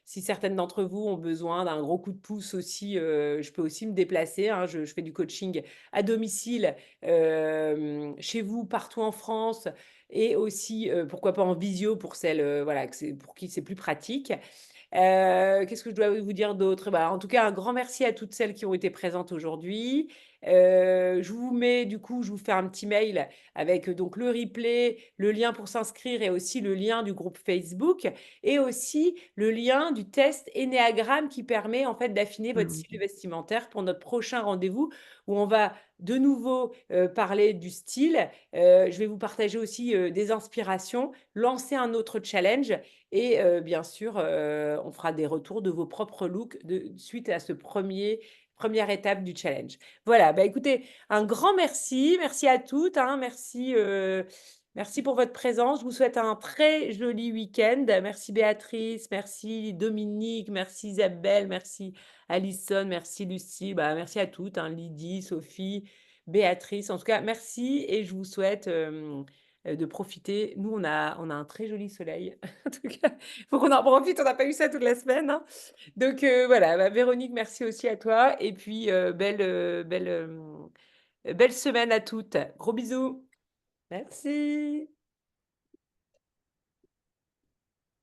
certaines d'entre vous ont besoin d'un gros coup de pouce aussi, je peux aussi me déplacer. Hein. Je fais du coaching à domicile, chez vous, partout en France, et aussi, pourquoi pas en visio pour celles voilà, pour qui c'est plus pratique. Qu'est-ce que je dois vous dire d'autre? Bah, en tout cas, un grand merci à toutes celles qui ont été présentes aujourd'hui. Je vous mets, du coup, je vous fais un petit mail avec donc le replay, le lien pour s'inscrire et aussi le lien du groupe Facebook et aussi le lien du test Ennéagramme qui permet en fait d'affiner votre style vestimentaire pour notre prochain rendez-vous où on va de nouveau parler du style. Je vais vous partager aussi des inspirations, lancer un autre challenge et bien sûr, on fera des retours de vos propres looks suite à ce première étape du challenge. Voilà, bah écoutez, un grand merci. Merci à toutes. Hein, merci pour votre présence. Je vous souhaite un très joli week-end. Merci Béatrice, merci Dominique, merci Isabelle, merci Alison, merci Lucie. Bah, merci à toutes, hein, Lydie, Sophie, Béatrice. En tout cas, merci et je vous souhaite de profiter. Nous, on a un très joli soleil. En tout cas, il faut qu'on en profite. On n'a pas eu ça toute la semaine. Hein. Donc voilà, bah, Véronique, merci aussi à toi. Et puis, belle semaine à toutes. Gros bisous. Merci.